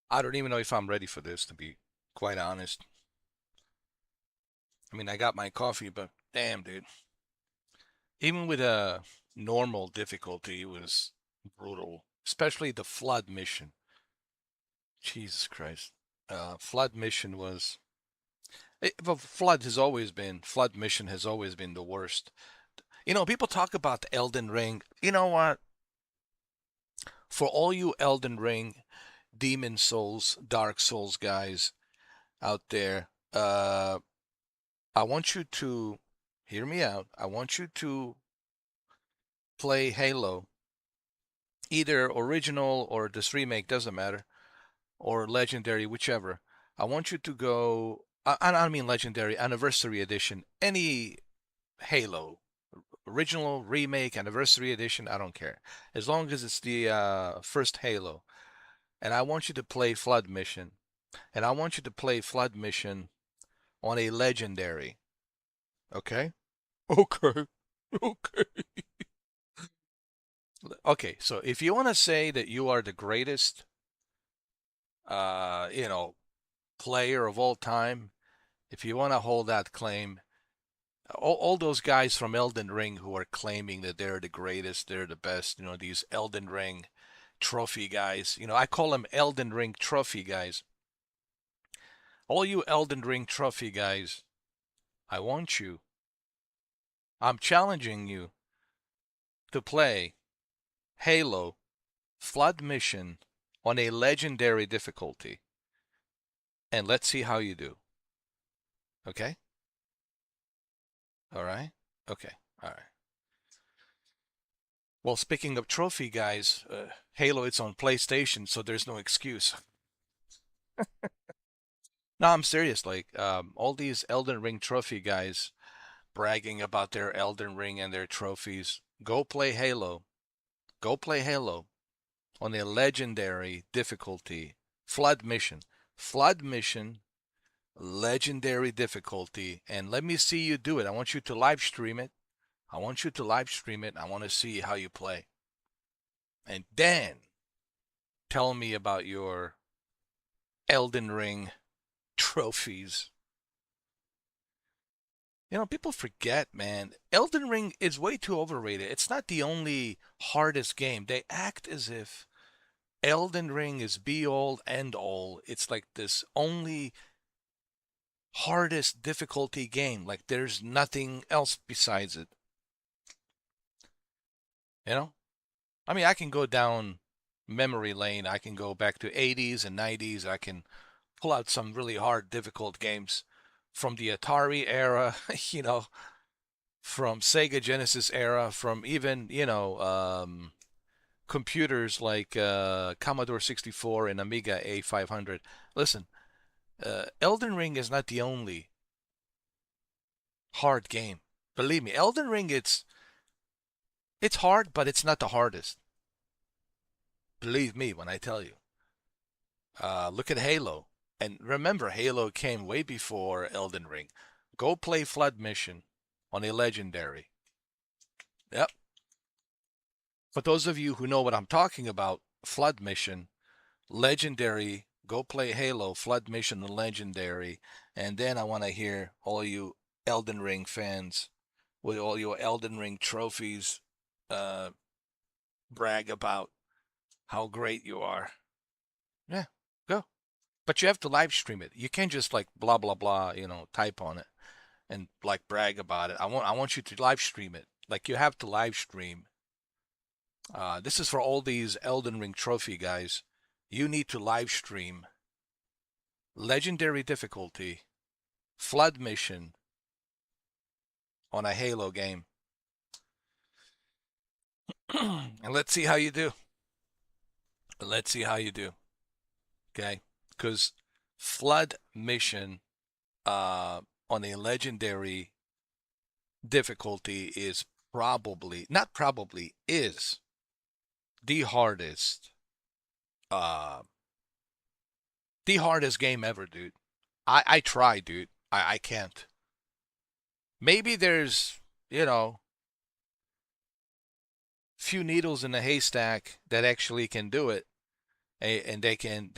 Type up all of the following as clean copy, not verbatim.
I don't even know if I'm ready for this, to be quite honest. I mean, I got my coffee, but damn, dude. Even with a normal difficulty, it was brutal. Especially the flood mission. Jesus Christ. Flood mission was. Well, flood mission has always been the worst. You know, people talk about the Elden Ring. You know what? For all you Elden Ring, Demon Souls, Dark Souls guys out there, I want you to hear me out. I want you to play Halo, either original or this remake, doesn't matter, or legendary, whichever. I want you to go. I don't mean legendary, anniversary edition, any Halo, original, remake, anniversary edition. I don't care, as long as it's the first Halo. And I want you to play Flood Mission, and I want you to play Flood Mission on a legendary. Okay. Okay. Okay. Okay, so if you want to say that you are the greatest, you know, player of all time, if you want to hold that claim, all those guys from Elden Ring who are claiming that they're the greatest, they're the best, you know, these Elden Ring trophy guys, you know, I call them Elden Ring trophy guys. All you Elden Ring trophy guys, I want you, I'm challenging you to play Halo Flood Mission on a legendary difficulty, and let's see how you do. Okay? All right? Okay. All right. Well, speaking of trophy guys, Halo, it's on PlayStation, so there's no excuse. No, I'm serious. Like, all these Elden Ring trophy guys bragging about their Elden Ring and their trophies. Go play Halo. Go play Halo on a legendary difficulty. Flood Mission. Flood Mission, legendary difficulty. And let me see you do it. I want you to live stream it. I want you to live stream it. I want to see how you play. And then tell me about your Elden Ring trophies. You know, people forget, man. Elden Ring is way too overrated. It's not the only hardest game. They act as if Elden Ring is be all end all. It's like this only hardest difficulty game. Like there's nothing else besides it. You know? I mean, I can go down memory lane. I can go back to 80s and 90s. I can pull out some really hard, difficult games from the Atari era, you know, from Sega Genesis era, from even, computers like Commodore 64 and Amiga A500. Listen, Elden Ring is not the only hard game. Believe me, Elden Ring, it's hard, but it's not the hardest. Believe me when I tell you. Look at Halo. And remember, Halo came way before Elden Ring. Go play Flood Mission on a legendary. Yep. For those of you who know what I'm talking about, Flood Mission, legendary. Go play Halo, Flood Mission, and legendary. And then I want to hear all you Elden Ring fans with all your Elden Ring trophies uh, brag about how great you are. Yeah, go. But you have to live stream it. You can't just like blah blah blah, type on it and like brag about it. I want you to live stream it. Like you have to live stream. This is for all these Elden Ring trophy guys. You need to live stream legendary difficulty, flood mission on a Halo game. And let's see how you do. Let's see how you do. Okay? Because flood mission on a legendary difficulty is probably, not probably, is the hardest, uh, the hardest game ever, dude. I try, dude. I can't. Maybe there's, you know, few needles in the haystack that actually can do it. and they can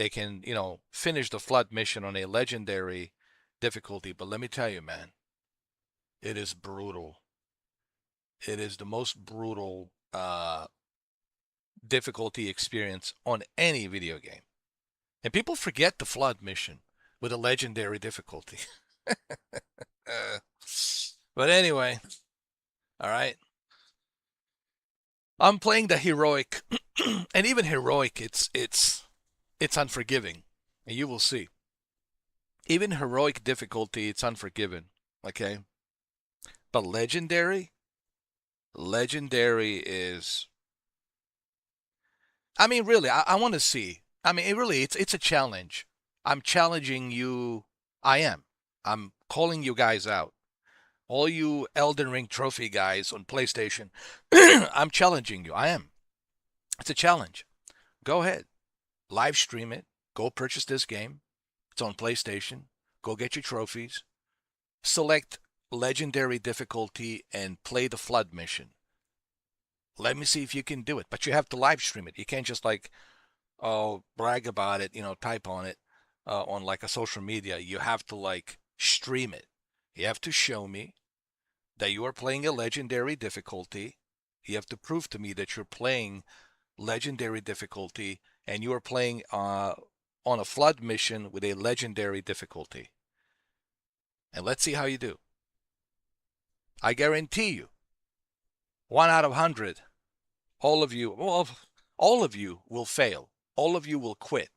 finish the flood mission on a legendary difficulty. But let me tell you, man, it is brutal. It is the most brutal difficulty experience on any video game. And people forget the flood mission with a legendary difficulty. But anyway, all right. I'm playing the heroic, and even heroic, it's unforgiving, and you will see. Even heroic difficulty, it's unforgiving. Okay, but legendary is. I mean, really, I want to see. I mean, it's a challenge. I'm challenging you. I am. I'm calling you guys out. All you Elden Ring trophy guys on PlayStation, I'm challenging you. I am. It's a challenge. Go ahead. Live stream it. Go purchase this game. It's on PlayStation. Go get your trophies. Select legendary difficulty and play the flood mission. Let me see if you can do it. But you have to live stream it. You can't just brag about it, type on it on like a social media. You have to stream it. You have to show me that you are playing a legendary difficulty. You have to prove to me that you're playing legendary difficulty and you are playing on a flood mission with a legendary difficulty. And let's see how you do. I guarantee you, 1 out of 100, all of you will fail. All of you will quit.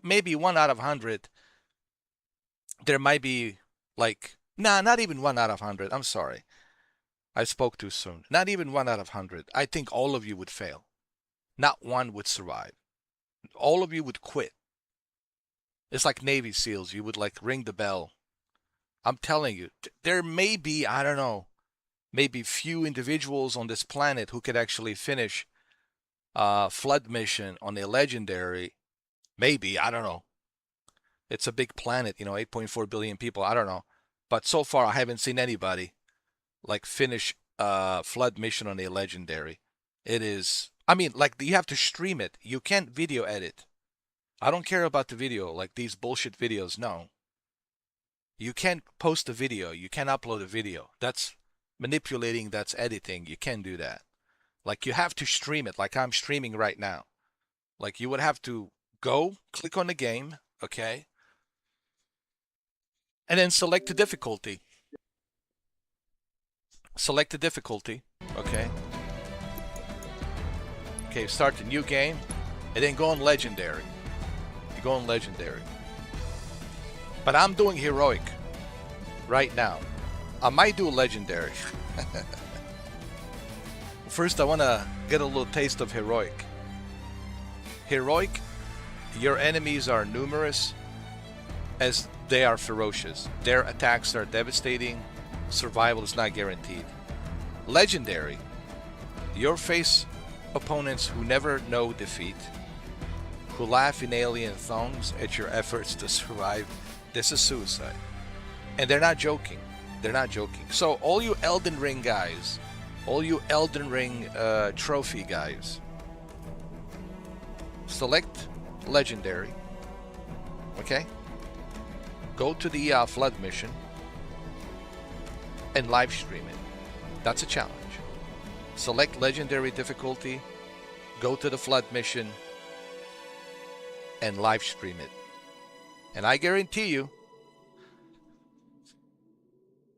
Maybe 1 out of 100, there might be not even 1 out of 100. I'm sorry. I spoke too soon. Not even 1 out of 100. I think all of you would fail. Not one would survive. All of you would quit. It's like Navy SEALs. You would ring the bell. I'm telling you, there may be, I don't know, maybe few individuals on this planet who could actually finish flood mission on a legendary. Maybe, I don't know. It's a big planet, 8.4 billion people. I don't know. But so far, I haven't seen anybody finish flood mission on a legendary. It is, you have to stream it. You can't video edit. I don't care about the video, these bullshit videos. No. You can't post a video. You can't upload a video. That's manipulating. That's editing. You can't do that. You have to stream it like I'm streaming right now. You would have to go, click on the game, okay? And then select the difficulty. Select the difficulty, okay? Okay, start the new game, and then go on legendary. You go on legendary. But I'm doing heroic right now. I might do legendary. First, I want to get a little taste of heroic. Heroic, your enemies are numerous as they are ferocious. Their attacks are devastating. Survival is not guaranteed. Legendary, you face opponents who never know defeat, who laugh in alien thongs at your efforts to survive. This is suicide. And they're not joking. They're not joking. So all you Elden Ring guys, all you Elden Ring trophy guys, select legendary. Okay? Go to the flood mission and live stream it. That's a challenge. Select legendary difficulty, go to the flood mission, and live stream it. And I guarantee you,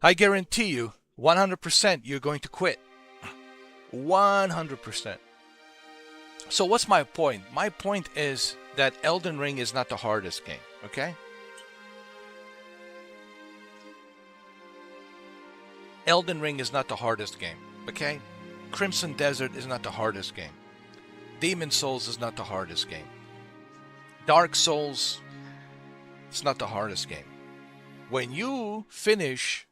100% you're going to quit. 100%. So what's my point? My point is that Elden Ring is not the hardest game, okay? Elden Ring is not the hardest game, okay? Crimson Desert is not the hardest game. Demon Souls is not the hardest game. Dark Souls, it's not the hardest game. When you finish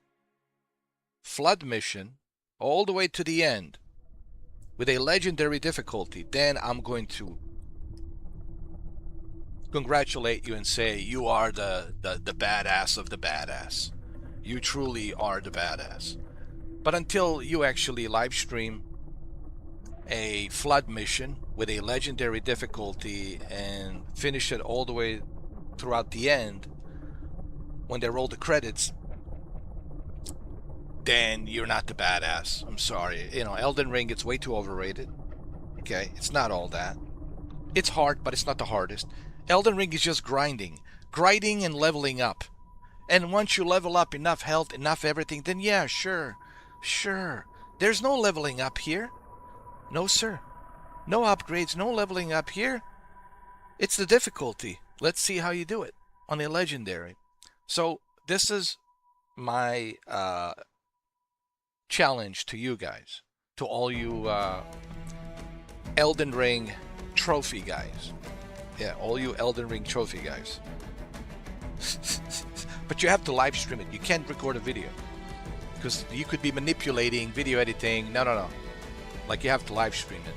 Flood Mission all the way to the end with a legendary difficulty, then I'm going to congratulate you and say you are the badass of the badass. You truly are the badass. But until you actually live stream a flood mission with a legendary difficulty and finish it all the way throughout the end, when they roll the credits, then you're not the badass. I'm sorry. You know, Elden Ring, it's way too overrated. Okay, it's not all that. It's hard, but it's not the hardest. Elden Ring is just grinding and leveling up. And once you level up enough health, enough everything, then yeah, sure. There's no leveling up here. No, sir. No upgrades, no leveling up here. It's the difficulty. Let's see how you do it on a legendary. So this is my challenge to you guys, to all you Elden Ring trophy guys. Yeah, all you Elden Ring trophy guys. But you have to live stream it. You can't record a video, because you could be manipulating, video editing. No. Like, you have to live stream it,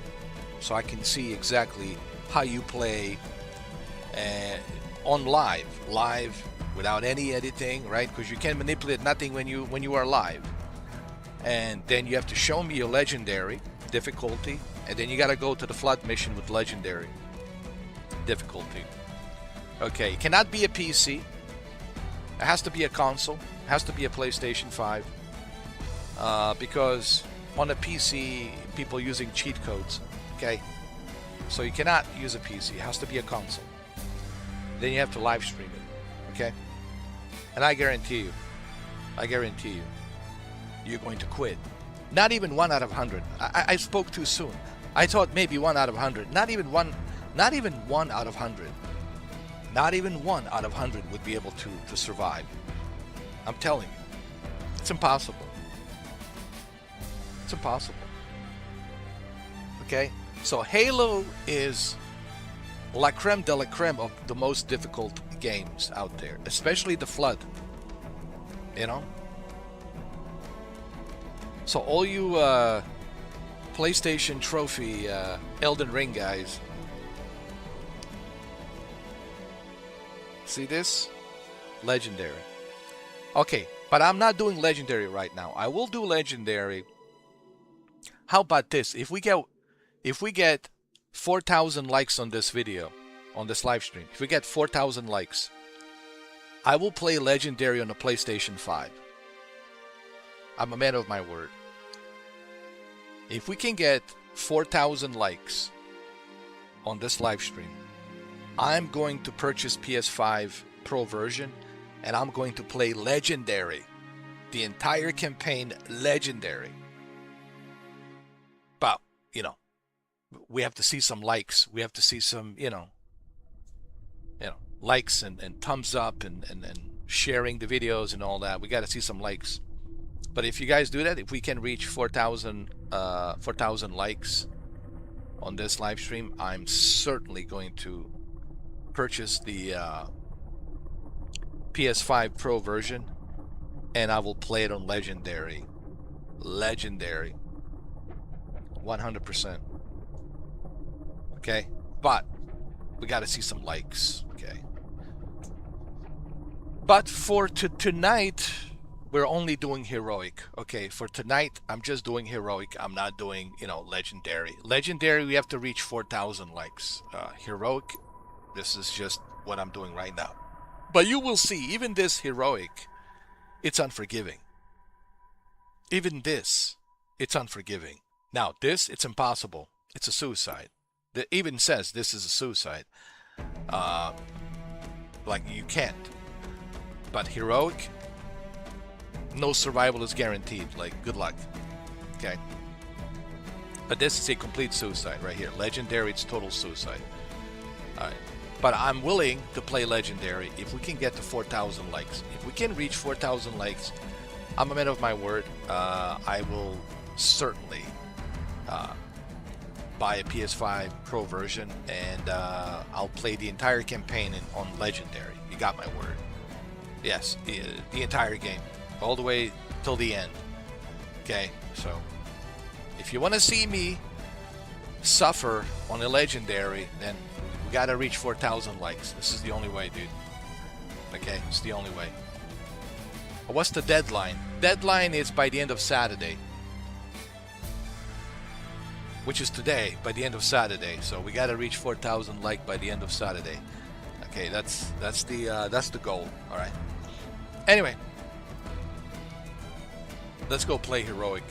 so I can see exactly how you play on live without any editing, right? Because you can't manipulate nothing when you are live. And then you have to show me your legendary difficulty, and then you got to go to the flood mission with legendary difficulty. Okay, it cannot be a PC. It has to be a console. It has to be a PlayStation 5. Because on a PC, people using cheat codes. Okay, so you cannot use a PC. It has to be a console. Then you have to live stream it. Okay, and I guarantee you, you're going to quit. Not even 1 out of 100. I spoke too soon. I thought maybe 1 out of 100. Not even one out of 100. Not even 1 out of 100 would be able to survive. I'm telling you, it's impossible. It's impossible. Okay, so Halo is la creme de la creme of the most difficult games out there, especially the Flood. You know. So all you PlayStation trophy Elden Ring guys, see this? Legendary. Okay, but I'm not doing legendary right now. I will do legendary. How about this? If we get 4,000 likes on this video, on this live stream, if we get 4,000 likes, I will play legendary on the PlayStation 5. I'm a man of my word. If we can get 4,000 likes on this live stream, I'm going to purchase PS5 Pro version, and I'm going to play legendary, the entire campaign legendary. But, you know, we have to see some likes. We have to see some, you know, likes and thumbs up and sharing the videos and all that. We got to see some likes. But if you guys do that, if we can reach 4,000 likes on this live stream, I'm certainly going to purchase the PS5 Pro version, and I will play it on legendary. 100%. Okay, but we got to see some likes. Okay, but for tonight, we're only doing heroic. Okay, for tonight, I'm just doing heroic. I'm not doing, you know, legendary. Legendary, we have to reach 4,000 likes. Heroic, this is just what I'm doing right now. But you will see, even this heroic, it's unforgiving. Even this, it's unforgiving. Now, this, it's impossible. It's a suicide. It even says this is a suicide. Like, you can't. But heroic, no survival is guaranteed. Like, good luck. Okay. But this is a complete suicide right here. Legendary, it's total suicide. Alright. But I'm willing to play legendary if we can get to 4,000 likes. If we can reach 4,000 likes, I'm a man of my word. I will certainly buy a PS5 Pro version, and I'll play the entire campaign on legendary. You got my word. Yes, the entire game, all the way till the end. Okay, so if you want to see me suffer on a legendary, then we gotta reach 4,000 likes. This is the only way, dude. Okay, it's the only way. What's the deadline? Deadline is by the end of Saturday. which is today, by the end of Saturday. So we gotta reach 4,000 likes by the end of Saturday. Okay, that's the goal. All right. Anyway, let's go play heroic.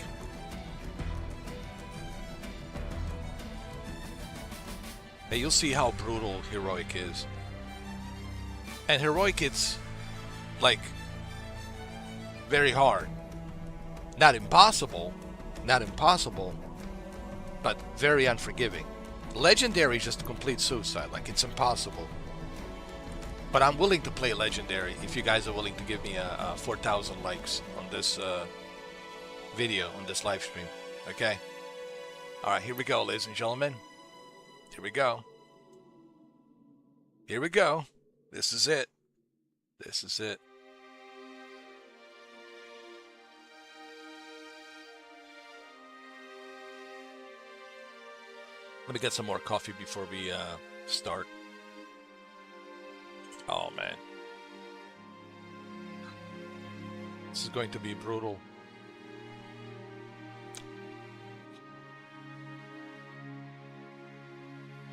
Hey, you'll see how brutal heroic is. And heroic, it's like very hard. Not impossible, but very unforgiving. Legendary is just a complete suicide, like it's impossible. But I'm willing to play legendary if you guys are willing to give me a 4,000 likes on this video, on this live stream. Okay? Alright, here we go, ladies and gentlemen. Here we go. Here we go. This is it. This is it. Let me get some more coffee before we start. Oh man. This is going to be brutal.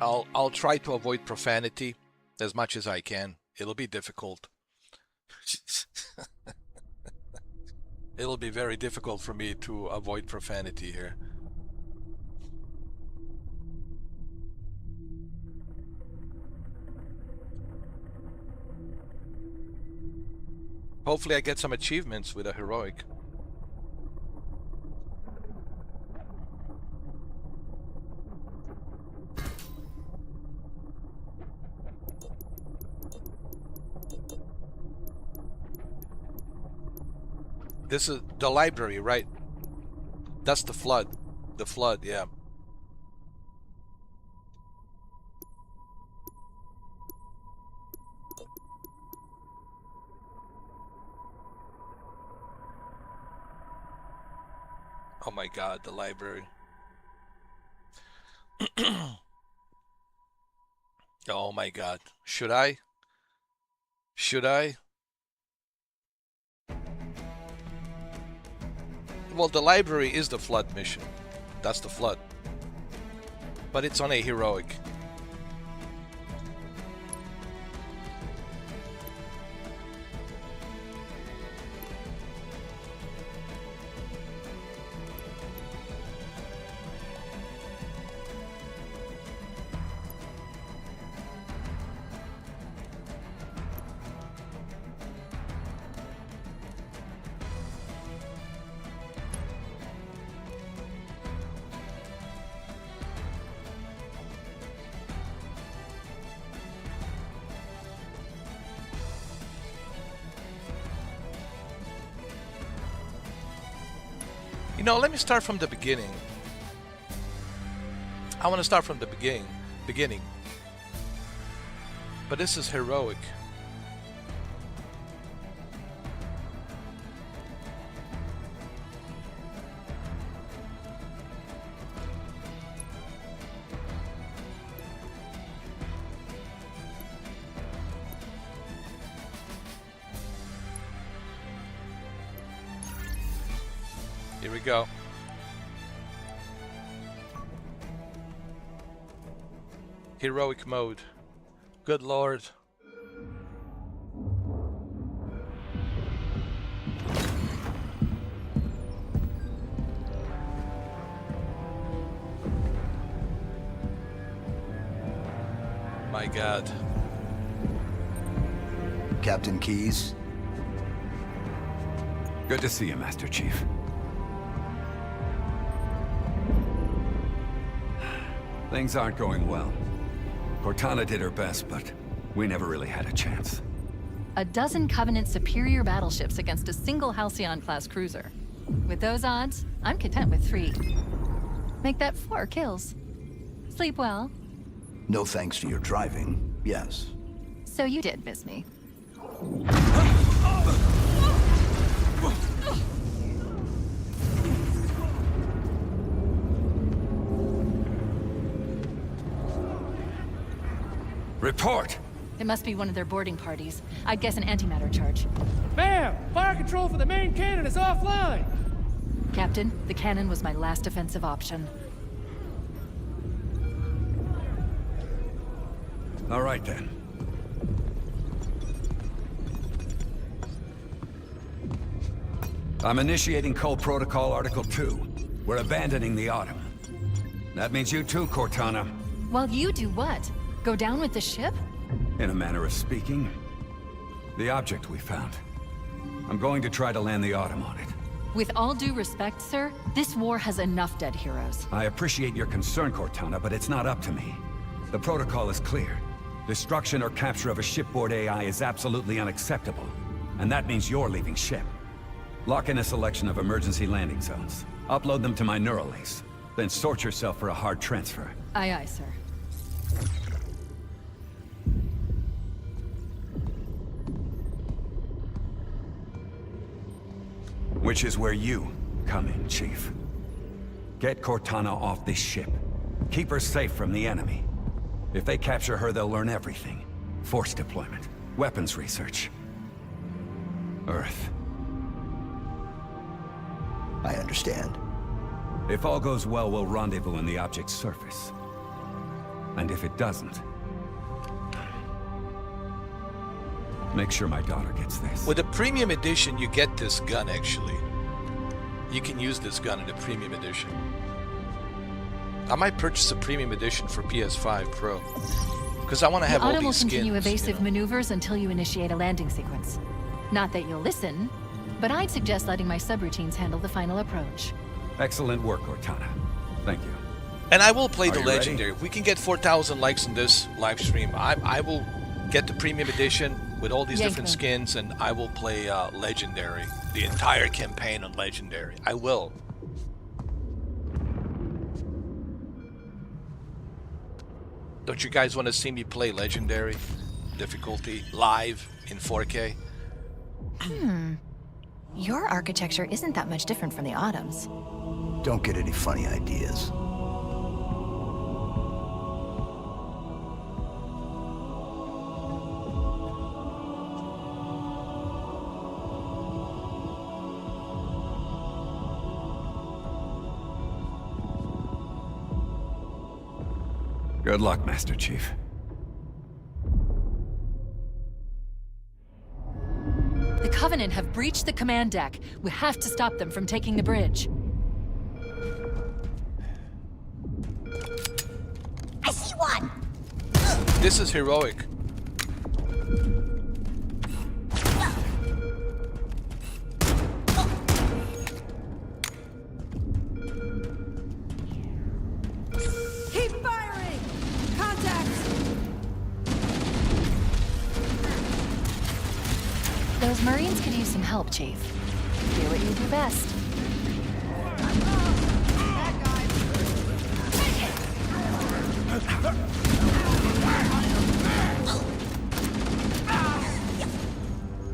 I'll try to avoid profanity as much as I can. It'll be difficult. It'll be very difficult for me to avoid profanity here. Hopefully I get some achievements with a heroic. This is the library, right? That's the flood. The flood, yeah. Oh my god, the library. Oh my god. Should I? Should I? Well, the library is the flood mission. That's the flood. But it's on a heroic. No, let me start from the beginning. I want to start from the beginning. But this is heroic. Here we go. Heroic mode. Good lord. My god. Captain Keyes? Good to see you, Master Chief. Things aren't going well. Cortana did her best, but we never really had a chance. A dozen Covenant superior battleships against a single Halcyon-class cruiser. With those odds, I'm content with 3. Make that 4 kills. Sleep well. No thanks to your driving, yes. So you did miss me. Report! It must be one of their boarding parties. I'd guess an antimatter charge. Ma'am! Fire control for the main cannon is offline! Captain, the cannon was my last defensive option. All right, then. I'm initiating Code Protocol Article 2. We're abandoning the Autumn. That means you too, Cortana. While you do what? Go down with the ship? In a manner of speaking. The object we found. I'm going to try to land the Autumn on it. With all due respect, sir, this war has enough dead heroes. I appreciate your concern, Cortana, but it's not up to me. The protocol is clear. Destruction or capture of a shipboard AI is absolutely unacceptable. And that means you're leaving ship. Lock in a selection of emergency landing zones. Upload them to my neural lace. Then sort yourself for a hard transfer. Aye, aye, sir. Which is where you come in, Chief. Get Cortana off this ship. Keep her safe from the enemy. If they capture her, they'll learn everything. Force deployment, weapons research. Earth. I understand. If all goes well, we'll rendezvous in the object's surface. And if it doesn't... make sure my daughter gets this. With the premium edition, you get this gun, actually. You can use this gun in the premium edition. I might purchase a premium edition for PS5 Pro. Because I want to have all Autumn will these skins. continue evasive you know. maneuvers until you initiate a landing sequence. Not that you'll listen, but I'd suggest letting my subroutines handle the final approach. Excellent work, Cortana. Thank you. And I will play Are the you ready? Legendary. If we can get 4,000 likes in this live stream, I will get the premium edition with all these different Yankman. skins, and I will play Legendary. The entire campaign on Legendary. I will. Don't you guys want to see me play Legendary difficulty live in 4K? Your architecture isn't that much different from the Autumn's. Don't get any funny ideas. Good luck, Master Chief. The Covenant have breached the command deck. We have to stop them from taking the bridge. I see one! This is heroic. Keep firing! Contact! Those Marines could use some help, Chief. Do what you do best.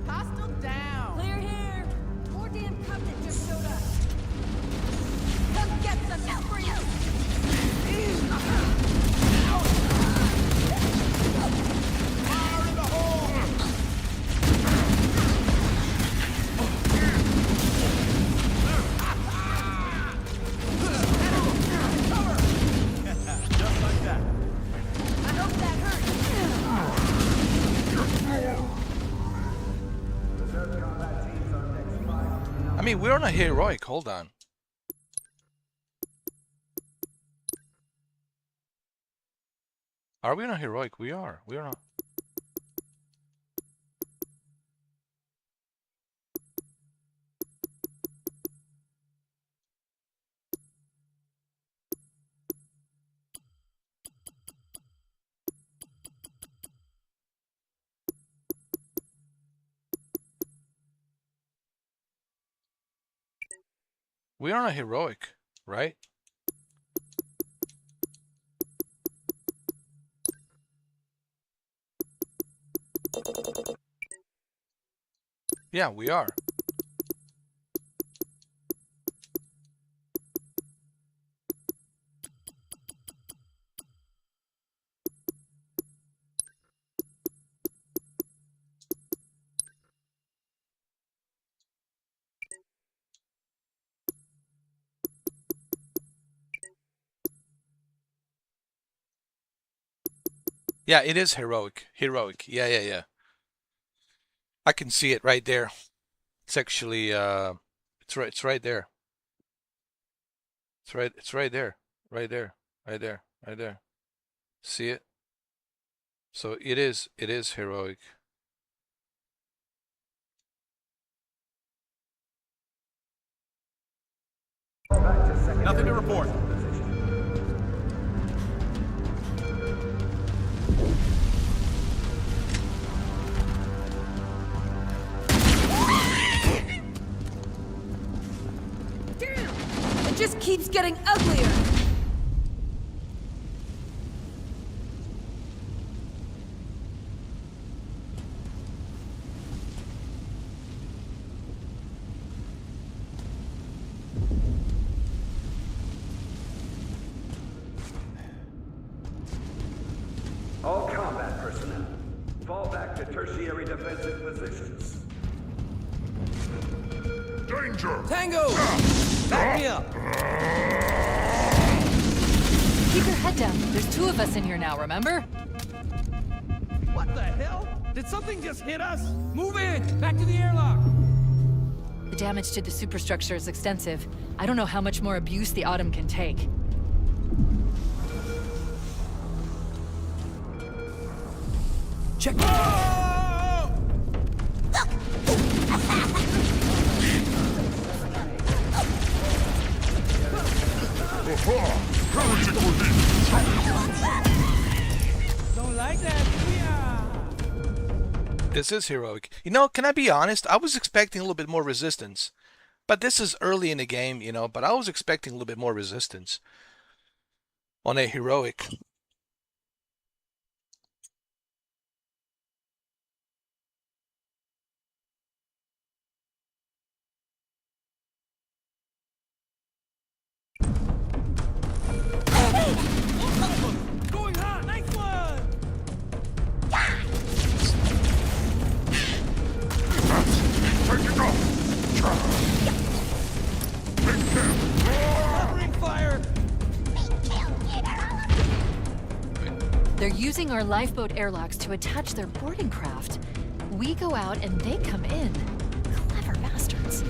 Hostile down! Clear here! More damn Covenant just showed up! Come get some now for you! Fire in the hole! Just like that. I hope that hurt. I mean, we're on a heroic. Hold on. Are we on a heroic? We are. We are on. We're on a heroic, right? Yeah, we are. Yeah, it is heroic. Heroic. Yeah, yeah, yeah. I can see it right there. It's actually it's right there. It's right there. Right there. Right there. Right there. See it? So it is heroic. Nothing to report. Damn! It just keeps getting uglier. All combat personnel, fall back to tertiary defensive positions. Danger! Tango! Back me up! Keep your head down. There's 2 of us in here now, remember? What the hell? Did something just hit us? Move in! Back to the airlock! The damage to the superstructure is extensive. I don't know how much more abuse the Autumn can take. Check. Don't like that. Yeah. This is heroic. You know, can I be honest? I was expecting a little bit more resistance. But this is early in the game, you know, but I was expecting a little bit more resistance on a heroic. Going hot. Nice one. Covering fire. They're using our lifeboat airlocks to attach their boarding craft. We go out and they come in. Clever bastards.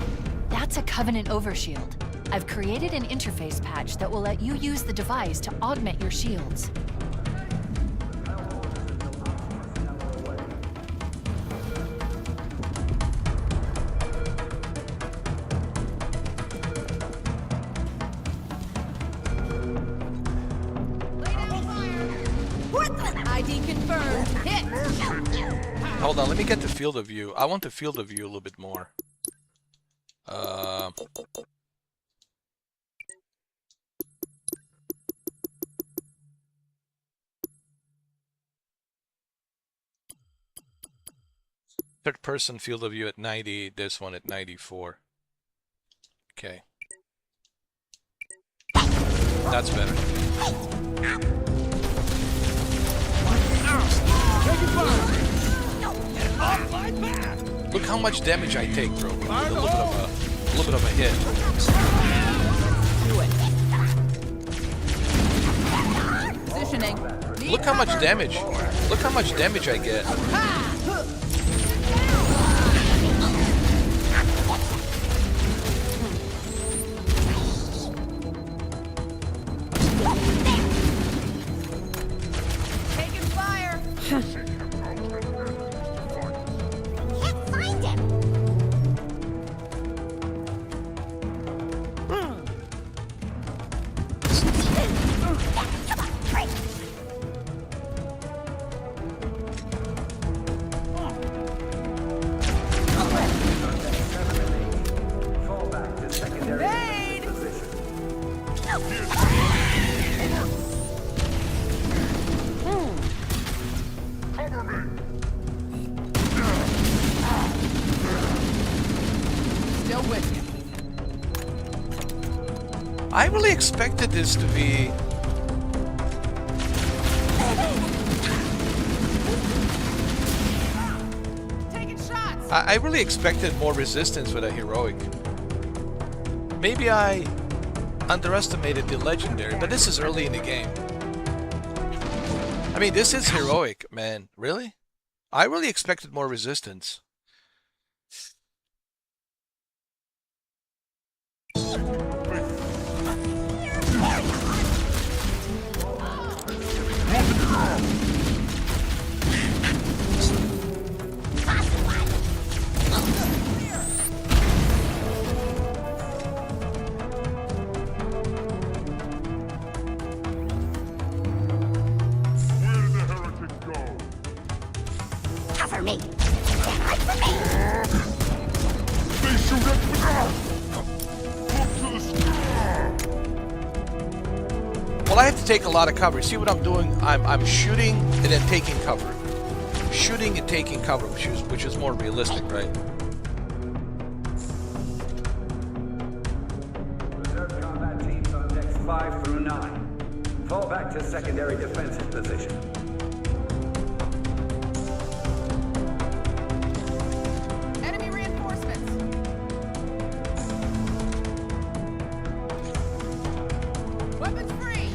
That's a Covenant overshield. I've created an interface patch that will let you use the device to augment your shields. ID confirmed. Hit! Hold on, let me get the field of view. I want the field of view a little bit more. Third person field of view at 90, this one at 94. Okay. That's better. Look how much damage I take, bro. With a little bit of a hit. Positioning. Look how much damage. Look how much damage I get. Taking fire. Can't find him. Come on, break. Fall back to secondary Raid. position. Still with you. I really expected this to be... Taking shots. I really expected more resistance with a heroic. Maybe I underestimated the legendary, but this is early in the game. I mean, this is heroic, man. Really? I really expected more resistance. Where did the heretic go? Cover me. Stand for me. They shoot at me. Look to the sky. Well, I have to take a lot of cover. See what I'm doing? I'm shooting and then taking cover. Shooting and taking cover, which is more realistic, right? Reserve combat teams on decks 5 through 9. Fall back to secondary defensive position. Enemy reinforcements. Weapons free.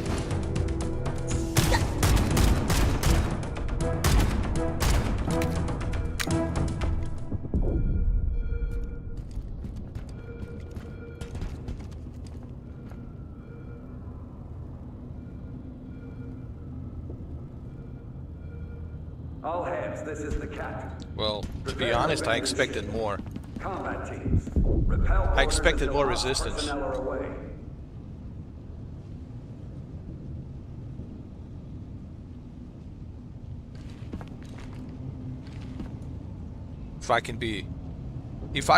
All hands, this is the captain. Well, to be honest, I expected more. Combat teams, repel. I expected more orders until resistance. personnel are away. If I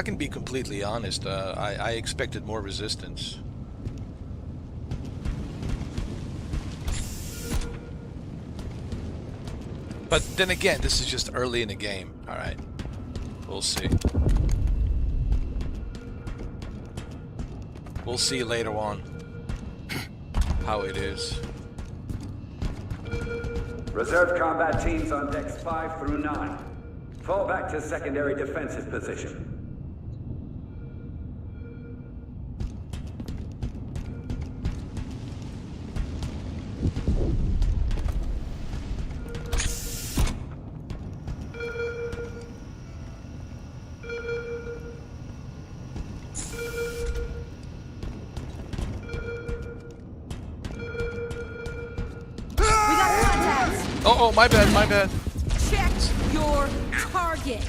can be completely honest, I expected more resistance. But then again, this is just early in the game. All right, we'll see. We'll see later on how it is. Reserve combat teams on decks 5 through 9. Fall back to secondary defensive position. We got contacts. Oh, my bad, my bad. Check your target.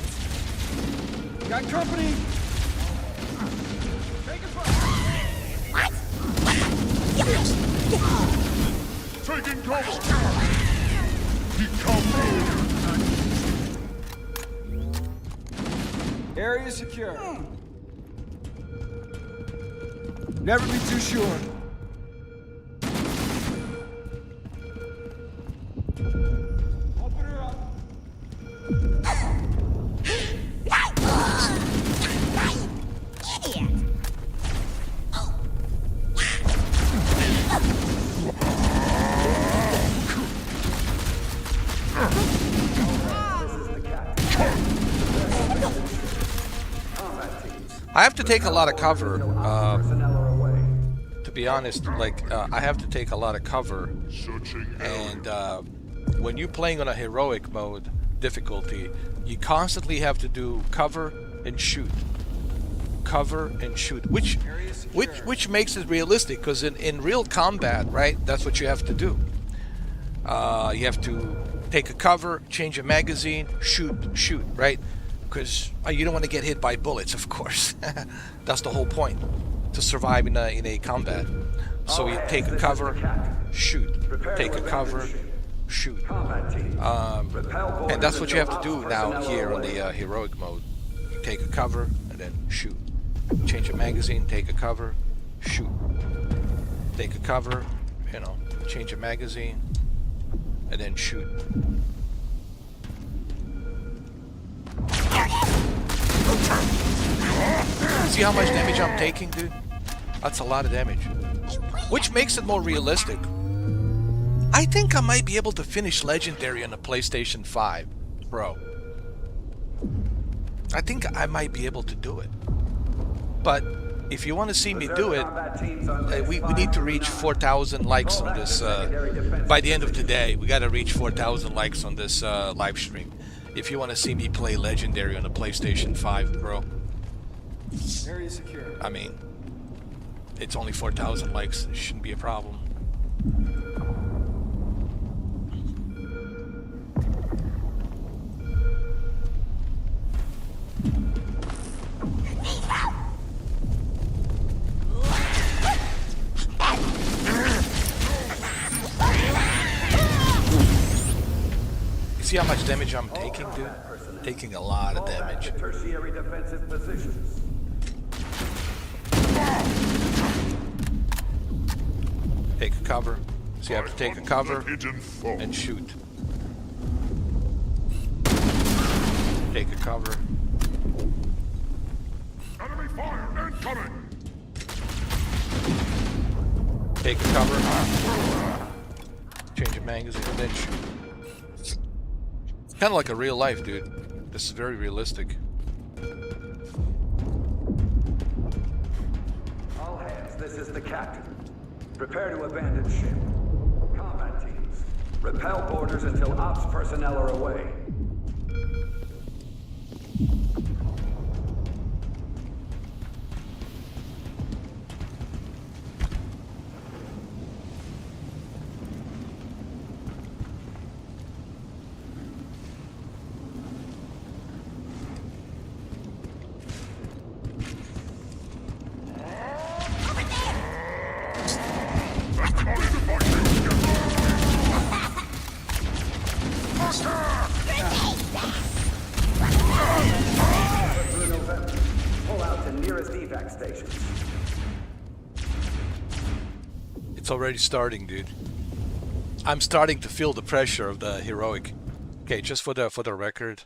Got company. Taking cover. Become Area secure. Never be too sure. Open her up. Idiot. I have to take a lot of cover. Personnel are away. To be honest, like I have to take a lot of cover, searching and when you're playing on a heroic mode difficulty, you constantly have to do cover and shoot, cover and shoot, which makes it realistic, because in real combat, right, that's what you have to do. You have to take a cover, change a magazine, shoot, right? Because you don't want to get hit by bullets, of course. That's the whole point, to survive in a combat. So you take a cover, shoot, take a cover, shoot. And that's what you have to do now here on the heroic mode. You take a cover and then shoot. Change a magazine, take a cover, shoot. Take a cover, change a magazine, and then shoot. See how much damage I'm taking, dude? That's a lot of damage. Which makes it more realistic. I think I might be able to finish Legendary on the PlayStation 5 Pro. I think I might be able to do it. But if you want to see me do it, we need to reach 4,000 likes on this. By the end of today, we got to reach 4,000 likes on this live stream. If you want to see me play Legendary on the PlayStation 5, bro. Area secure. I mean, it's only 4,000 likes. It shouldn't be a problem. You see how much damage I'm taking, dude? Taking a lot of damage. Tertiary defensive positions. Take a cover. So you have to take a cover Hidden foe. and shoot. Take a cover. Enemy fire incoming. Take a cover. Change your magazine and then shoot. Kind of like a real life, dude. This is very realistic. All hands, this is the captain. Prepare to abandon ship. Combat teams, repel boarders until ops personnel are away. Through November, pull out to nearest evac stations. It's already starting, dude. I'm starting to feel the pressure of the heroic. Okay, just for the record,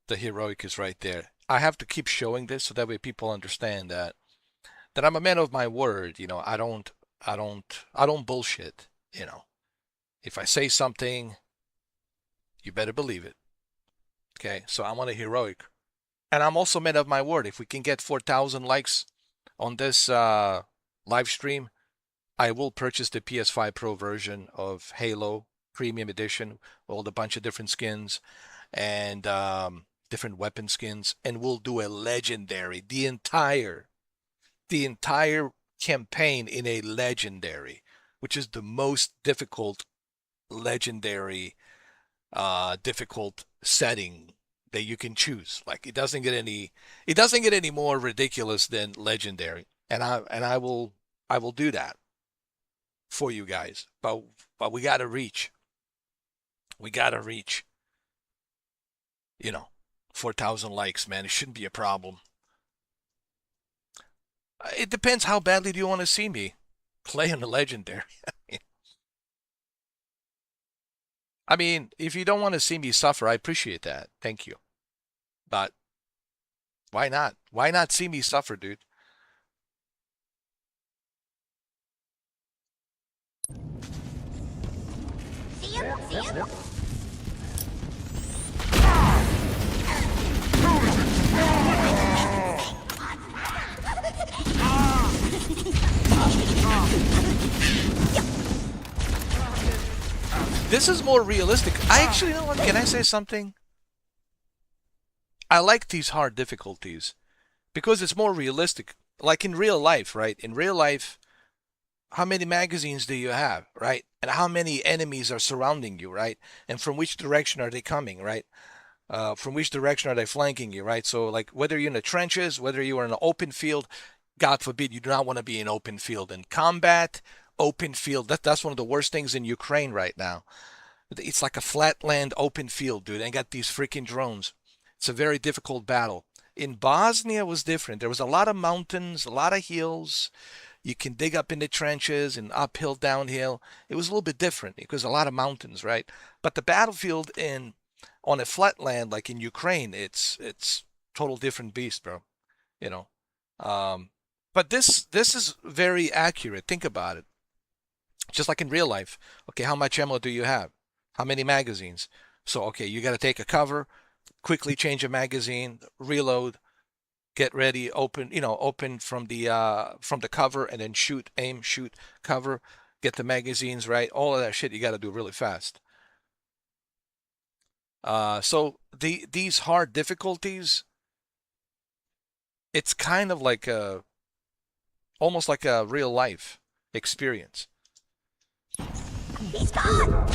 the heroic is right there. I have to keep showing this so that way people understand that I'm a man of my word. You know, I don't bullshit. You know, if I say something, you better believe it. Okay, so I want a heroic, and I'm also man of my word. If we can get 4,000 likes on this live stream, I will purchase the PS5 Pro version of Halo Premium Edition with a bunch of different skins and different weapon skins, and we'll do a legendary, the entire campaign in a legendary, which is the most difficult legendary difficult setting that you can choose. Like it doesn't get any more ridiculous than legendary, and I will do that for you guys. But we gotta reach, you know, 4,000 likes, man. It shouldn't be a problem. It depends how badly do you want to see me play on the legendary. I mean, if you don't want to see me suffer, I appreciate that. Thank you. But why not? Why not see me suffer, dude? See ya, see ya. This is more realistic. I actually, you know what? Can I say something? I like these hard difficulties because it's more realistic. Like in real life, right? In real life, how many magazines do you have, right? And how many enemies are surrounding you, right? And from which direction are they coming, right? From which direction are they flanking you, right? So like whether you're in the trenches, whether you are in an open field, God forbid, you do not want to be in open field. In combat, open field, that's one of the worst things in Ukraine right now. It's like a flatland open field, dude. And got these freaking drones. It's a very difficult battle. In Bosnia, it was different. There was a lot of mountains, a lot of hills. You can dig up in the trenches and uphill, downhill. It was a little bit different because a lot of mountains, right? But the battlefield on a flatland like in Ukraine, it's total different beast, bro. You know. But this is very accurate. Think about it. Just like in real life. Okay, how much ammo do you have? How many magazines? So, okay, you got to take a cover, quickly change a magazine, reload, get ready, open, open from the cover, and then shoot, aim, shoot, cover, get the magazines right. All of that shit you got to do really fast. So these hard difficulties, it's kind of like almost like a real life experience. He's gone!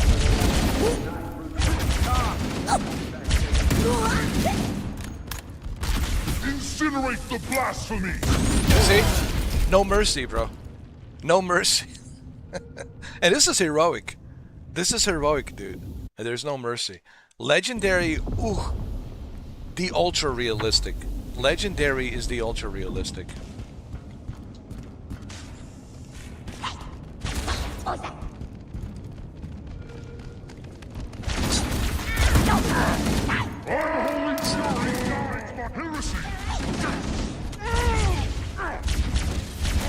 Incinerate the blasphemy! See? No mercy, bro. No mercy. And this is heroic. This is heroic, dude. And there's no mercy. Legendary, ooh, the ultra realistic. Legendary is the ultra realistic. Unholy fury ignites my heresy! I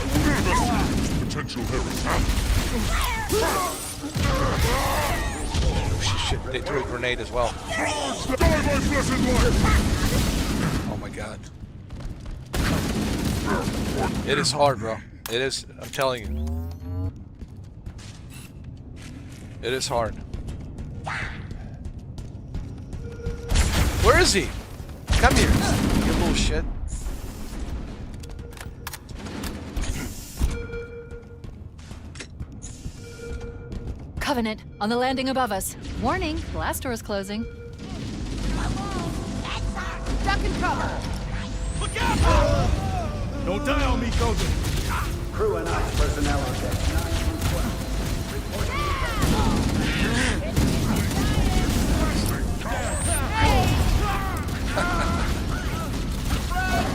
will investigate this potential heresy. Shit, they threw a grenade as well. Die my blessed life! Oh my god. It is hard, bro. It is, I'm telling you. It is hard. Where is he? Come here, you little shit. Covenant, on the landing above us. Warning, blast door is closing. Duck and cover! Look out! Don't die on me, Golden. Crew and I personnel on deck 912.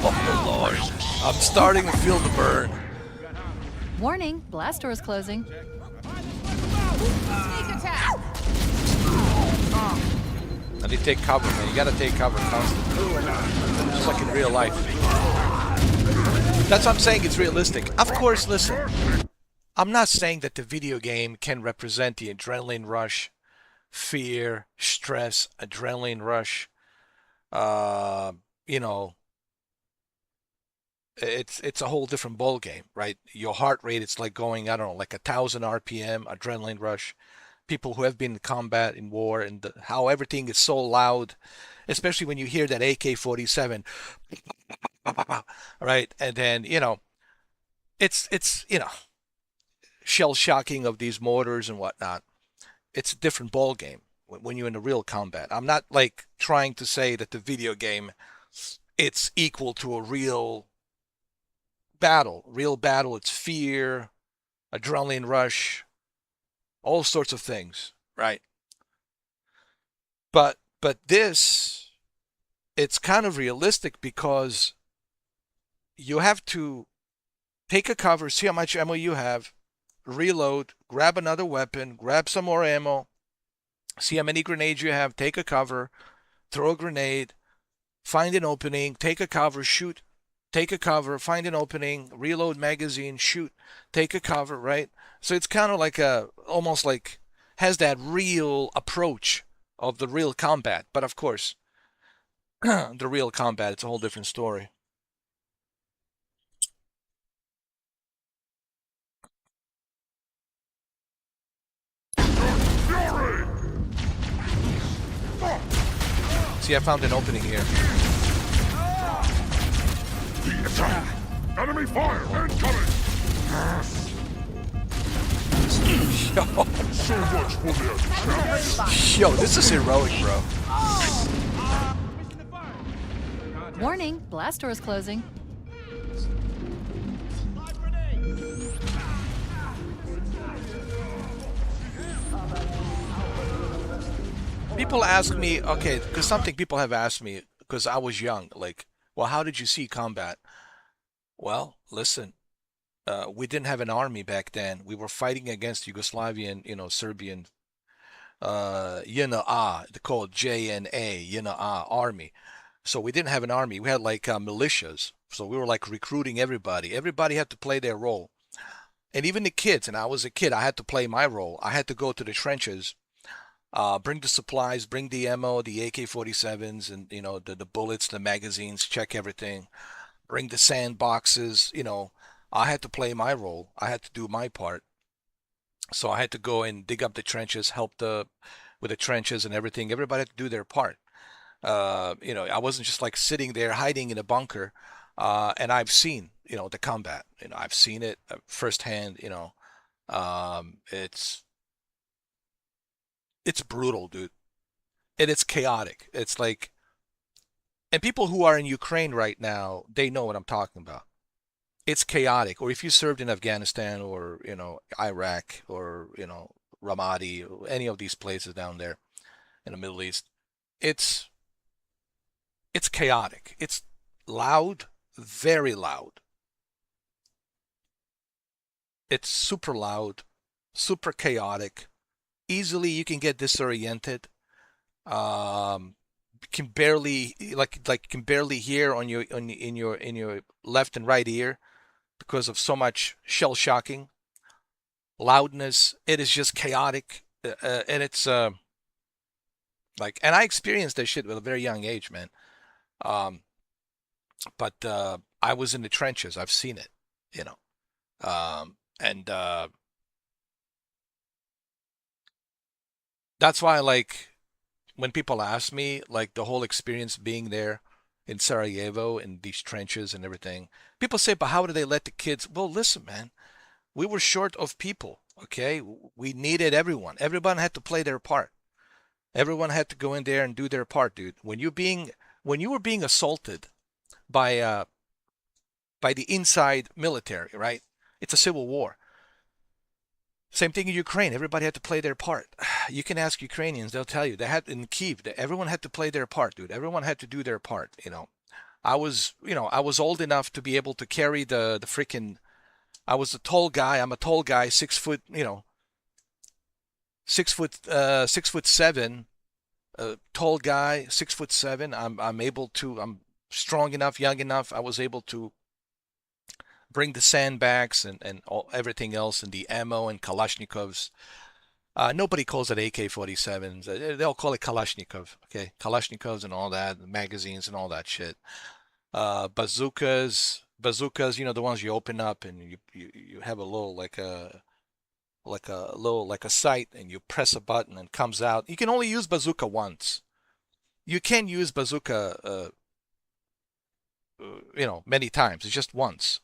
Oh Lord. I'm starting to feel the burn. Warning, blast door is closing. Sneak attack! I need to take cover, man. You gotta take cover constantly. Just like in real life. That's what I'm saying, it's realistic. Of course, listen. I'm not saying that the video game can represent the adrenaline rush, fear, stress, adrenaline rush. You know, it's a whole different ball game, right? Your heart rate, it's like going, I don't know, like 1,000 RPM, adrenaline rush. People who have been in combat, in war, and how everything is so loud, especially when you hear that AK-47, right? And then, it's shell shocking of these mortars and whatnot. It's a different ball game when you're in a real combat. I'm not like trying to say that the video game, it's equal to a real battle. Real battle, it's fear, adrenaline rush, all sorts of things, right? But this, it's kind of realistic because you have to take a cover, see how much ammo you have, reload, grab another weapon, grab some more ammo, see how many grenades you have, take a cover, throw a grenade, find an opening, take a cover, shoot, take a cover, find an opening, reload magazine, shoot, take a cover, right? So it's kind of like almost like has that real approach of the real combat. But of course, the real combat, it's a whole different story. See, I found an opening here. The attack! Enemy fire! Incoming! Yo, So much for their chance! yo, this is heroic, bro. Warning, blast door is closing. People ask me, okay, because something people have asked me, because I was young, like, well, how did you see combat? Well, listen, we didn't have an army back then. We were fighting against Yugoslavian, Serbian, they're called JNA, army. So we didn't have an army. We had like militias. So we were like recruiting everybody. Everybody had to play their role. And even the kids, and I was a kid, I had to play my role. I had to go to the trenches, bring the supplies, bring the ammo, the AK-47s, and the bullets, the magazines, check everything. bring the sandboxes. I had to play my role. I had to do my part. So I had to go and dig up the trenches, help with the trenches and everything. Everybody had to do their part. I wasn't just like sitting there hiding in a bunker. And I've seen, the combat. I've seen it firsthand. It's brutal, dude, and it's chaotic. It's like, and people who are in Ukraine right now, they know what I'm talking about. It's chaotic. Or if you served in Afghanistan or Iraq or Ramadi or any of these places down there in the Middle East, it's it's chaotic. It's loud, very loud. It's super loud, super chaotic. Easily you can get disoriented. Um, can barely can barely hear in your left and right ear because of so much shell shocking loudness. It is just chaotic, and it's and I experienced that shit at a very young age, man. Um, but I was in the trenches. I've seen it, you know. And that's why, like, when people ask me, like, the whole experience being there in Sarajevo in these trenches and everything, people say, but how do they let the kids? Well, listen, man, we were short of people, okay? We needed everyone. Everyone had to play their part. Everyone had to go in there and do their part, dude. When you were being assaulted by the inside military, right? It's a civil war. Same thing in Ukraine. Everybody had to play their part. You can ask Ukrainians; they'll tell you. They had in Kiev. Everyone had to play their part, dude. Everyone had to do their part. I was old enough to be able to carry the freaking. I was a tall guy. I'm a tall guy, 6 foot. 6 foot, 6'7", tall guy, 6'7". I'm able to. I'm strong enough, young enough. I was able to bring the sandbags and everything else and the ammo and Kalashnikovs. Nobody calls it AK-47s. They'll call it Kalashnikov. Okay, Kalashnikovs and all that, magazines and all that shit. Bazookas. The ones you open up and you have a little like a sight and you press a button and comes out. You can only use bazooka once. You can use bazooka, many times. It's just once.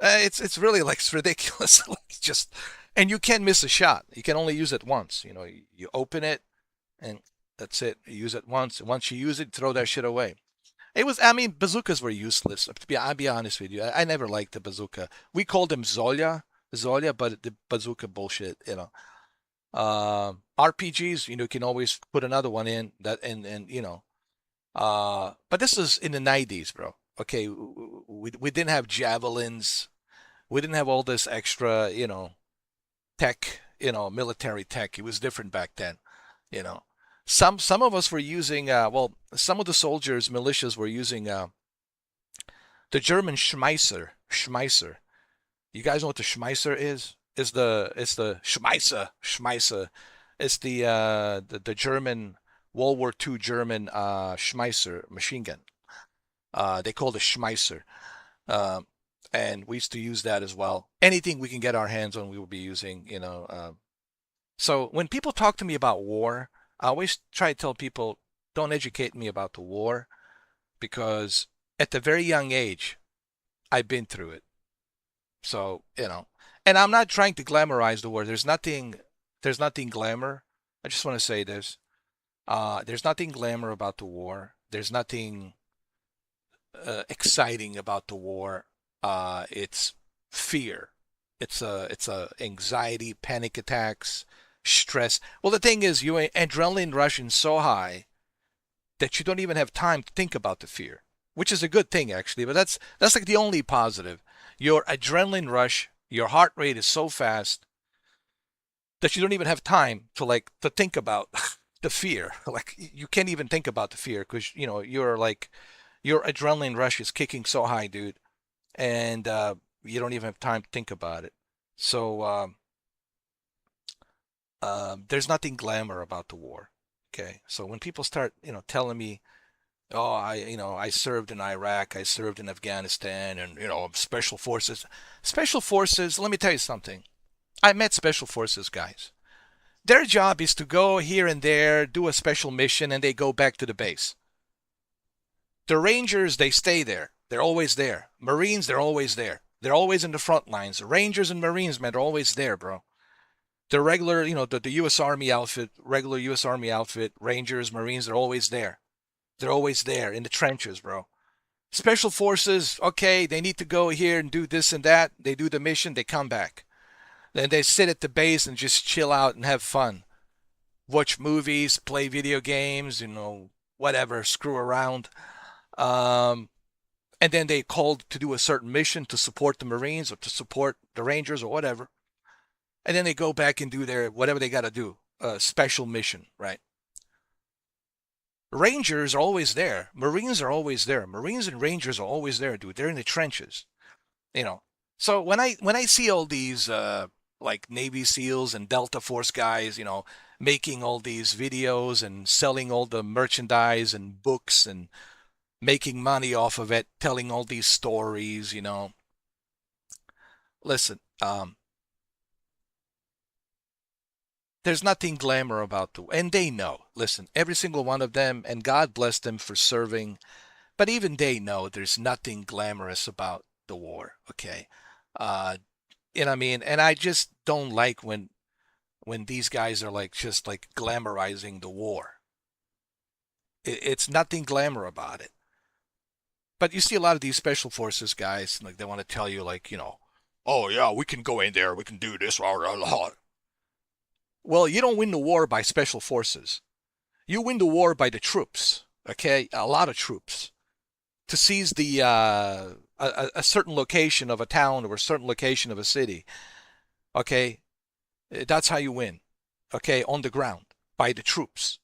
It's really like it's ridiculous. And you can't miss a shot. You can only use it once. You open it and that's it. You use it once. And once you use it, throw that shit away. Bazookas were useless. I'll be honest with you. I never liked the bazooka. We called them Zolya, but the bazooka bullshit. RPGs, you can always put another one in that, but this is in the 90s, bro. Okay, we didn't have javelins. We didn't have all this extra, tech, military tech. It was different back then, you know. Some of us were using, some of the soldiers, militias were using the German Schmeisser. You guys know what the Schmeisser is? It's the Schmeisser. It's the German World War II German Schmeisser machine gun. They call it Schmeisser. And we used to use that as well. Anything we can get our hands on, we will be using, So when people talk to me about war, I always try to tell people, don't educate me about the war, because at a very young age, I've been through it. So, and I'm not trying to glamorize the war. There's nothing glamour. I just want to say this. There's nothing glamour about the war. There's nothing exciting about the war. It's fear. It's a anxiety, panic attacks, stress. Well, the thing is, your adrenaline rush is so high that you don't even have time to think about the fear, which is a good thing actually. But that's like the only positive. Your adrenaline rush, your heart rate is so fast that you don't even have time to think about the fear. Like you can't even think about the fear because your adrenaline rush is kicking so high, dude, and you don't even have time to think about it. So there's nothing glamour about the war. Okay, so when people start telling me Oh, I served in Iraq, I served in Afghanistan, and special forces. Special forces, let me tell you something. I met special forces guys. Their job is to go here and there, do a special mission, and they go back to the base. The Rangers, they stay there. They're always there. Marines, they're always there. They're always in the front lines. The Rangers and Marines, man, they're always there, bro. The regular, the U.S. Army outfit, regular U.S. Army outfit, Rangers, Marines, they're always there. They're always there in the trenches, bro. Special forces, okay, they need to go here and do this and that. They do the mission, they come back. Then they sit at the base and just chill out and have fun. Watch movies, play video games, whatever, screw around. And then they called to do a certain mission to support the Marines or to support the Rangers or whatever. And then they go back and do their whatever they got to do, special mission, right? Rangers are always there. Marines are always there. Marines and Rangers are always there, dude. They're in the trenches, you know. So when I see all these like Navy SEALs and Delta Force guys, making all these videos and selling all the merchandise and books and making money off of it, telling all these stories, listen, there's nothing glamour about and they know. Listen, every single one of them, and God bless them for serving, but even they know there's nothing glamorous about the war. Okay, you know what I mean? And I just don't like when these guys are like just like glamorizing the war. It's nothing glamour about it. But you see a lot of these special forces guys, like they want to tell you like, oh yeah, we can go in there, we can do this. Well, you don't win the war by special forces. You win the war by the troops, okay? A lot of troops. To seize a certain location of a town or a certain location of a city, okay? That's how you win, okay? On the ground, by the troops.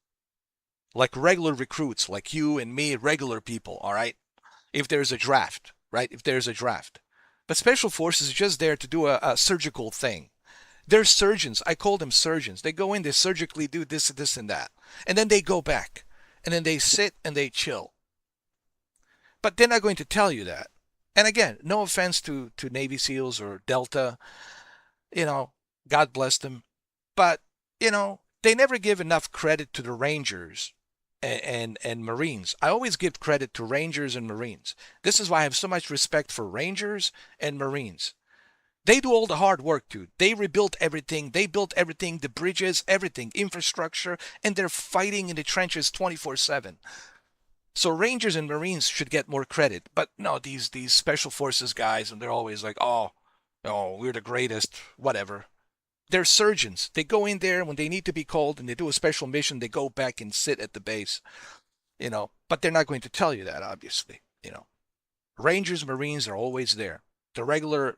Like regular recruits, like you and me, regular people, all right? If there's a draft, right? If there's a draft. But special forces is just there to do a surgical thing. They're surgeons. I call them surgeons. They go in, they surgically do this, and that. And then they go back. And then they sit and they chill. But they're not going to tell you that. And again, no offense to Navy SEALs or Delta. God bless them. But, they never give enough credit to the Rangers and Marines. I always give credit to Rangers and Marines. This is why I have so much respect for Rangers and Marines. They do all the hard work, dude. They rebuilt everything. They built everything, the bridges, everything, infrastructure, and they're fighting in the trenches 24/7. So Rangers and Marines should get more credit. But no, these special forces guys, and they're always like, oh, we're the greatest, whatever. They're surgeons. They go in there when they need to be called and they do a special mission. They go back and sit at the base, But they're not going to tell you that, obviously, Rangers, Marines are always there. The regular,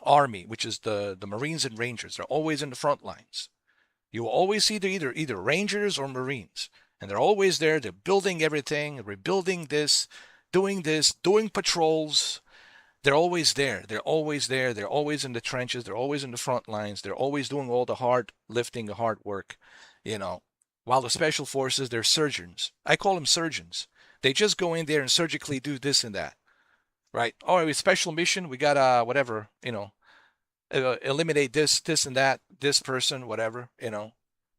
army, which is the Marines and Rangers, they're always in the front lines. You will always see either Rangers or Marines, and they're always there. They're building everything, rebuilding this, doing patrols. They're always there. They're always there. They're always in the trenches. They're always in the front lines. They're always doing all the hard lifting, the hard work, While the special forces, they're surgeons. I call them surgeons. They just go in there and surgically do this and that. Right? Oh, a special mission. We got whatever, eliminate this and that, this person, whatever,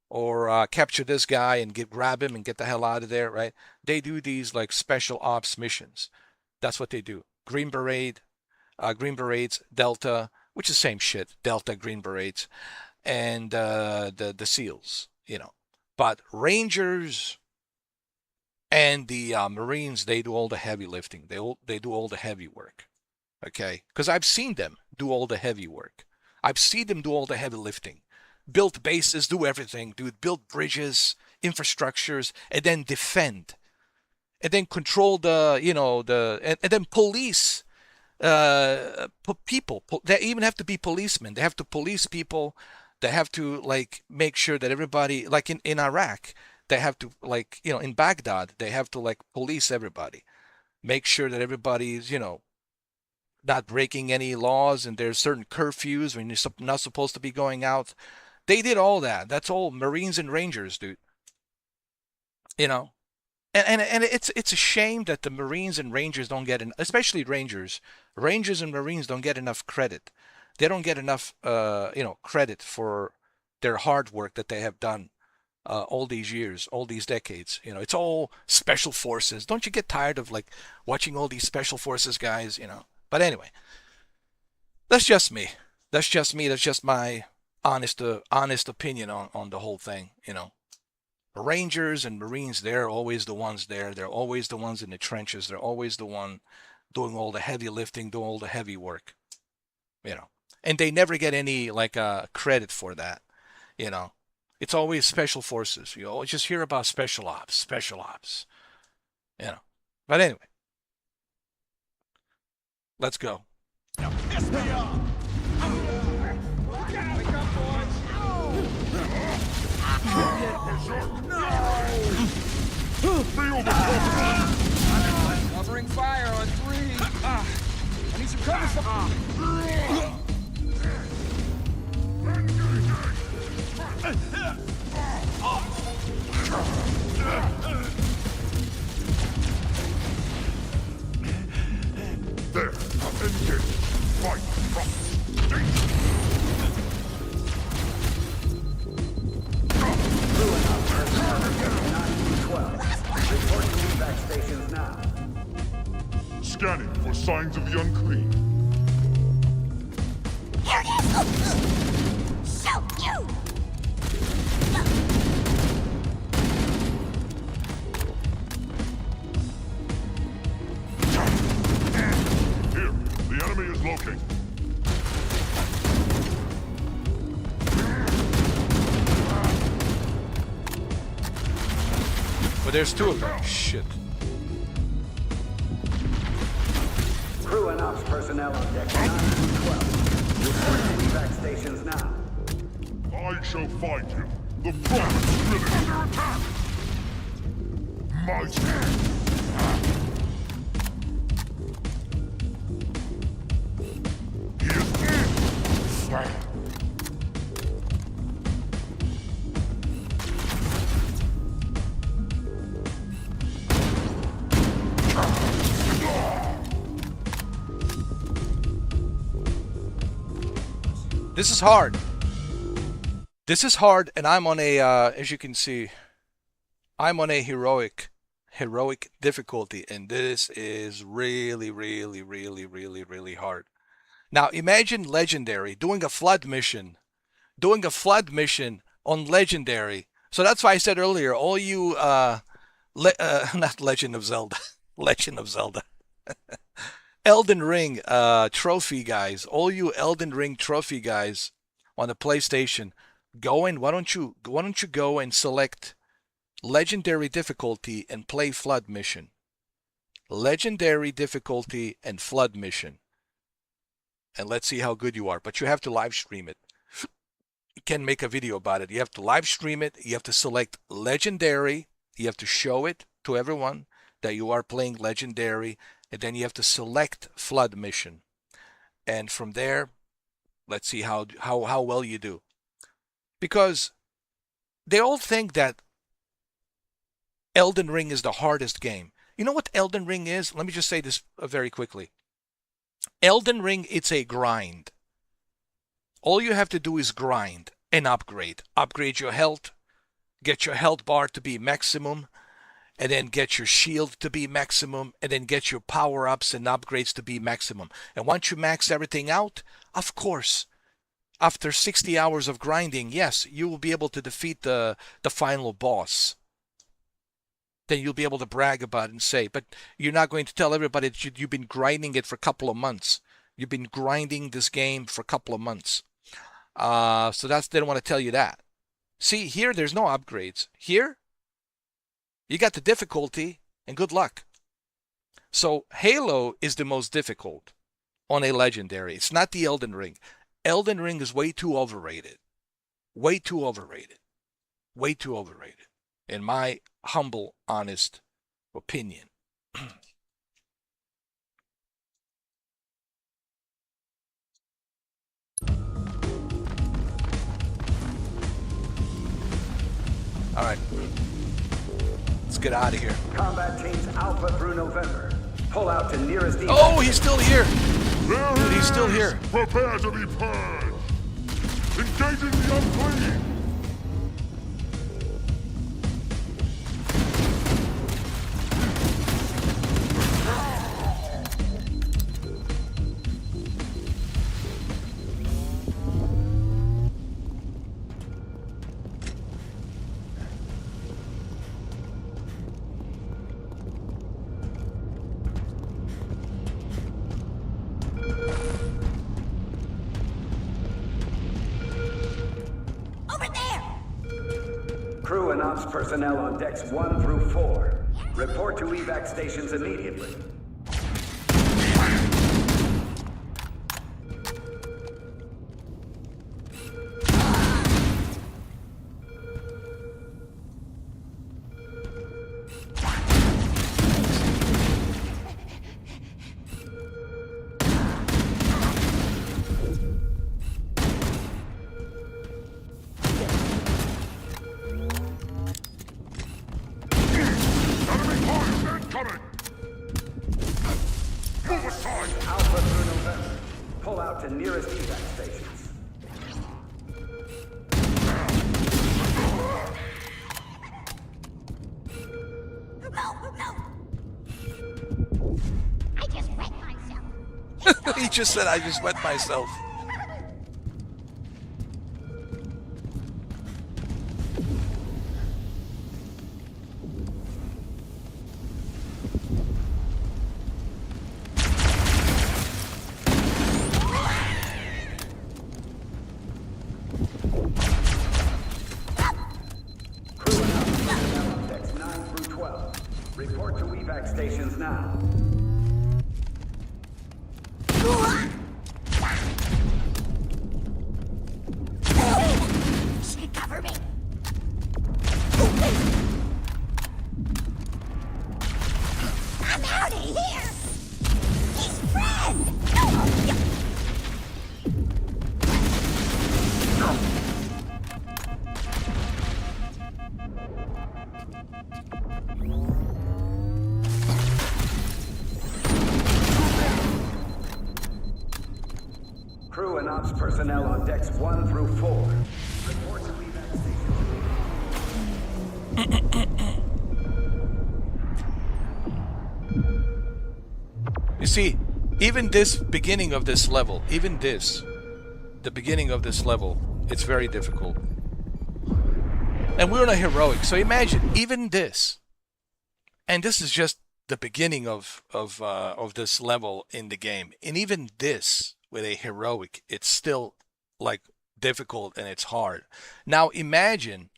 or capture this guy and grab him and get the hell out of there, right? They do these like special ops missions. That's what they do. Green Berets, Delta, which is the same shit. Delta, Green Berets, and the SEALs, But Rangers and the Marines, they do all the heavy lifting. They do all the heavy work. Okay? Because I've seen them do all the heavy work. I've seen them do all the heavy lifting. Build bases, do everything, dude. Build bridges, infrastructures, and then defend. And then control and then police people. They even have to be policemen. They have to police people. They have to, like, make sure that everybody, like in Iraq, they have to, like, in Baghdad, they have to, like, police everybody. Make sure that everybody's, not breaking any laws, and there's certain curfews when you're not supposed to be going out. They did all that. That's all Marines and Rangers, dude. And it's a shame that the Marines and Rangers don't get, especially Rangers and Marines don't get enough credit. They don't get enough, credit for their hard work that they have done all these years, all these decades. It's all special forces. Don't you get tired of like watching all these special forces guys? But anyway, that's just me. That's just me. That's just my honest opinion on the whole thing. Rangers and Marines, they're always the ones there. They're always the ones in the trenches. They're always the one doing all the heavy lifting, doing all the heavy work. And they never get any like credit for that. It's always special forces. You always just hear about special ops, special ops. But anyway, let's go. Piss me off! Wake up, boys! Feel the cover! Covering fire on 3. I need some cover. There, engage. Fight, drop. Ruin up personnel at 912. Reporting to evac stations now. Scanning for signs of the unclean. Here it is! Show you! Here, the enemy is located. But there's 2 of them. Shit. Crew and ops personnel on deck 912. Reporting to evac stations now. I shall find you. The front is really under attack. My turn. He is in. This is hard. This is hard, and I'm on a, as you can see, I'm on a heroic difficulty, and this is really, really, really, really, really hard. Now, imagine Legendary doing a flood mission on Legendary. So that's why I said earlier, all you, not Legend of Zelda, Legend of Zelda. Elden Ring trophy guys, all you Elden Ring trophy guys on the PlayStation, why don't you go and select Legendary difficulty and play Flood Mission. Legendary difficulty and Flood Mission. And let's see how good you are. But you have to live stream it. You can't make a video about it. You have to live stream it. You have to select Legendary. You have to show it to everyone that you are playing Legendary. And then you have to select Flood Mission. And from there, let's see how well you do. Because they all think that Elden Ring is the hardest game. You know what Elden Ring is? Let me just say this very quickly. Elden Ring, it's a grind. All you have to do is grind and upgrade. Upgrade your health, get your health bar to be maximum, and then get your shield to be maximum, and then get your power-ups and upgrades to be maximum. And once you max everything out, of course, after 60 hours of grinding, yes, you will be able to defeat the final boss. Then you'll be able to brag about it and say, but you're not going to tell everybody that you've been grinding it for a couple of months. You've been grinding this game for a couple of months. So they don't want to tell you that. See, here there's no upgrades. Here, you got the difficulty, and good luck. So Halo is the most difficult on a Legendary. It's not the Elden Ring. Elden Ring is way too overrated. Way too overrated. Way too overrated. In my humble, honest opinion. All right. Let's get out of here. Combat teams Alpha through November. Pull out to nearest evac Oh, he's still here. There Dude, he he's still is! here. Prepare to be purged! Engaging the unclean! Over there! Crew and ops personnel on decks 1 through 4. Report to evac stations immediately. Enemy fire incoming! Move aside! Alpha through November. Pull out to nearest evac stations. No, no! I just wet myself. He just said, I just wet myself. Crew and ops personnel on decks 9 through 12. Report to evac stations now. Cover me! I'm out of here! He's friend! Crew and ops personnel on decks 1 through 4. Report to evac stations. You see, even this beginning of this level, even this, the beginning of this level, it's very difficult. And we're on a heroic, so imagine even this, and this is just the beginning of this level in the game, and even this with a heroic, it's still like difficult and it's hard. Now imagine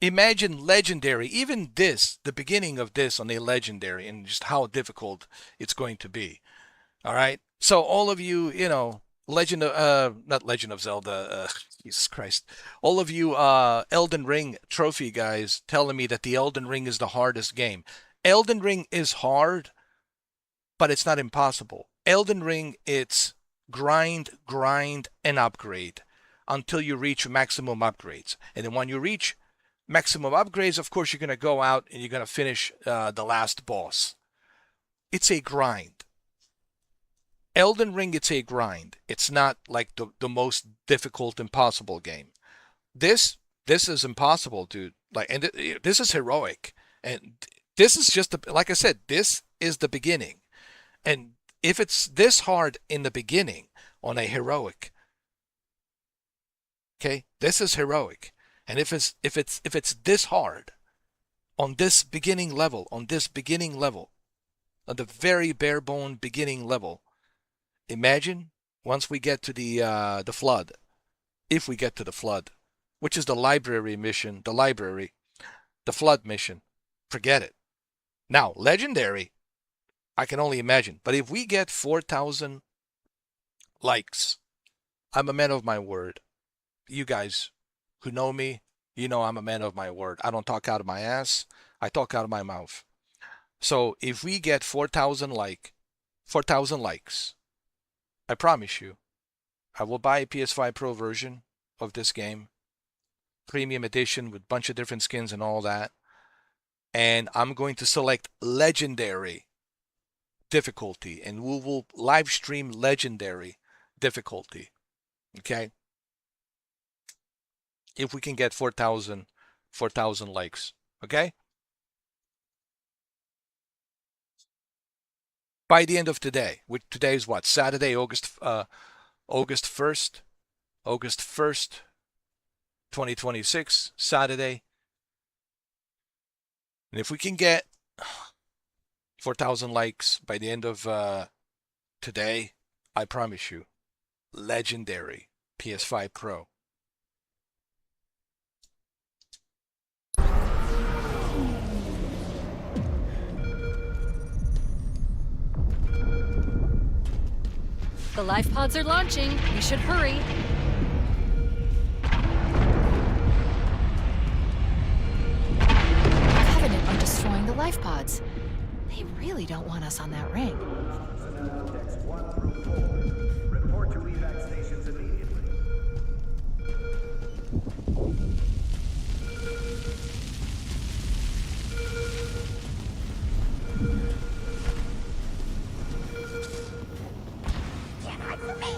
legendary, even this, the beginning of this on a legendary, and just how difficult it's going to be. All right. So all of you, you know, not Legend of Zelda, Jesus Christ. All of you Elden Ring trophy guys telling me that the Elden Ring is the hardest game. Elden Ring is hard, but it's not impossible. Elden Ring, it's grind, and upgrade until you reach maximum upgrades. And then when you reach maximum upgrades, of course, you're going to go out and you're going to finish the last boss. It's a grind. Elden Ring, it's a grind. It's not like the most difficult, impossible game. This is impossible, dude. Like, and this is heroic, and this is just like I said, this is the beginning. And if it's this hard in the beginning on a heroic, okay, this is heroic. And if it's this hard on this beginning level, on the very bare bone beginning level, imagine once we get to the flood, if we get to the flood, which is the library mission, the flood mission, forget it. Now, legendary, I can only imagine. But if we get 4,000 likes, I'm a man of my word. You guys who know me, you know I'm a man of my word. I don't talk out of my ass. I talk out of my mouth. So if we get 4,000 likes, I promise you, I will buy a PS5 Pro version of this game, premium edition with a bunch of different skins and all that. and I'm going to select legendary difficulty, and we will live stream legendary difficulty. Okay, if we can get 4,000 likes. Okay, by the end of today, which today is what, Saturday, August 1st, 2026, Saturday. And if we can get 4,000 likes by the end of today, I promise you, legendary PS5 Pro. The life pods are launching. We should hurry. Covenant are destroying the life pods. They really don't want us on that ring. Personnel on decks 1 through 4. Report to evac stations immediately. Can't hide from me.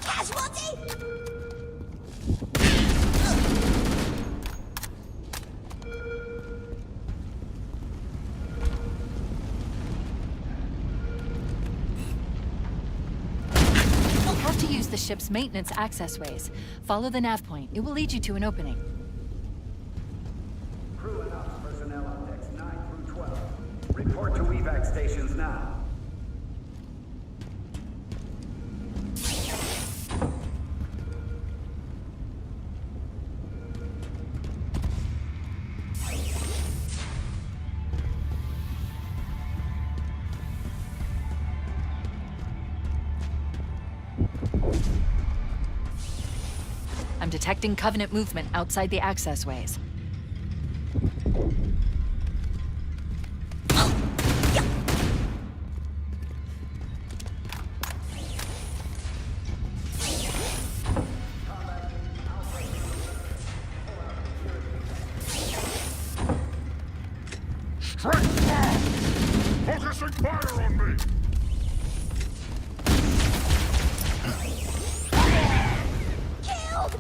Casualty? You'll have to use the ship's maintenance access ways. Follow the nav point. It will lead you to an opening. Crew and ops personnel on decks 9 through 12. Report to evac stations now. I'm detecting Covenant movement outside the access ways. Straight fire! Focusing fire on me! Killed!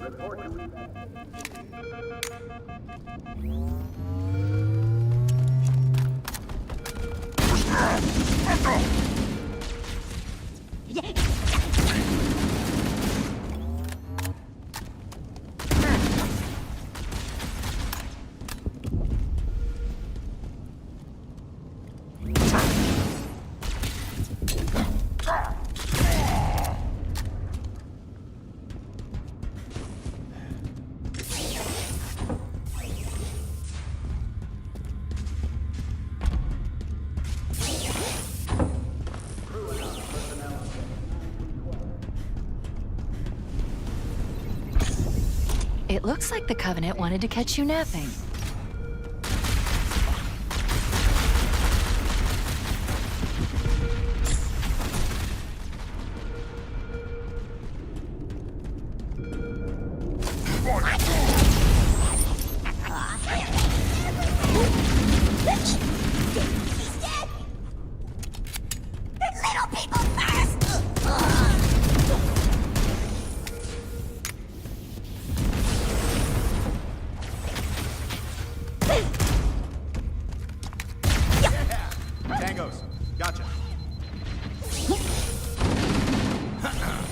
Report to evac. Crew and ops personnel on decks 9 through 12. It looks like the Covenant wanted to catch you napping. He's dead! Little people first! Tangos. Gotcha.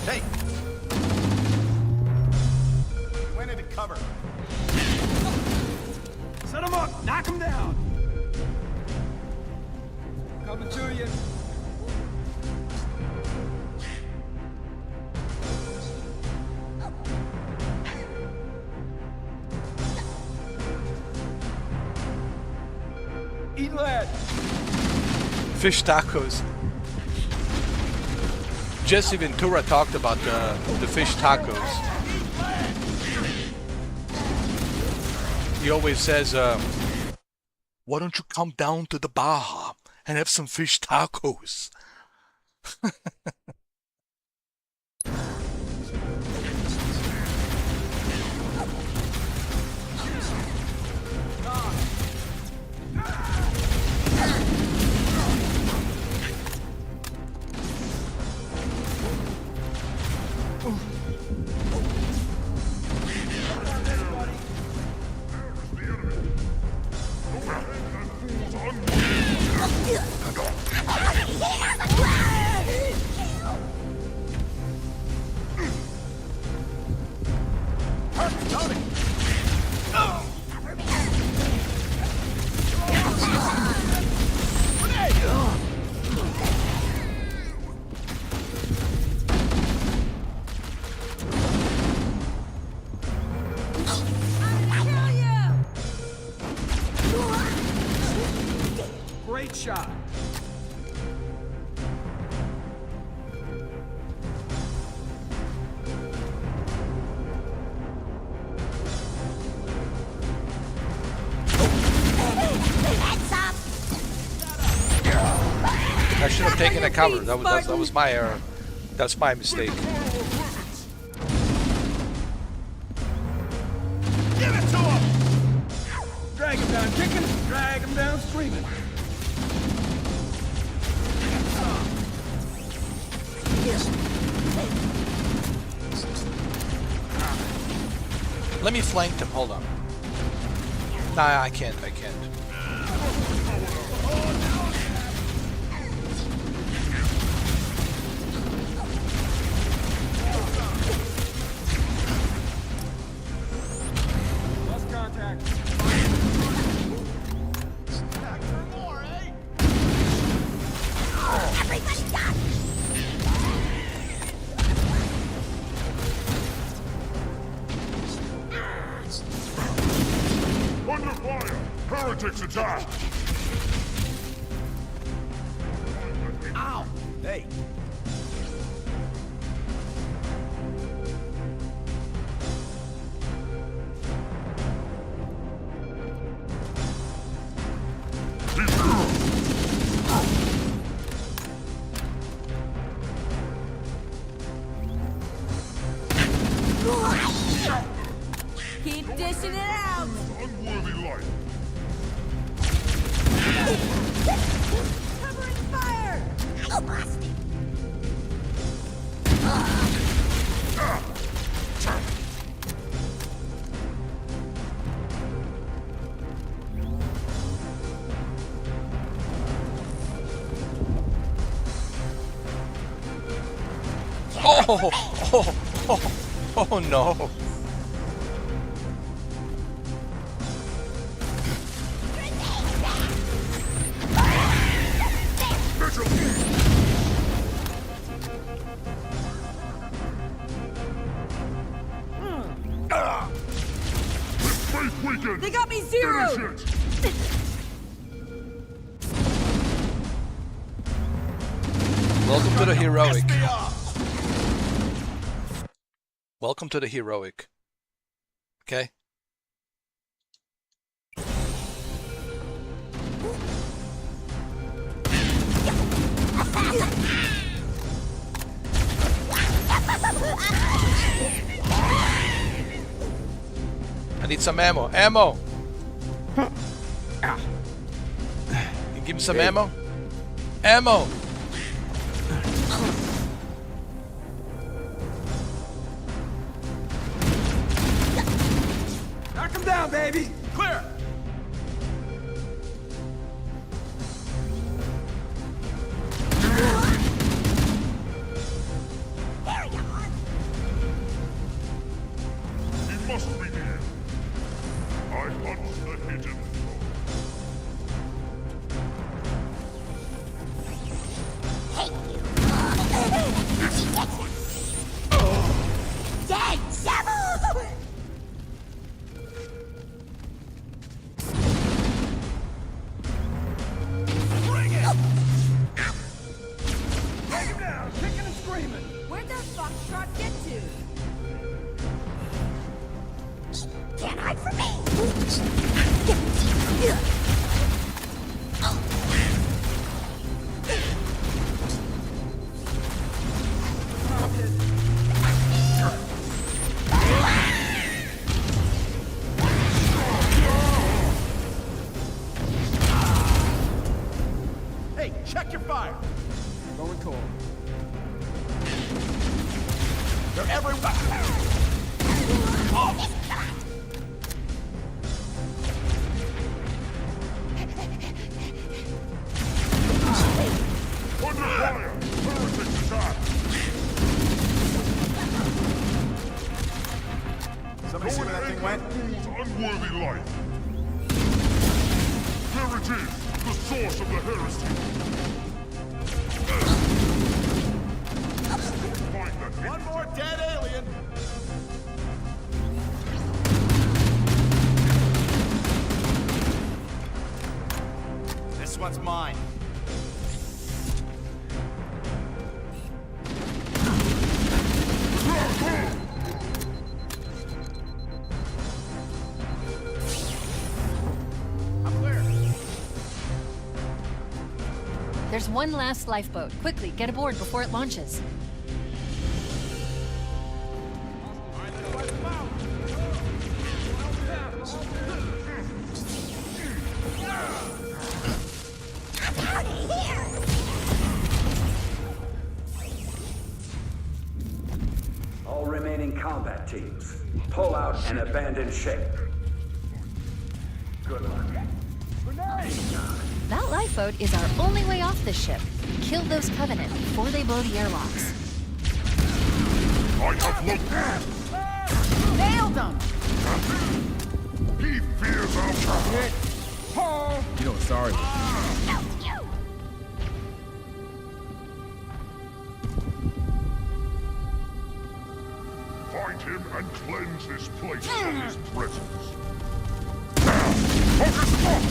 Hey! You went into cover. Set him up! Knock him down! Coming to you. Eat lead. Fish tacos. Jesse Ventura talked about the fish tacos. He always says, why don't you come down to the Baja and have some fish tacos? Great shot. I should have taken a cover. That was my error. That's my mistake. Give it to him! Drag him down kicking, drag him down screaming. Let me flank him. Hold on. Nah, I can't. Lost contact. Everybody stop! Under fire! Heretics attack! Ow! Hey. Keep dishing it out. Unworthy life! Covering fire. I'll bust it. Oh no. Faith weakened! They got me zero. Finish it! Welcome to the heroic. Welcome to the heroic. Okay? I need some ammo. Ammo! You give me some ammo? Ammo! Knock him down, baby. Clear. He must be near. I hunt the hidden foe. Dead devil! Hey, check your fire. Going cold. They're everywhere. Under fire! Heretic attack! Somebody see where that thing went? Fool's unworthy life. There it is, the source of the heresy. Find that One more dead alien. This one's mine. I'm clear. There's one last lifeboat. Quickly, get aboard before it launches. All remaining combat teams, pull out and abandon ship. Good luck. That lifeboat is our only way off this ship. Kill those Covenant before they blow the airlocks. I have looked. Nailed them! He fears our power. You know, sorry. Find him and cleanse this place from his presence. Now, focus up!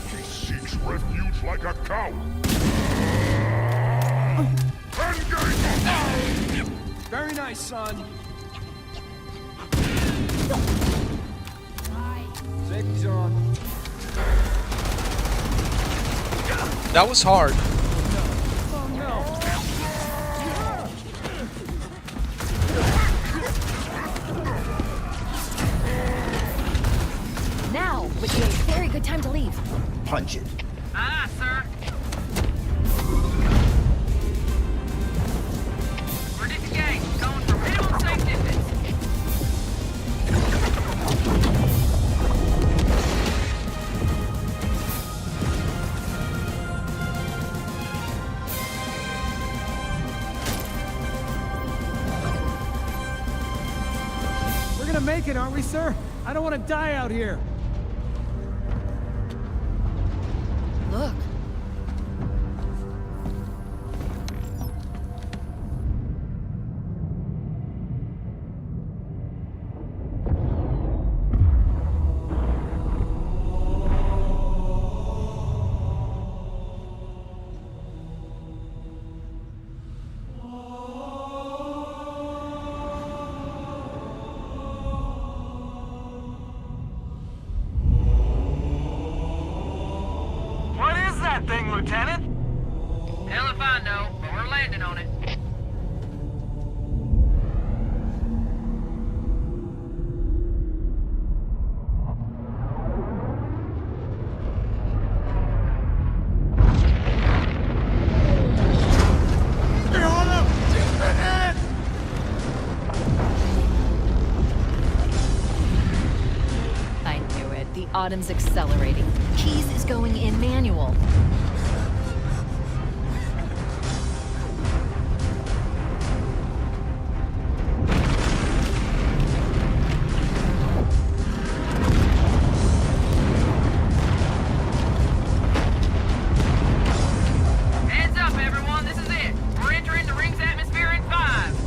He seeks refuge like a coward. Engage! Very nice, son. Safety's on. That was hard. Oh no. Now would be a very good time to leave. Punch it. Ah, sir. We're disengaged. Going for minimum safe distance. We're gonna make it, aren't we, sir? I don't want to die out here. Look. What is that thing, Lieutenant? Hell if I know, but we're landing on it. I knew it. The Autumn's accelerating. Keys is going in manual. Hands up, everyone. This is it. We're entering the ring's atmosphere in 5.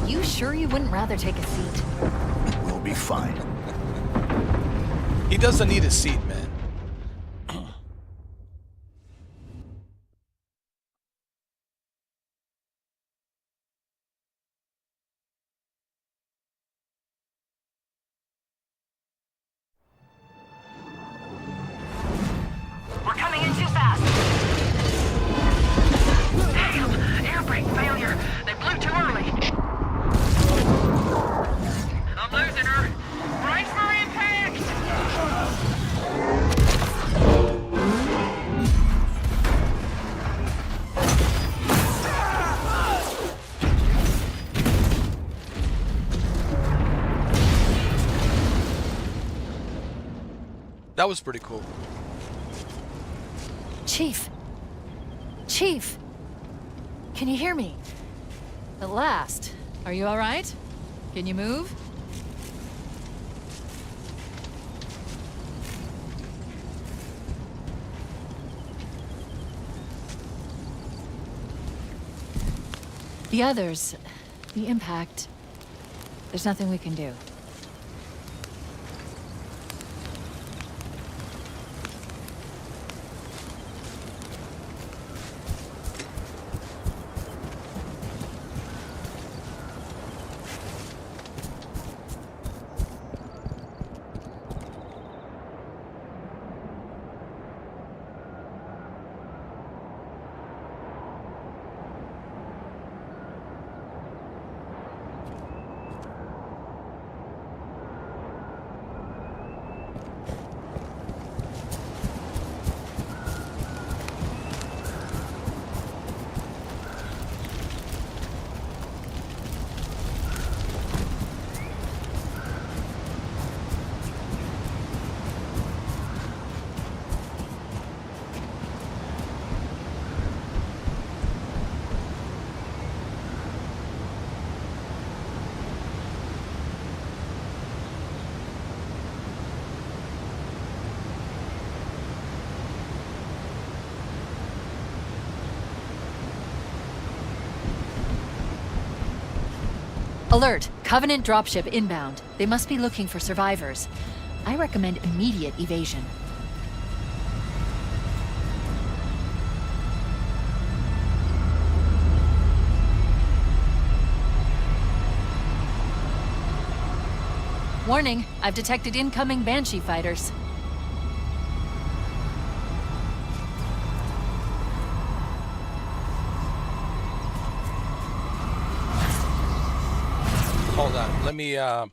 You sure you wouldn't rather take a seat? We'll be fine. He doesn't need a seat, man. That was pretty cool. Chief. Chief. Can you hear me? At last. Are you all right? Can you move? The others, the impact, there's nothing we can do. Alert! Covenant dropship inbound. They must be looking for survivors. I recommend immediate evasion. Warning, I've detected incoming Banshee fighters. Hold on, let me, the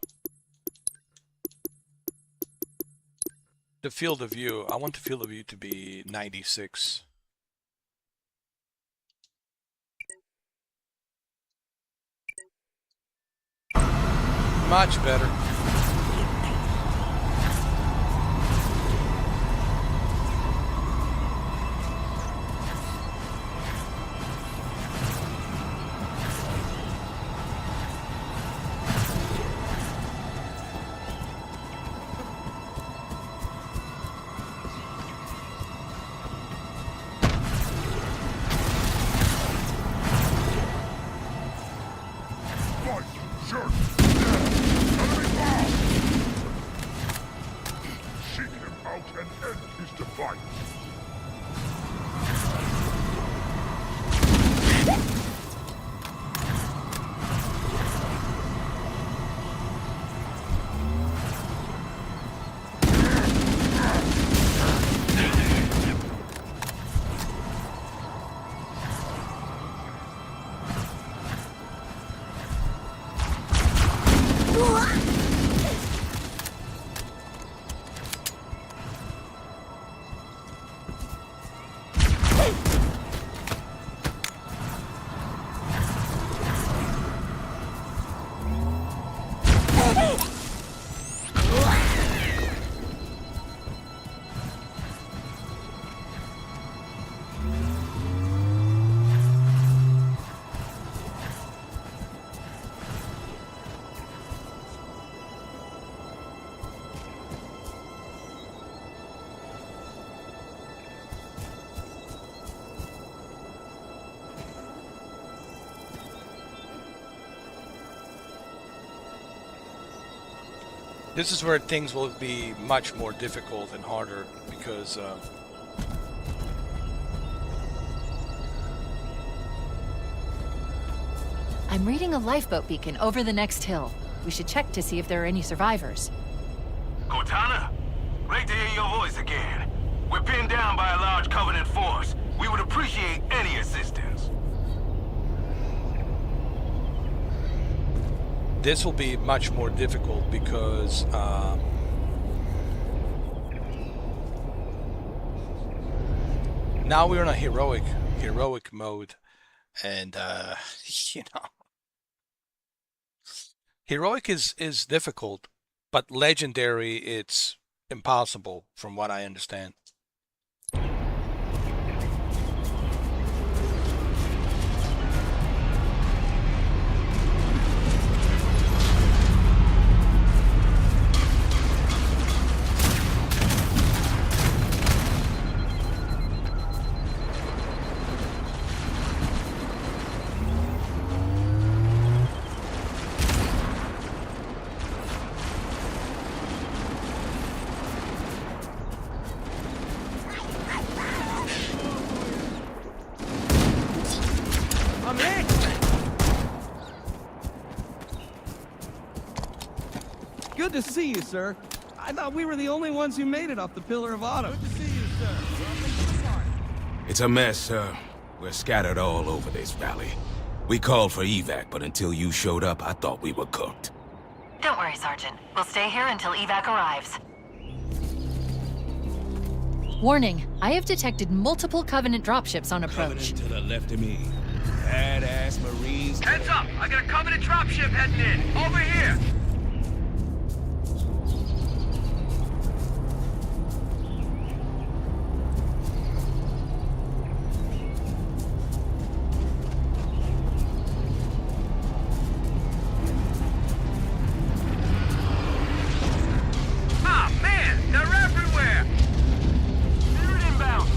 field of view, I want the field of view to be 96. Much better. Fight! Sure! Enemy found! Seek him out and end his defiance. This is where things will be much more difficult and harder because I'm reading a lifeboat beacon over the next hill. We should check to see if there are any survivors. Cortana? Great to hear your voice again. We're pinned down by a large Covenant force. We would appreciate any assistance. this will be much more difficult because now we're in a heroic mode, and you know, heroic is difficult, but legendary it's impossible from what I understand. I'm in! Good to see you, sir. I thought we were the only ones who made it off the Pillar of Autumn. Good to see you, sir. Welcome to the party. It's a mess, sir. We're scattered all over this valley. We called for evac, but until you showed up, I thought we were cooked. Don't worry, Sergeant. We'll stay here until evac arrives. Warning, I have detected multiple Covenant dropships on approach. Covenant to the left of me. Badass Marines. Heads up! I got a Covenant dropship heading in. Over here! Ah, man! They're everywhere! Spirit inbound!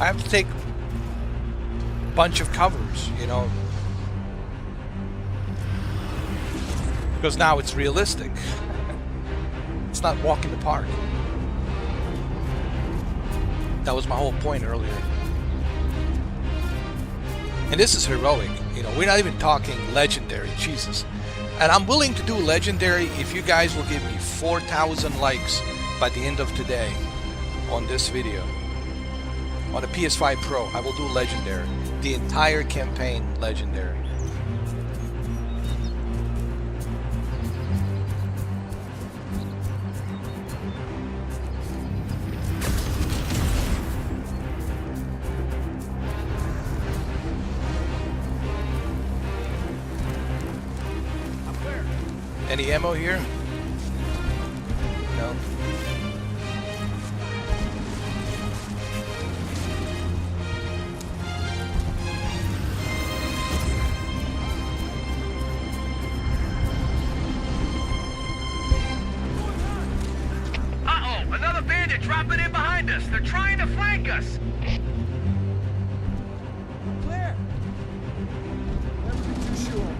I have to take a bunch of covers, you know, because now it's realistic. It's not walk in the park. That was my whole point earlier. And this is heroic, you know, we're not even talking legendary, Jesus. And I'm willing to do legendary if you guys will give me 4,000 likes by the end of today on this video. On the PS5 Pro, I will do legendary. The entire campaign legendary. Any ammo here? No. Uh-oh! Another bandit dropping in behind us! They're trying to flank us! Clear! Never been too sure.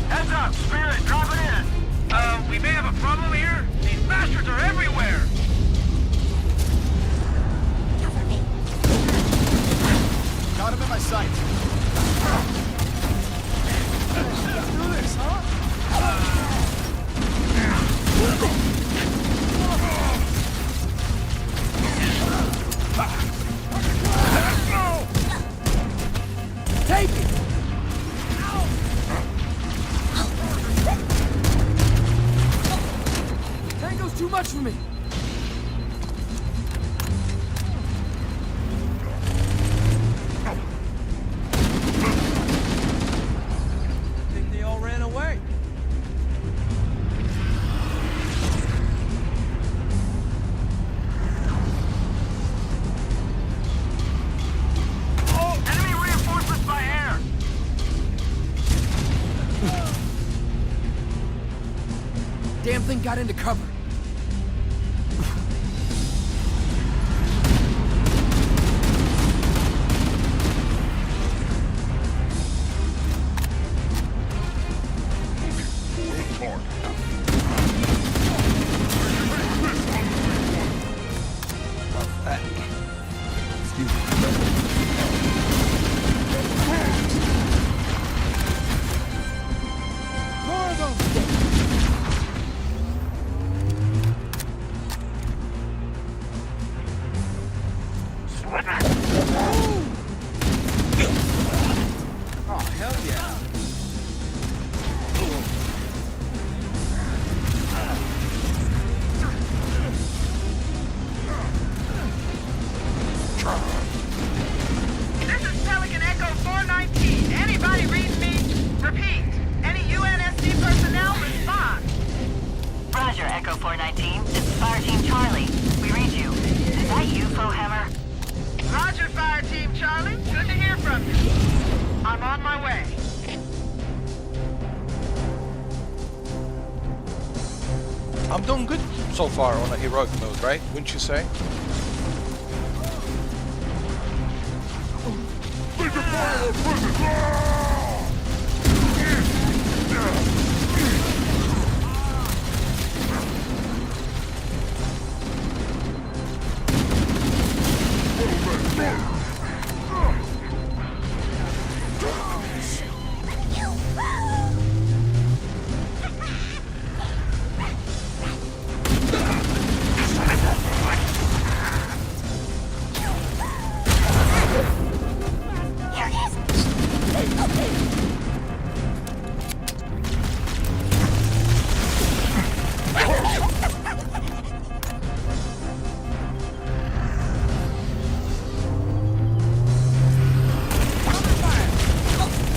Heads up! Spirit, dropping in! We may have a problem here. These bastards are everywhere! Cover me. got into cover. This is Pelican Echo 419. Anybody read me? Repeat. Any UNSC personnel respond. Roger, Echo 419. This is Fire Team Charlie. We read you. Is that you, Hammer? Roger, Fire Team Charlie. Good to hear from you. I'm on my way. I'm doing good so far on a heroic mode, right? Wouldn't you say?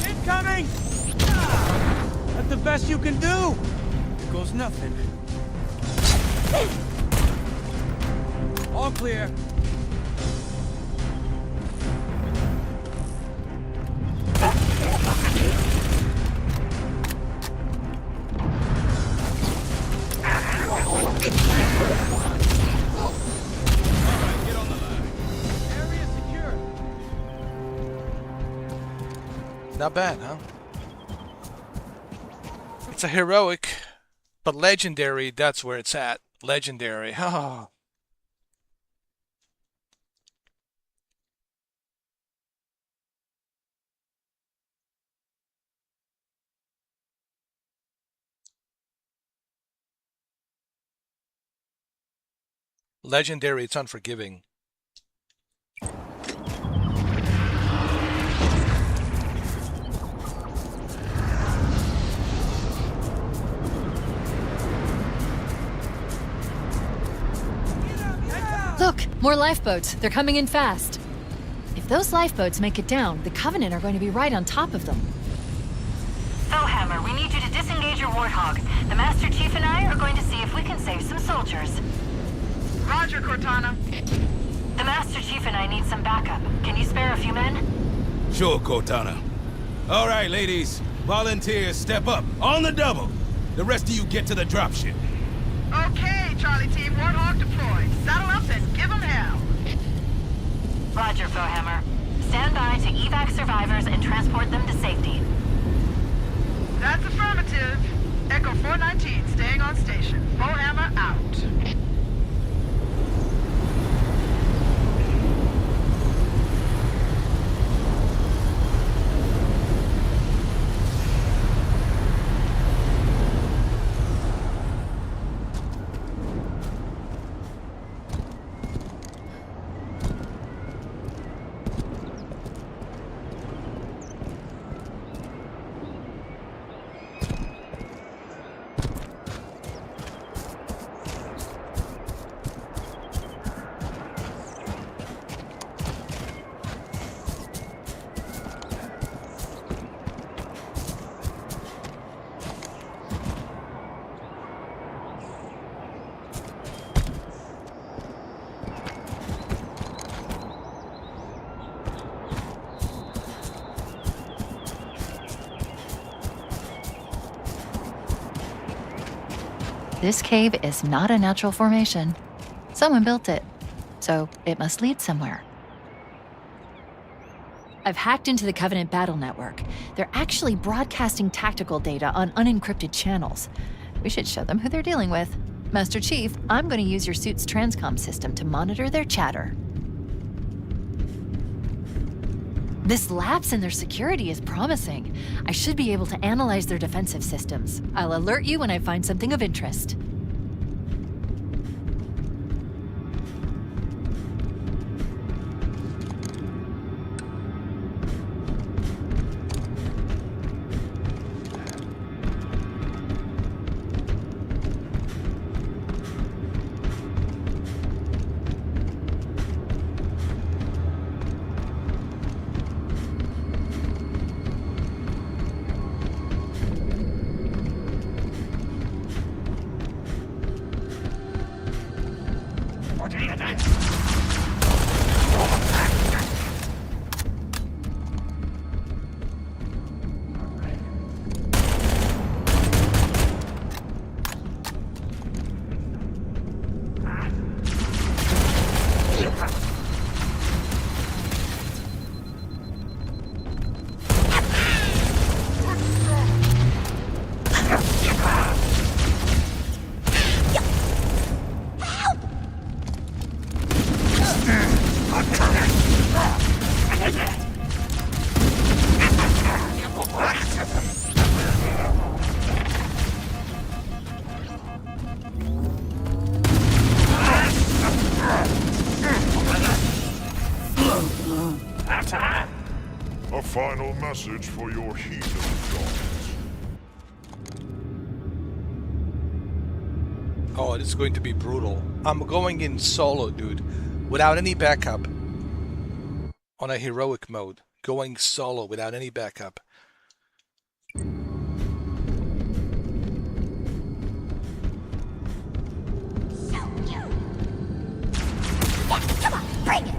Incoming! That's the best you can do. Here goes nothing. All clear. Not bad, huh? It's a heroic, but legendary, that's where it's at. Legendary. Oh. Legendary, it's unforgiving. Look, more lifeboats. They're coming in fast. If those lifeboats make it down, the Covenant are going to be right on top of them. Hammer, we need you to disengage your Warthog. The Master Chief and I are going to see if we can save some soldiers. Roger, Cortana. The Master Chief and I need some backup. Can you spare a few men? Sure, Cortana. All right, ladies. Volunteers, step up. On the double. The rest of you get to the dropship. Okay, Charlie Team. Warthog deployed. Saddle up and give them hell. Roger, Hammer. Stand by to evac survivors and transport them to safety. That's affirmative. Echo 419 staying on station. Hammer out. This cave is not a natural formation. Someone built it, so it must lead somewhere. I've hacked into the Covenant battle network. They're actually broadcasting tactical data on unencrypted channels. We should show them who they're dealing with. Master Chief, I'm going to use your suit's transcom system to monitor their chatter. This lapse in their security is promising. I should be able to analyze their defensive systems. I'll alert you when I find something of interest. A final message for your heathen gods. Oh, it is going to be brutal. I'm going in solo, dude. Without any backup. On a heroic mode. Going solo without any backup. Come on, bring it!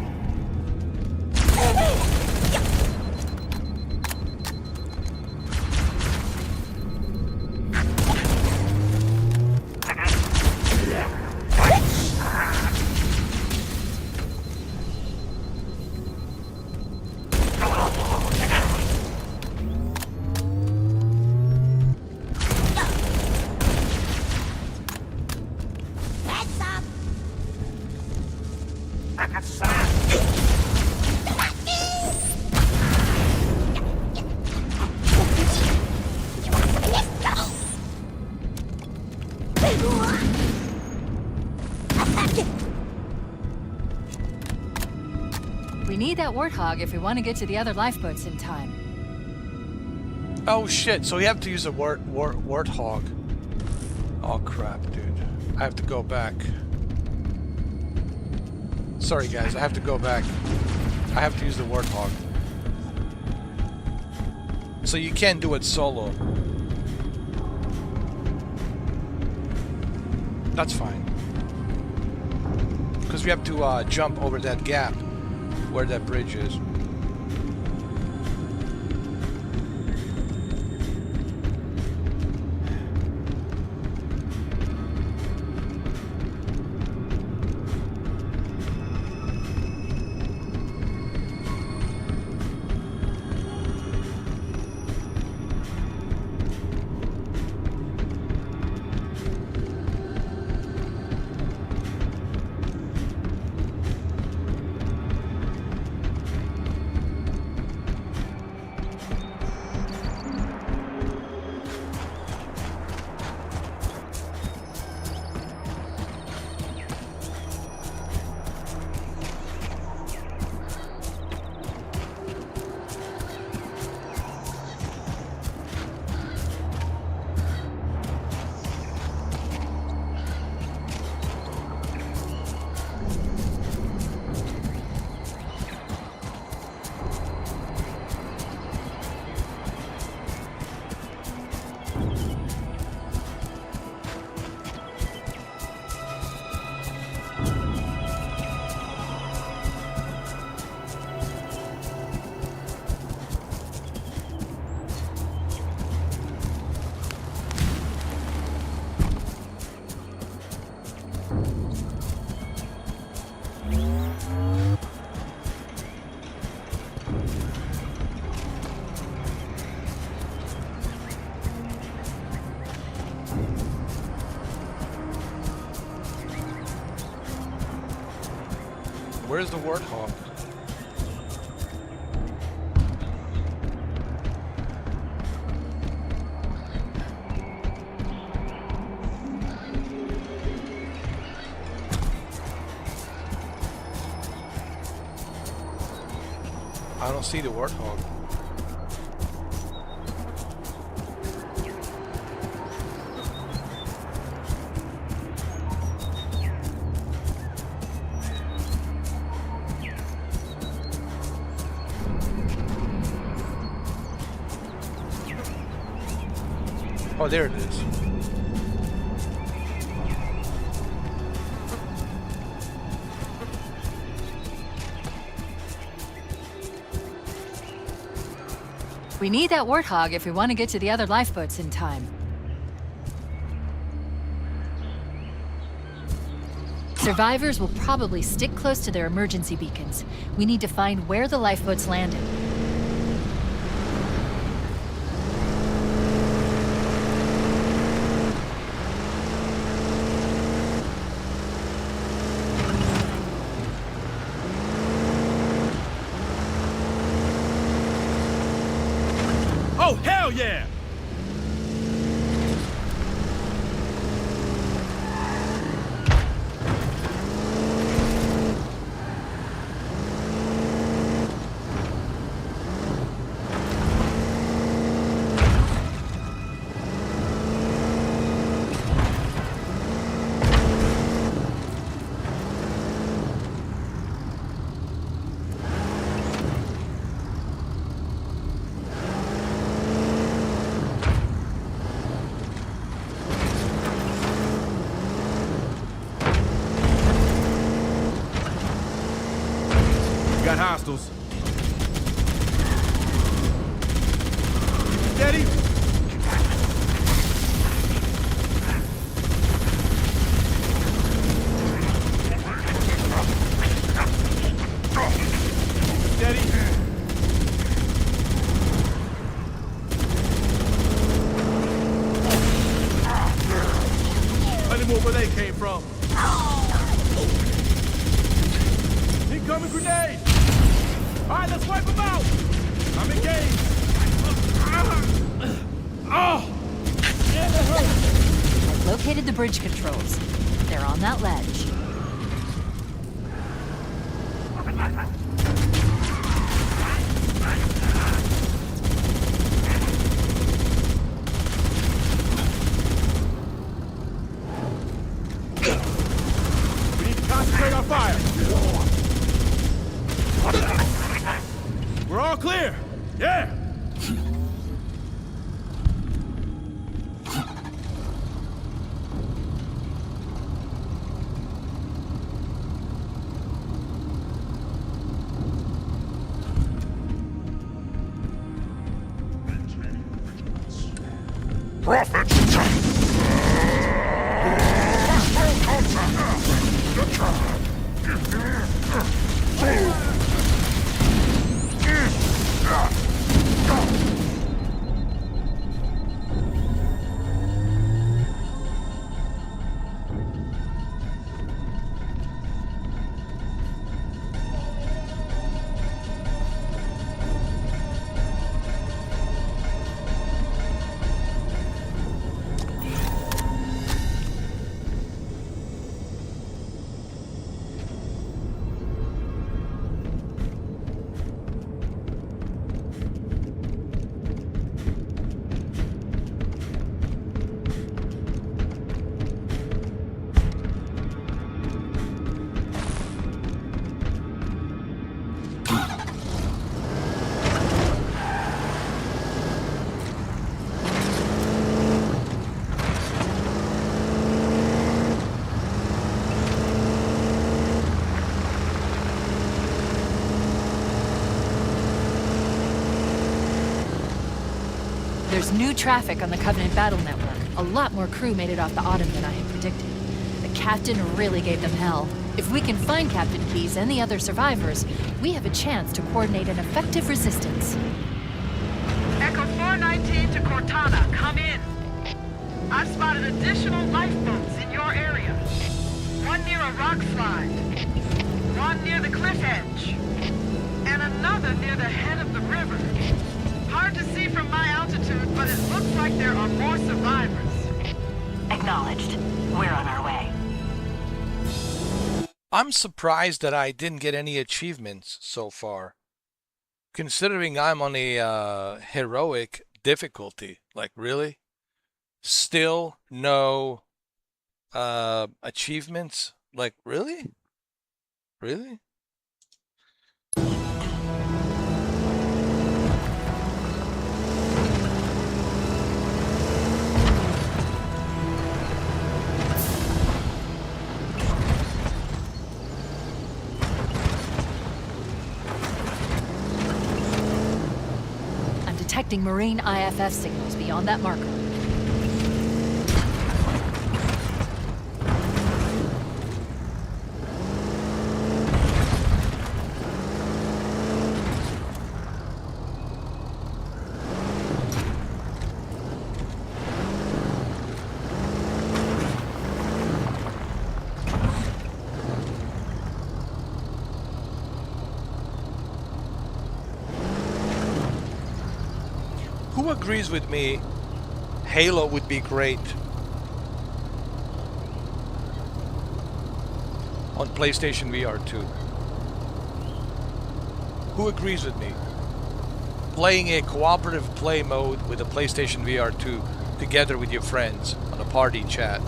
We need that warthog if we want to get to the other lifeboats in time. Oh shit, so we have to use a warthog. Oh crap, dude. I have to go back. Sorry guys, I have to go back. I have to use the warthog. So you can't do it solo. That's fine. Because we have to jump over that gap where that bridge is. Where's the Warthog? I don't see the Warthog. Oh, there it is. We need that Warthog if we want to get to the other lifeboats in time. Survivors will probably stick close to their emergency beacons. We need to find where the lifeboats landed. Oh, hell yeah! Got hostiles. Steady. Steady. Plenty more where they came from. Incoming grenade! All right, let's wipe them out! I'm engaged! Oh! Yeah, that hurt! I've located the bridge controls. They're on that ledge. We need to concentrate our fire! We're all clear! Yeah! Prophet! There's new traffic on the Covenant battle network. A lot more crew made it off the Autumn than I had predicted. The captain really gave them hell. If we can find Captain Keyes and the other survivors, we have a chance to coordinate an effective resistance. Echo 419 to Cortana, come in. I've spotted additional lifeboats in your area. One near a rock slide. One near the cliff cliff edge. And another near the head of the river. Hard to see from my altitude, but it looks like there are more survivors. Acknowledged. We're on our way. I'm surprised that I didn't get any achievements so far. Considering I'm on a heroic difficulty. Like, really? Still no achievements? Like, really? Really? I'm detecting marine IFF signals beyond that marker. Who agrees with me? Halo would be great on PlayStation VR 2. Who agrees with me? Playing a cooperative play mode with a PlayStation VR 2 together with your friends on a party chat.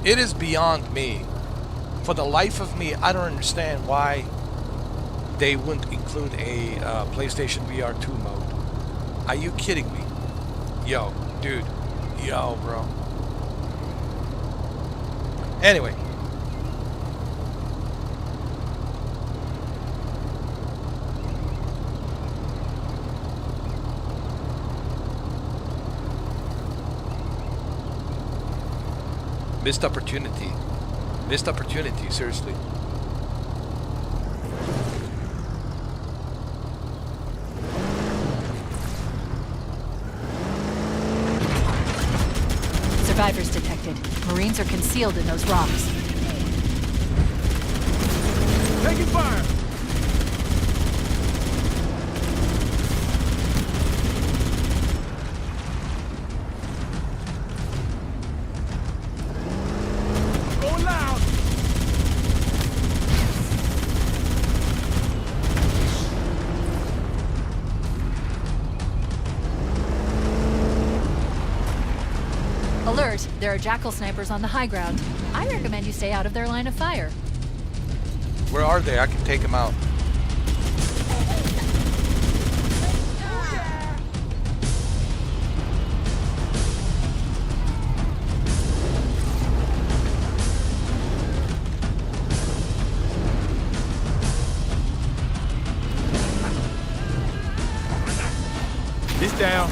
It is beyond me. For the life of me, I don't understand why they wouldn't include a PlayStation VR 2 mode. Are you kidding me? Yo, dude. Yo, bro. Anyway. Missed opportunity. Missed opportunity, seriously. Survivors detected. Marines are concealed in those rocks. Taking fire! Going loud! Alert! There are jackal snipers on the high ground. I recommend you stay out of their line of fire. Where are they? I can take them out. This down.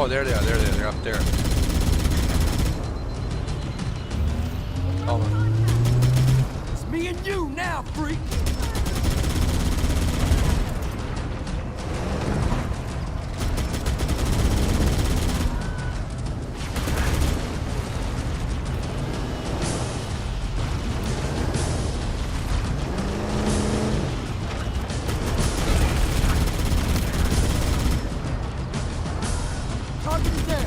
Oh, there they are. They're up there. Hold on. It's me and you now, freak! Target is there!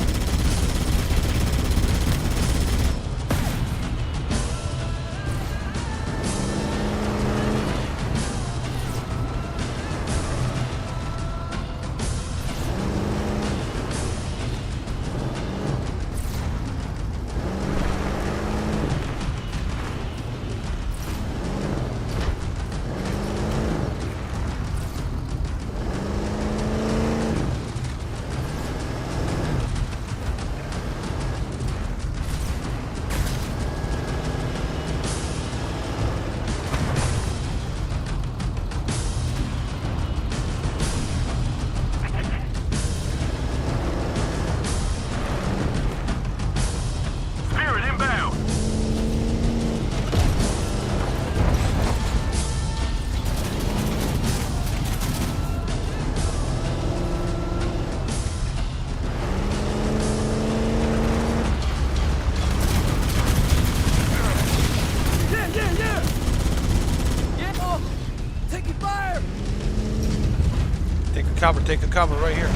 Take a cover right here.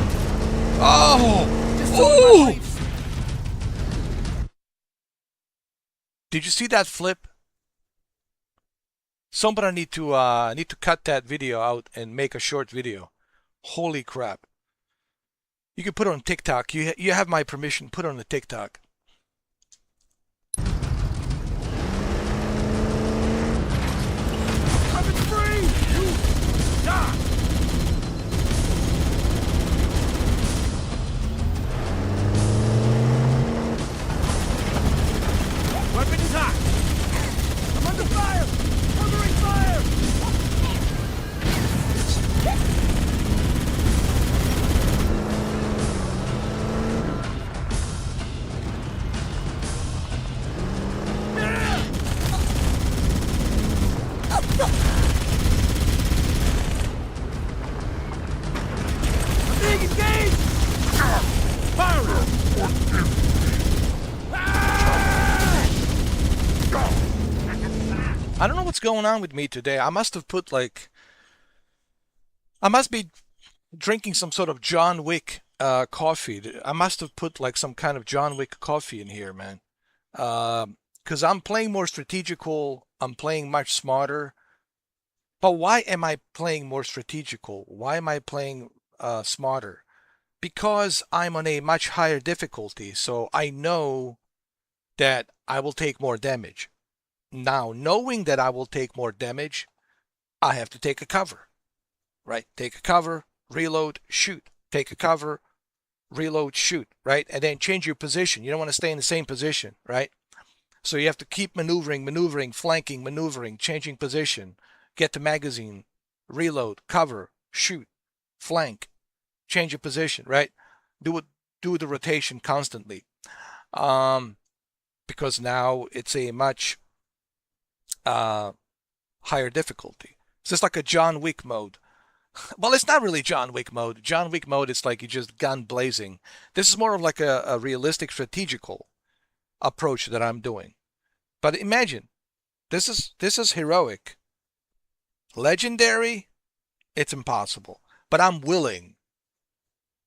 Oh! Ooh! Did you see that flip? Somebody need to cut that video out and make a short video. Holy crap! You can put it on TikTok. You have my permission. Put it on the TikTok. Coming free! You die! Weapons hot! I'm under fire! Covering fire! I'm being engaged! Fire! I don't know what's going on with me today. I must have put like... I must be drinking some sort of John Wick coffee. I must have put like some kind of John Wick coffee in here, man. Because I'm playing more strategical. I'm playing much smarter. But why am I playing more strategical? Why am I playing smarter? Because I'm on a much higher difficulty. So I know that I will take more damage. Now, knowing that I will take more damage, I have to take a cover, right? Take a cover, reload, shoot. Take a cover, reload, shoot, right? And then change your position. You don't want to stay in the same position, right? So you have to keep maneuvering, flanking, maneuvering, changing position, get the magazine, reload, cover, shoot, flank, change your position, right? Do the rotation constantly. Because now it's a much higher difficulty. It's just like a John Wick mode. Well, it's not really John Wick mode. John Wick mode, it's like you just gun blazing. This is more of like a realistic strategical approach that I'm doing. But imagine, this is heroic. Legendary, it's impossible. But I'm willing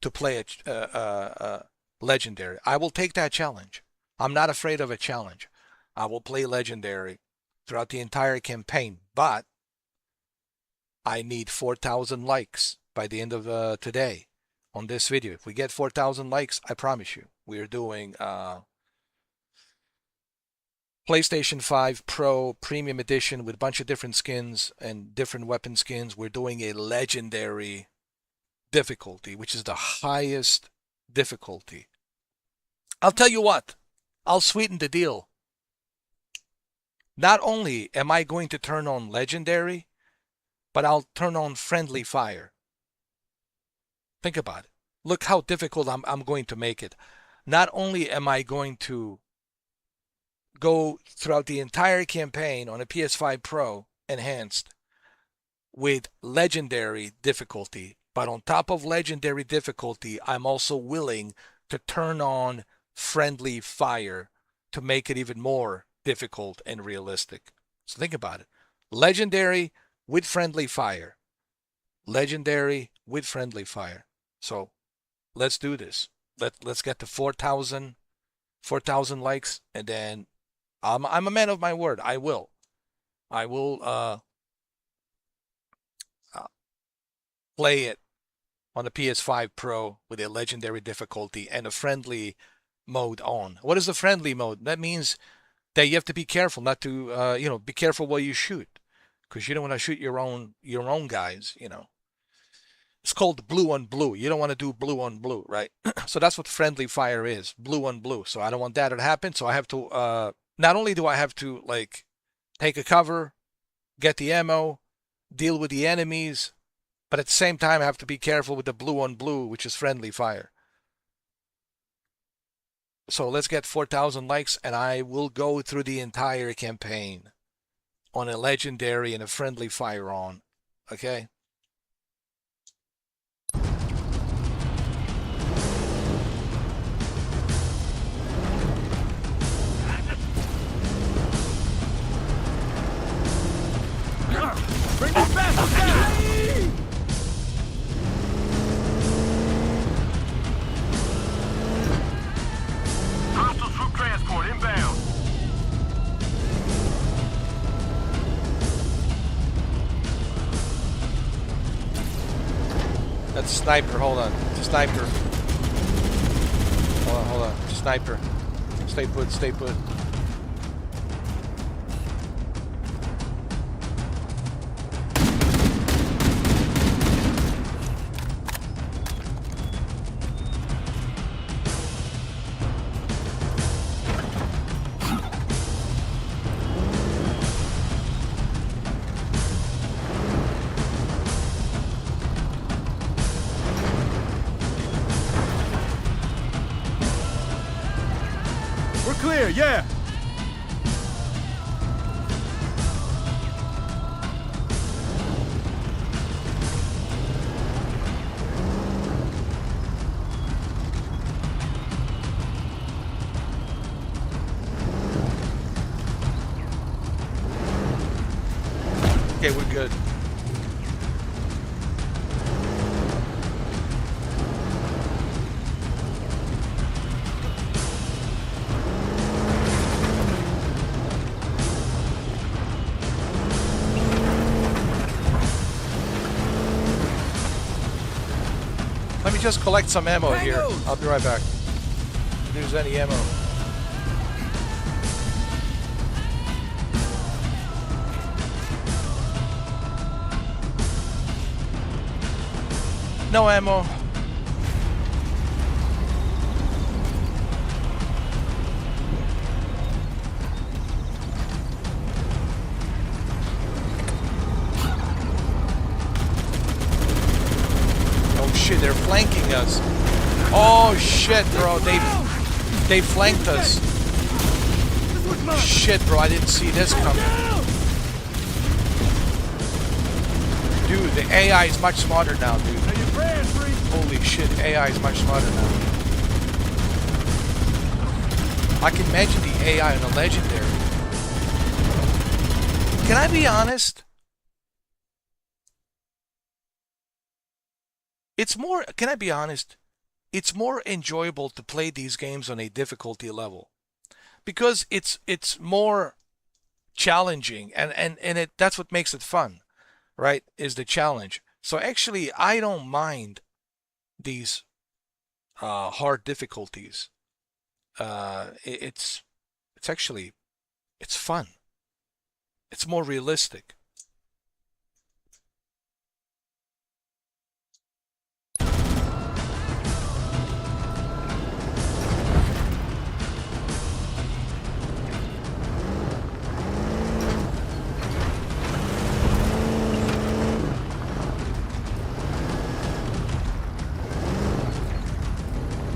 to play a legendary. I will take that challenge. I'm not afraid of a challenge. I will play legendary throughout the entire campaign, but I need 4,000 likes by the end of today on this video. If we get 4,000 likes, I promise you, we are doing PlayStation 5 Pro Premium Edition with a bunch of different skins and different weapon skins. We're doing a legendary difficulty, which is the highest difficulty. I'll tell you what, I'll sweeten the deal. Not only am I going to turn on legendary, but I'll turn on friendly fire. Think about it. Look how difficult I'm going to make it. Not only am I going to go throughout the entire campaign on a PS5 Pro enhanced with legendary difficulty, but on top of legendary difficulty, I'm also willing to turn on friendly fire to make it even more difficult and realistic. So think about it. Legendary with friendly fire. Legendary with friendly fire. So let's do this. Let's get to 4,000 likes, and then I'm a man of my word. I will play it on the PS5 Pro with a legendary difficulty and a friendly mode on. What is the friendly mode? That means that you have to be careful not to, be careful while you shoot, because you don't want to shoot your own guys. It's called blue on blue. You don't want to do blue on blue, right? So that's what friendly fire is, blue on blue. So I don't want that to happen. So I have to, not only do I have to like take a cover, get the ammo, deal with the enemies, but at the same time I have to be careful with the blue on blue, which is friendly fire. So let's get 4,000 likes, and I will go through the entire campaign on a legendary and a friendly fire on. Okay? Bring the best down! It's a sniper. Hold on. It's a sniper. Hold on. It's a sniper. Stay put. Stay put. Clear, yeah. Okay, we're good. Let me just collect some ammo here. I'll be right back. If there's any ammo. No ammo. Oh shit, they're flanking us. Oh shit, bro, they flanked us. Shit, bro, I didn't see this coming. Dude, the AI is much smarter now, dude. Holy shit, AI is much smarter now. I can imagine the AI on a legendary. Can I be honest? It's more, can I be honest? It's more enjoyable to play these games on a difficulty level. Because it's more challenging and that's what makes it fun, right? Is the challenge. So actually I don't mind these hard difficulties. It's actually, it's fun. It's more realistic.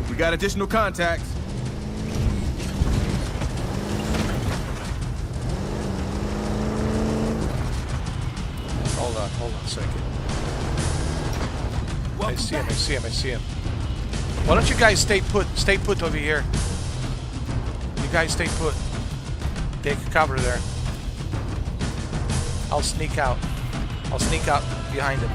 We got additional contacts. Hold on a second. I see him. Why don't you guys stay put over here? You guys stay put. Take cover there. I'll sneak out behind him.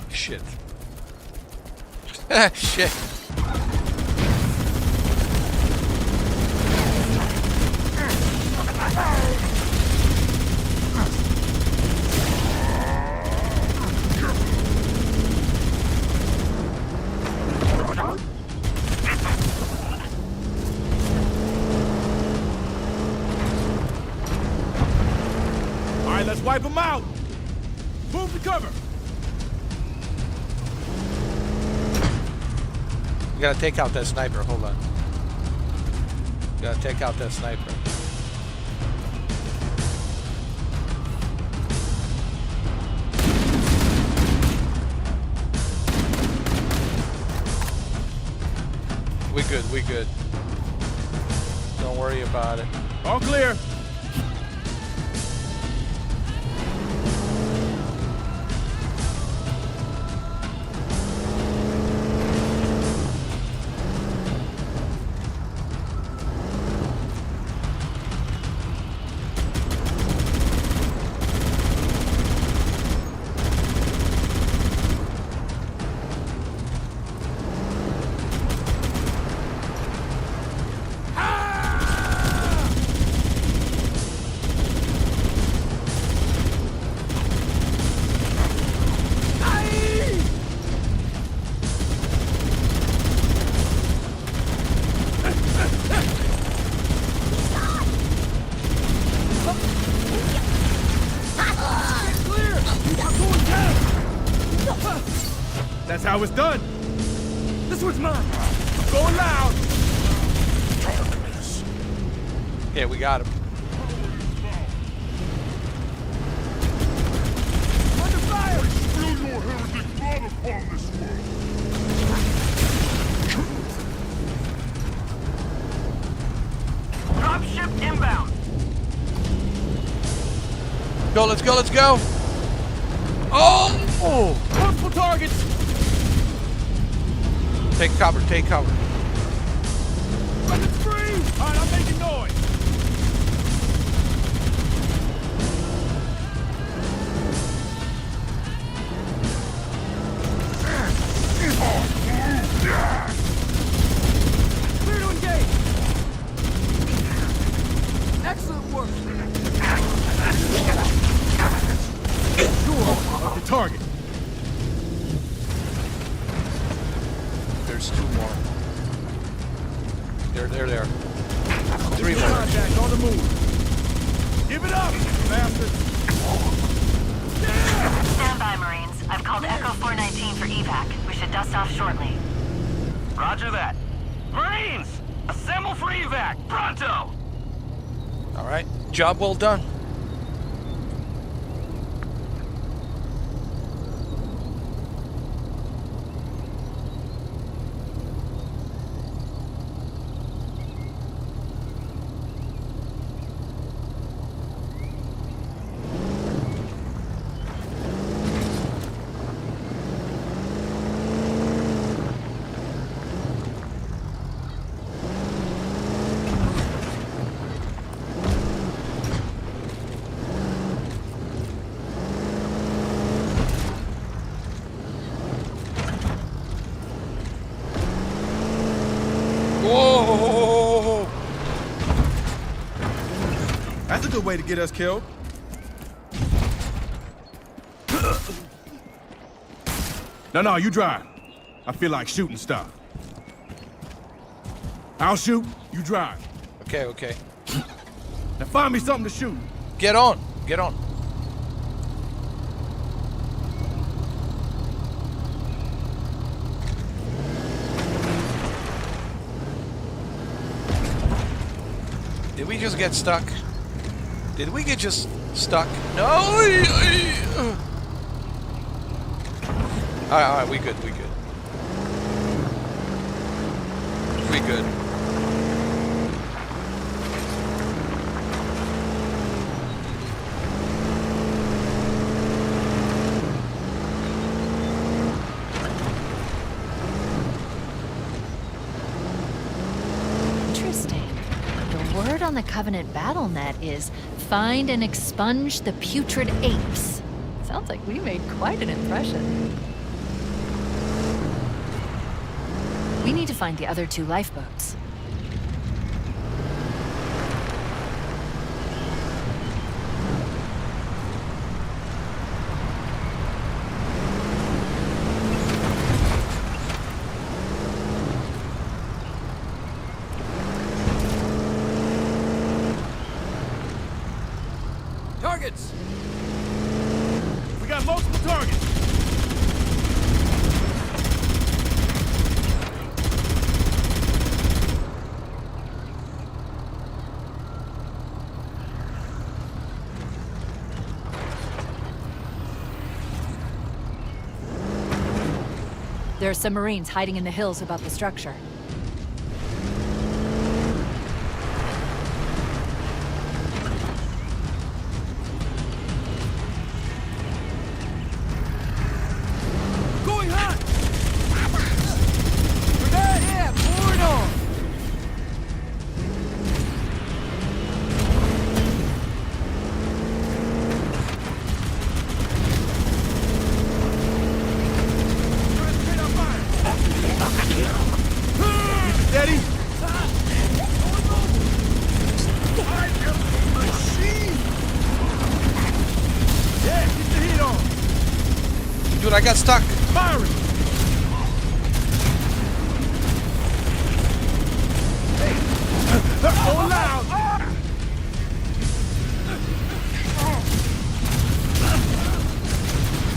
Shit. Shit. All right, let's wipe them out. Move to cover. You gotta take out that sniper. Hold on. You gotta take out that sniper. We good. Don't worry about it. All clear. That's how it's done. This one's mine. I'm going loud. Okay, we got him. Under fire. Spill your heretic blood upon this world. Dropship inbound. Go, let's go, let's go. Oh! Multiple targets. Take cover, take cover. Weapons free. All right, I'm making noise. Clear to engage. Excellent work. Sure of the target. There's 2 more. There. 3 more. Contact on the move. Give it up, bastard. Stand by, Marines. I've called Echo 419 for evac. We should dust off shortly. Roger that. Marines! Assemble for evac! Pronto! All right, job well done. Whoa! That's a good way to get us killed. No, you drive. I feel like shooting stuff. I'll shoot, you drive. Okay. Now find me something to shoot. Get on. Did we just get stuck? Did we get just stuck? No! Alright, we good. We good. Interesting. The word on the Covenant BattleNet is find and expunge the putrid apes. Sounds like we made quite an impression. We need to find the other 2 lifeboats. Targets! We got multiple targets! There are some Marines hiding in the hills above the structure. Going hot! Grenade! Yeah, pour it on! Steady! I am a machine! Yeah, keep the heat on! Dude, I got stuck. Firing! Go loud!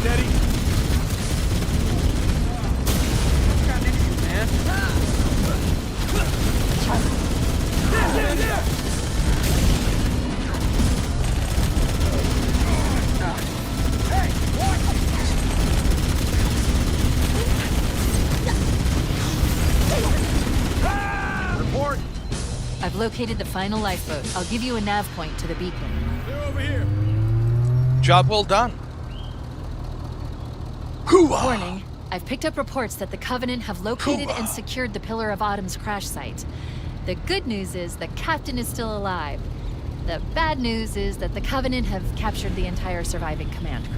Steady! located the final lifeboat. I'll give you a nav point to the beacon. They're over here. Job well done. Warning. I've picked up reports that the Covenant have located and secured the Pillar of Autumn's crash site. The good news is the captain is still alive. The bad news is that the Covenant have captured the entire surviving command crew.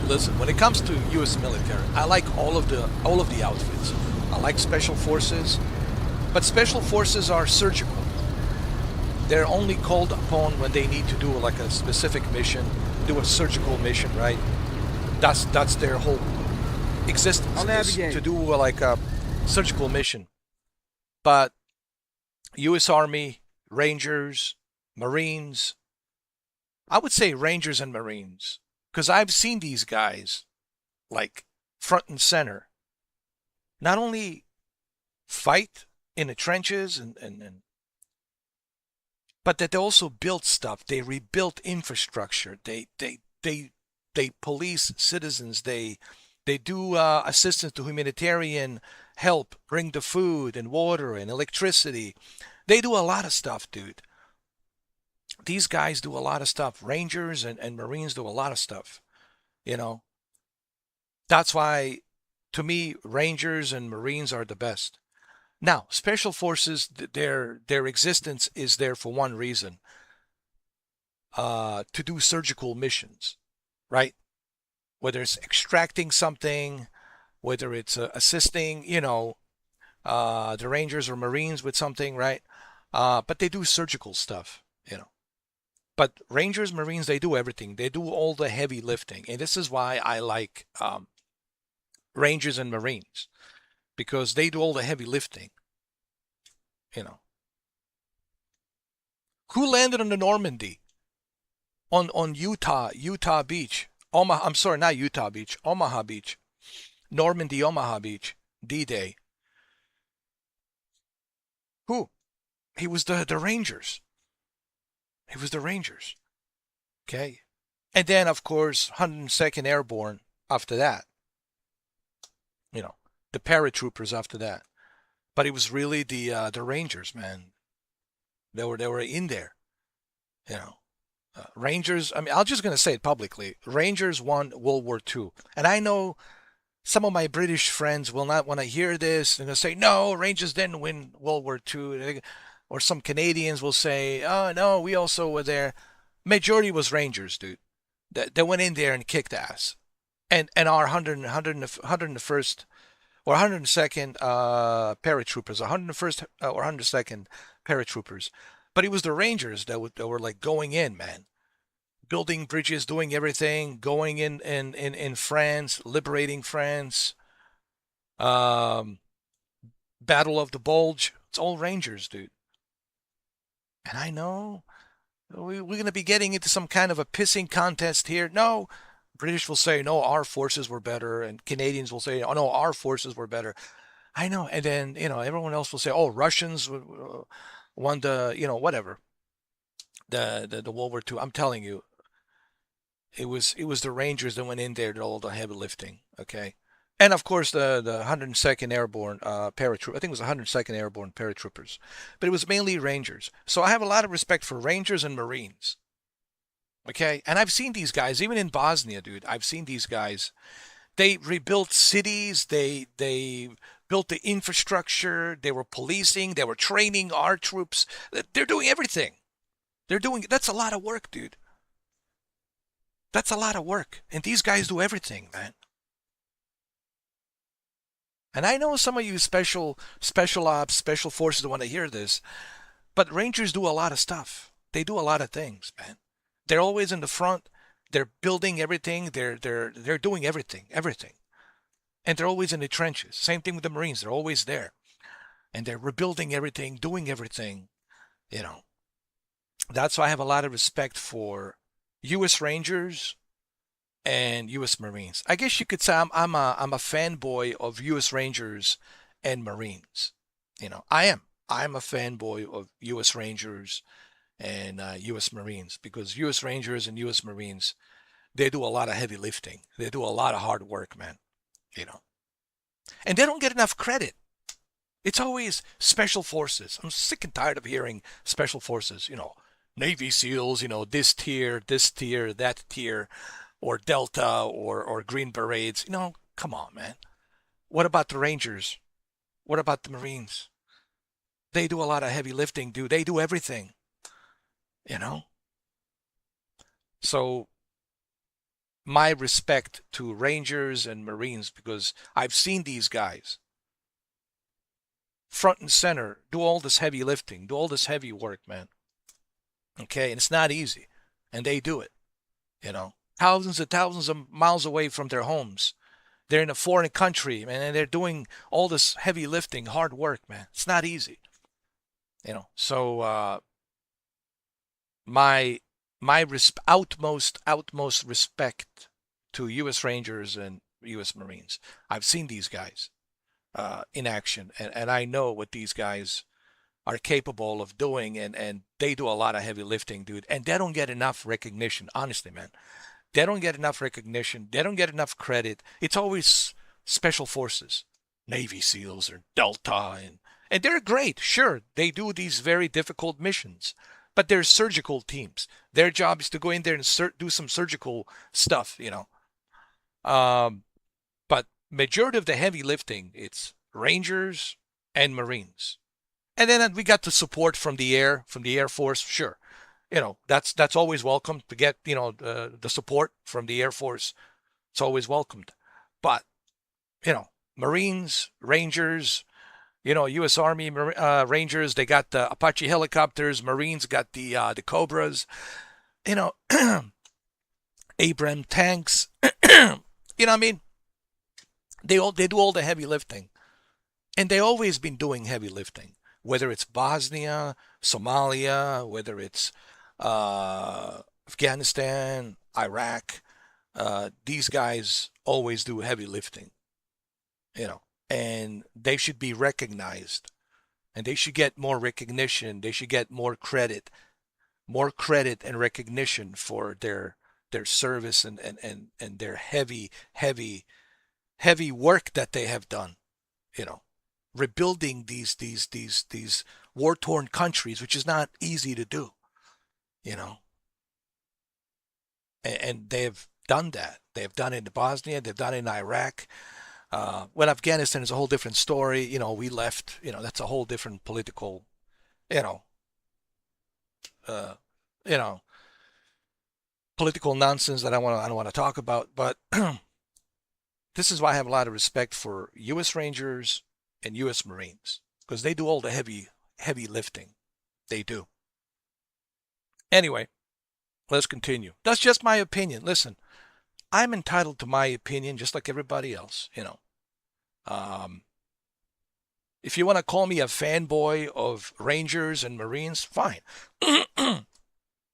Listen, when it comes to U.S. military, I like all of the outfits. I like special forces, but special forces are surgical. They're only called upon when they need to do like a specific mission, do a surgical mission, right? That's their whole existence, is to do like a surgical mission. But U.S. Army, Rangers, Marines, I would say Rangers and Marines, because I've seen these guys like front and center. Not only fight in the trenches but that they also build stuff. They rebuilt infrastructure. They police citizens. They do assistance to humanitarian help, bring the food and water and electricity. They do a lot of stuff, dude. These guys do a lot of stuff. Rangers and Marines do a lot of stuff. You know, that's why, to me, Rangers and Marines are the best. Now, Special Forces, their existence is there for one reason. To do surgical missions, right? Whether it's extracting something, whether it's assisting, the Rangers or Marines with something, right? But they do surgical stuff, But Rangers, Marines, they do everything. They do all the heavy lifting. And this is why I like Rangers and Marines, because they do all the heavy lifting. Who landed on the Normandy? On Utah Beach. I'm sorry, not Utah Beach. Omaha Beach. Normandy, Omaha Beach. D-Day. Who? He was the Rangers. It was the Rangers. Okay. And then, of course, 102nd Airborne after that. The paratroopers after that. But it was really the Rangers, man. They were in there. Rangers, I mean, I'm just going to say it publicly. Rangers won World War II. And I know some of my British friends will not want to hear this. And they'll say, no, Rangers didn't win World War II. Or some Canadians will say, oh, no, we also were there. Majority was Rangers, dude. They went in there and kicked ass. And our 101st or 102nd paratroopers, 101st or 102nd paratroopers. But it was the Rangers that were like going in, man. Building bridges, doing everything, going in France, liberating France. Battle of the Bulge. It's all Rangers, dude. And I know we're going to be getting into some kind of a pissing contest here. No, British will say, no, our forces were better. And Canadians will say, oh, no, our forces were better. I know. And then, everyone else will say, oh, Russians won the, whatever. The World War II. I'm telling you, it was the Rangers that went in there, did all the heavy lifting. Okay. And of course, the 102nd Airborne paratroop. I think it was 102nd Airborne paratroopers, but it was mainly Rangers. So I have a lot of respect for Rangers and Marines. Okay, and I've seen these guys even in Bosnia, dude. I've seen these guys. They rebuilt cities. They built the infrastructure. They were policing. They were training our troops. They're doing everything. That's a lot of work, dude. That's a lot of work, and these guys do everything, man. And I know some of you special ops, special forces want to hear this, but Rangers do a lot of stuff. They do a lot of things, man. They're always in the front. They're building everything. They're doing everything, and they're always in the trenches. Same thing with the Marines. They're always there, and they're rebuilding everything, doing everything. That's why I have a lot of respect for U.S. Rangers and U.S. Marines. I guess you could say I'm a fanboy of U.S. Rangers and Marines. I am. I'm a fanboy of U.S. Rangers and U.S. Marines, because U.S. Rangers and U.S. Marines, they do a lot of heavy lifting. They do a lot of hard work, man. You know, and they don't get enough credit. It's always special forces. I'm sick and tired of hearing special forces. You know, Navy SEALs. You know, this tier, that tier, or Delta, or Green Berets. You know, come on, man. What about the Rangers? What about the Marines? They do a lot of heavy lifting, dude. They do everything. You know. So my respect to Rangers and Marines, because I've seen these guys front and center do all this heavy lifting, do all this heavy work, man. Okay, and it's not easy, and they do it. You know, thousands and thousands of miles away from their homes. They're in a foreign country, man, and they're doing all this heavy lifting, hard work, man. It's not easy. You know, so my utmost respect to U.S. Rangers and U.S. Marines. I've seen these guys in action, and I know what these guys are capable of doing, and they do a lot of heavy lifting, dude. And they don't get enough recognition, honestly, man. They don't get enough recognition. They don't get enough credit. It's always special forces, Navy SEALs or Delta, and they're great. Sure, they do these very difficult missions, but they're surgical teams. Their job is to go in there and do some surgical stuff, you know. But majority of the heavy lifting, it's Rangers and Marines. And then we got the support from the Air Force. Sure, you know, that's always welcome to get, you know, the support from the Air Force. It's always welcomed. But, you know, Marines, Rangers, you know, U.S. Army Rangers, they got the Apache helicopters. Marines got the Cobras. You know, Abrams tanks. You know what I mean? They do all the heavy lifting, and they always been doing heavy lifting. Whether it's Bosnia, Somalia, whether it's Afghanistan, Iraq, these guys always do heavy lifting. You know, and they should be recognized, and they should get more recognition. They should get more credit and recognition for their service and their heavy work that they have done, you know, rebuilding these war-torn countries, which is not easy to do, you know. And they have done that. They have done it in Bosnia. They've done it in Iraq. Well, Afghanistan is a whole different story. You know, we left. You know, that's a whole different political, you know, political nonsense that I don't want to talk about. But this is why I have a lot of respect for U.S. Rangers and U.S. Marines, because they do all the heavy lifting. They do. Anyway, let's continue. That's just my opinion. Listen, I'm entitled to my opinion just like everybody else, you know. If you want to call me a fanboy of Rangers and Marines, fine. I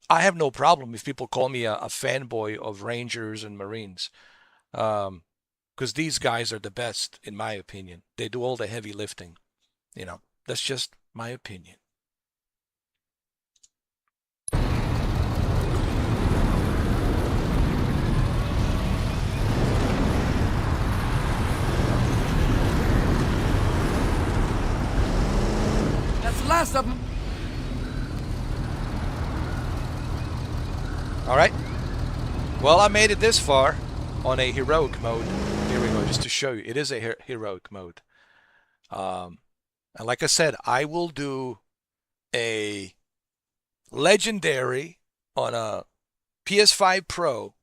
have no problem if people call me a fanboy of Rangers and Marines, because these guys are the best, in my opinion. They do all the heavy lifting, you know. That's just my opinion. That's the last of them. All right. Well, I made it this far on a heroic mode. Here we go, just to show you. It is a heroic mode. And like I said, I will do a legendary on a PS5 Pro.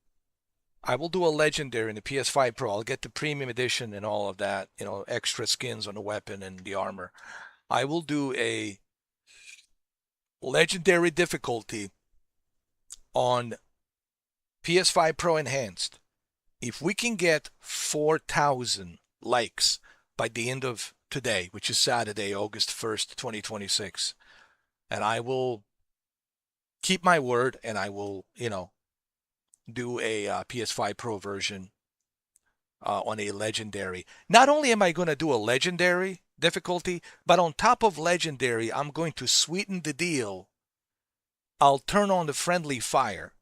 I will do a legendary in the PS5 Pro. I'll get the premium edition and all of that, you know, extra skins on the weapon and the armor. I will do a legendary difficulty on PS5 Pro Enhanced. If we can get 4,000 likes by the end of today, which is Saturday, August 1st, 2026, and I will keep my word, and I will, you know, do a PS5 Pro version on a legendary. Not only am I going to do a legendary difficulty, but on top of legendary, I'm going to sweeten the deal I'll turn on the friendly fire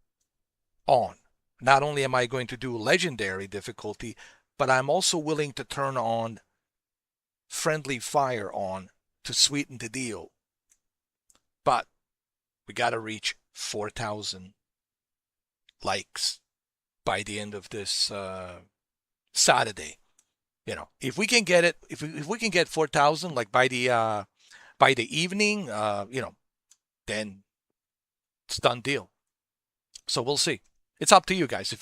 on. Not only am I going to do legendary difficulty, but I'm also willing to turn on friendly fire on to sweeten the deal. But we got to reach 4,000 likes by the end of this Saturday. You know, if we can get it, if we can get 4,000 like by the evening, you know, then it's done deal. So we'll see. It's up to you guys.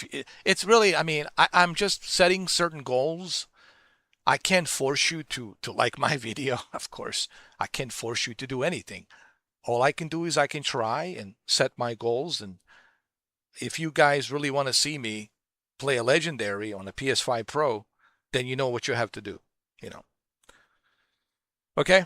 It's really, I mean, I'm just setting certain goals. I can't force you to like my video, of course. I can't force you to do anything. All I can do is I can try and set my goals. And if you guys really want to see me play a legendary on a PS5 Pro, then you know what you have to do, you know. Okay?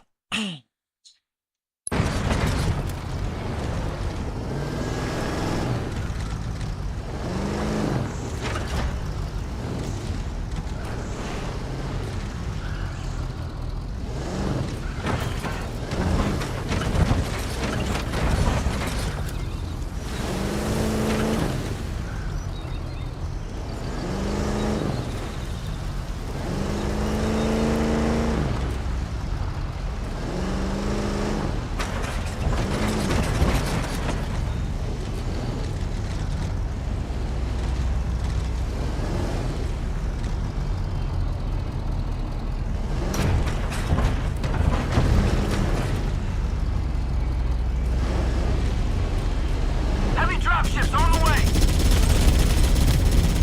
Heavy dropships on the way!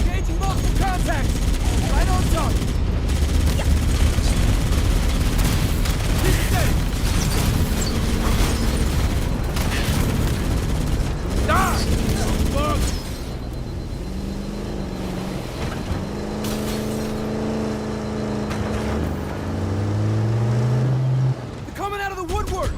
Engaging multiple contacts! Right on target! Keep steady! Die! Fuck! They're coming out of the woodwork!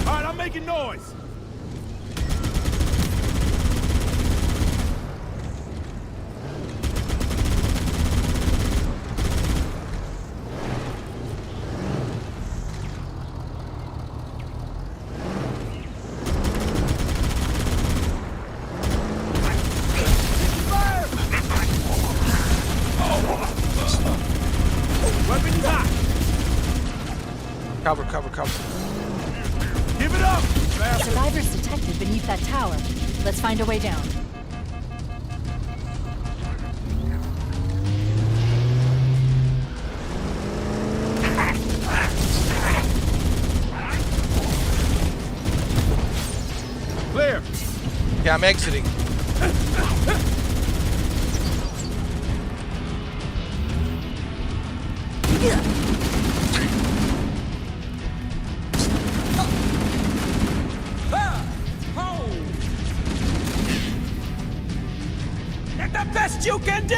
All right, I'm making noise. Fire! Weapons hot. Cover, cover, cover. Give it up. Survivors detected beneath that tower. Let's find a way down. Clear. Yeah, I'm exiting. That's the best you can do!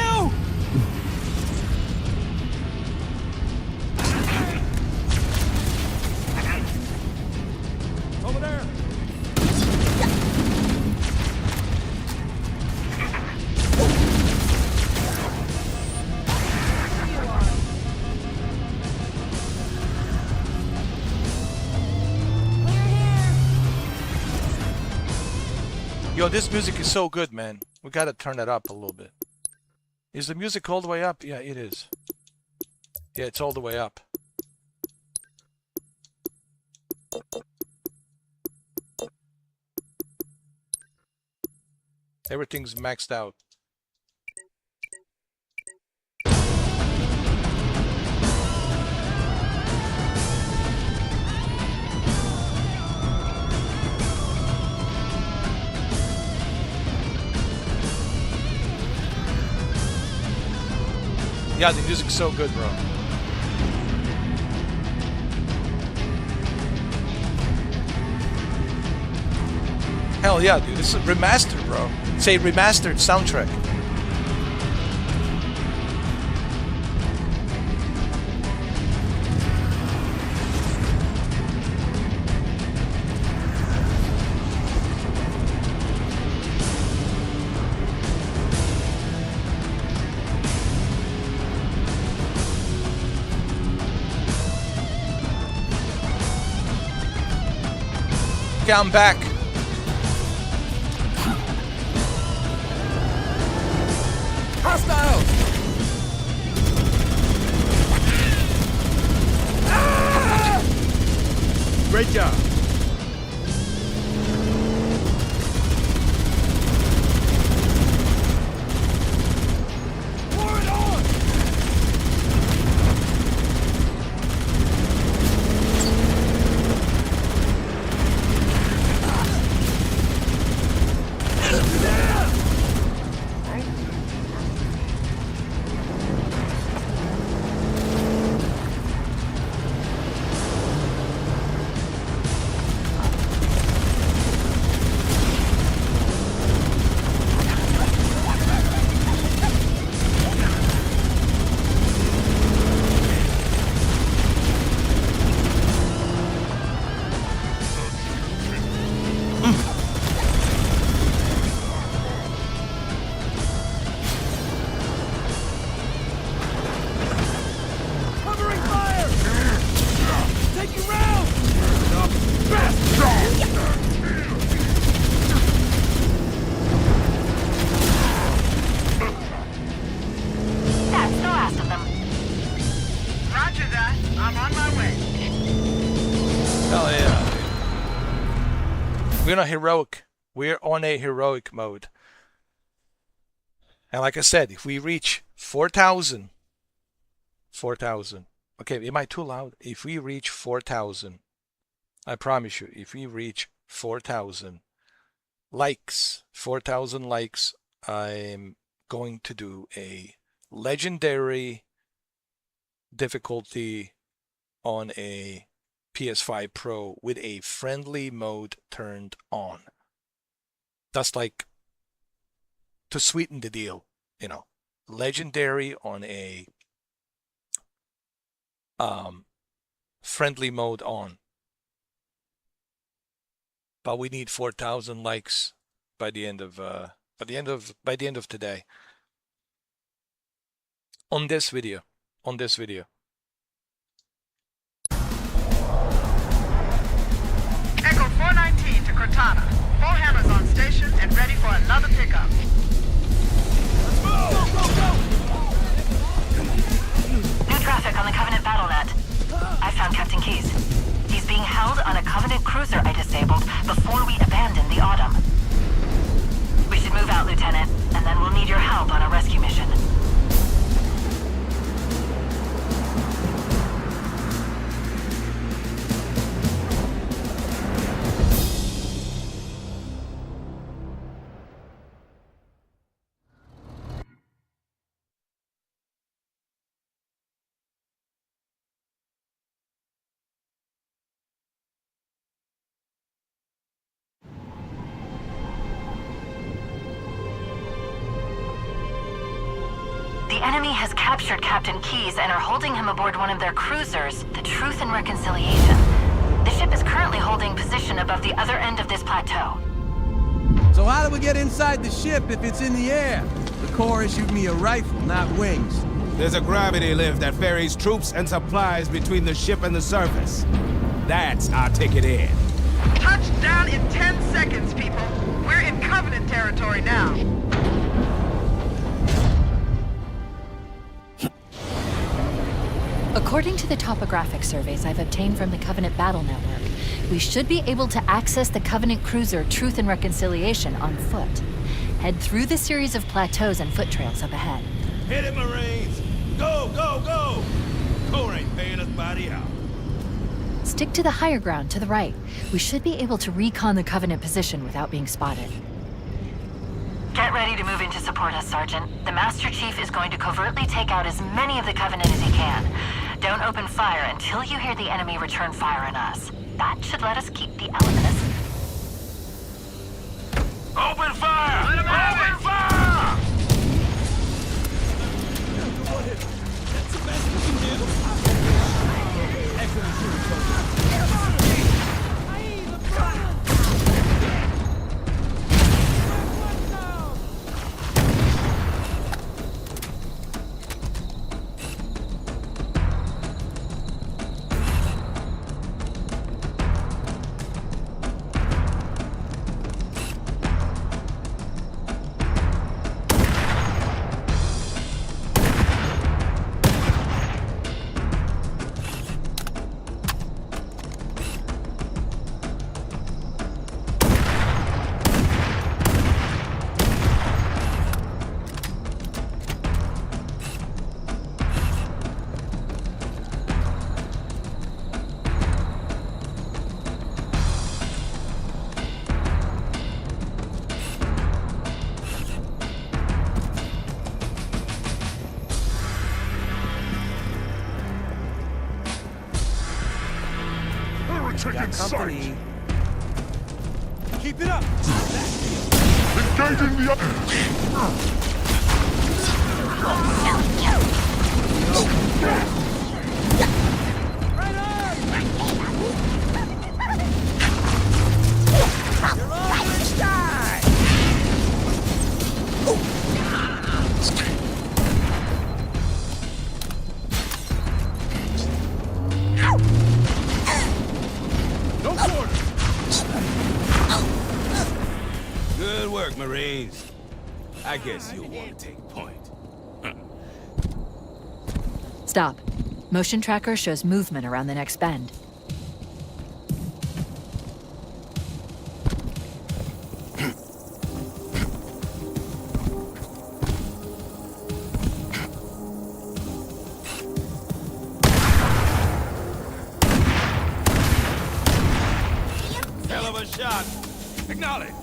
Over there. Yo, this music is so good, man. We gotta turn it up a little bit. Is the music all the way up? Yeah, it is. Yeah, it's all the way up. Everything's maxed out. Yeah, the music's so good, bro. Hell yeah, dude. This is remastered, bro. It's a remastered soundtrack. Okay, I'm back. Hostiles! Great job. Pour it on! Covering fire! Taking round! That's the last of them. Roger that. I'm on my way. Hell yeah. We're not heroic. We're on a heroic mode. And like I said, if we reach 4,000, okay, am I too loud? If we reach 4,000, I promise you, if we reach 4,000 likes, I'm going to do a legendary difficulty on a PS5 Pro with a friendly mode turned on. That's like to sweeten the deal, you know. Legendary on a friendly mode on. But we need 4,000 likes by the end of today. On this video. Echo 419 to Cortana. 4 hammers on station and ready for another pickup. New traffic on the Covenant BattleNet. I found Captain Keyes. He's being held on a Covenant cruiser I disabled before we abandoned the Autumn. We should move out, Lieutenant, and then we'll need your help on a rescue mission. The enemy has captured Captain Keyes and are holding him aboard one of their cruisers, the Truth and Reconciliation. The ship is currently holding position above the other end of this plateau. So how do we get inside the ship if it's in the air? The Corps issued me a rifle, not wings. There's a gravity lift that ferries troops and supplies between the ship and the surface. That's our ticket in. Touchdown in 10 seconds, people. We're in Covenant territory now. According to the topographic surveys I've obtained from the Covenant Battle Network, we should be able to access the Covenant cruiser Truth and Reconciliation on foot. Head through the series of plateaus and foot trails up ahead. Hit it, Marines! Go, go, go! Corps ain't paying us body out. Stick to the higher ground to the right. We should be able to recon the Covenant position without being spotted. Get ready to move in to support us, Sergeant. The Master Chief is going to covertly take out as many of the Covenant as he can. Don't open fire until you hear the enemy return fire on us. That should let us keep the element. Open fire! Open fire! That's the best we can do. Excellent shooting, soldier. Taking sight! Company. Keep it up! Engaging the other! Good work, Marines. I guess you'll want to take point. Stop. Motion tracker shows movement around the next bend. Hell of a shot. Acknowledge.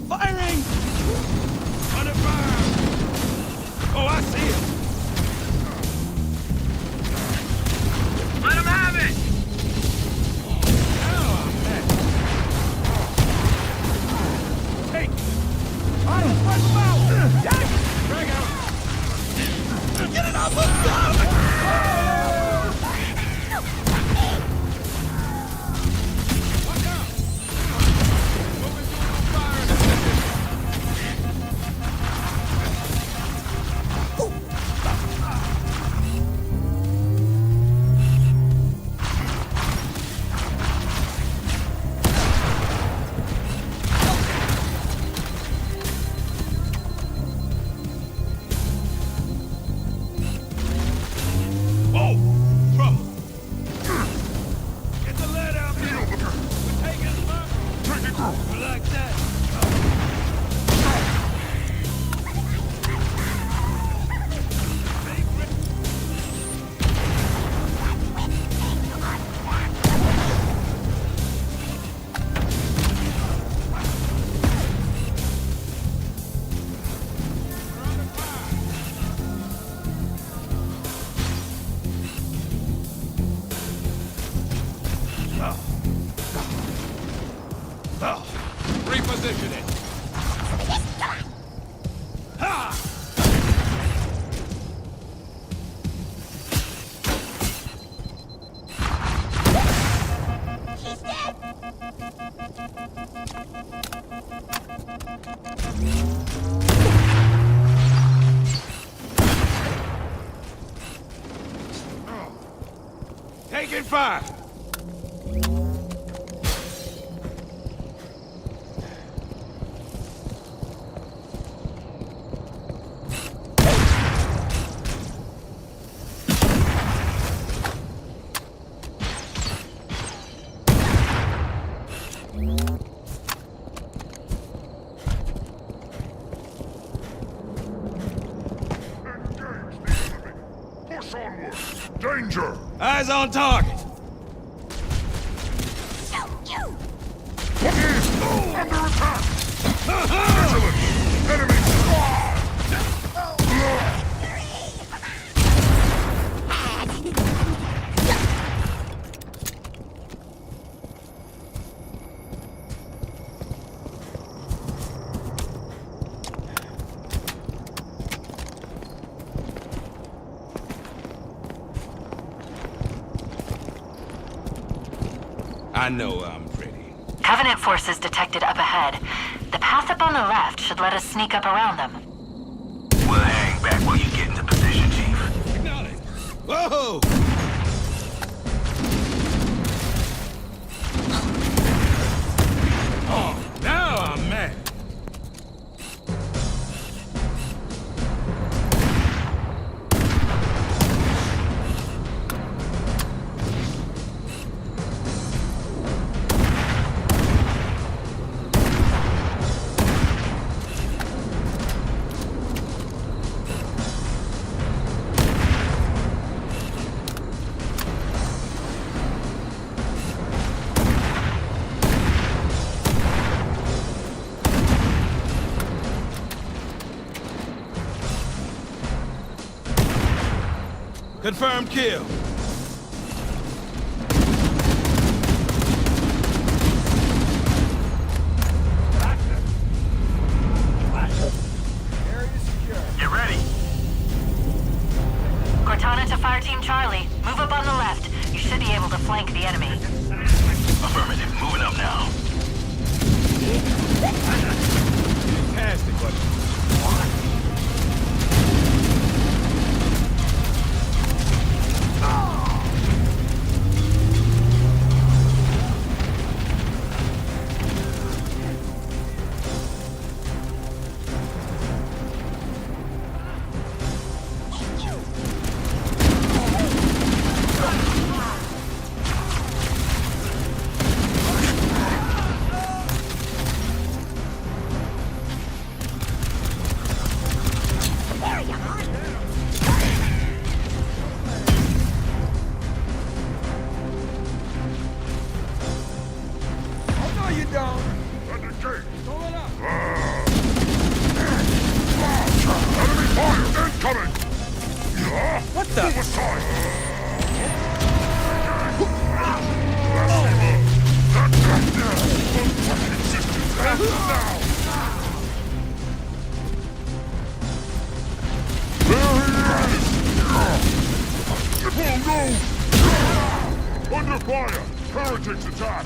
Firing! Under fire! Oh, I see him! Let him have it! Take it! Drag out! Get it off the top! Whoa! Trouble! Get the lead out here! We're taking fire! Like that! Reposition it! Ha! Taking fire! Push onward! Danger! Eyes on target! Under attack! Vigilant! Enemy! I know I'm pretty. Covenant forces detected up ahead. The path up on the left should let us sneak up around them. We'll hang back while you get into position, Chief. Acknowledge! Whoa! Oh, now I'm mad. Confirmed kill. Fire Team Charlie, move up on the left. You should be able to flank the enemy. Affirmative. Moving up now. Fantastic, buddy. What the? Under fire! Heretics attack!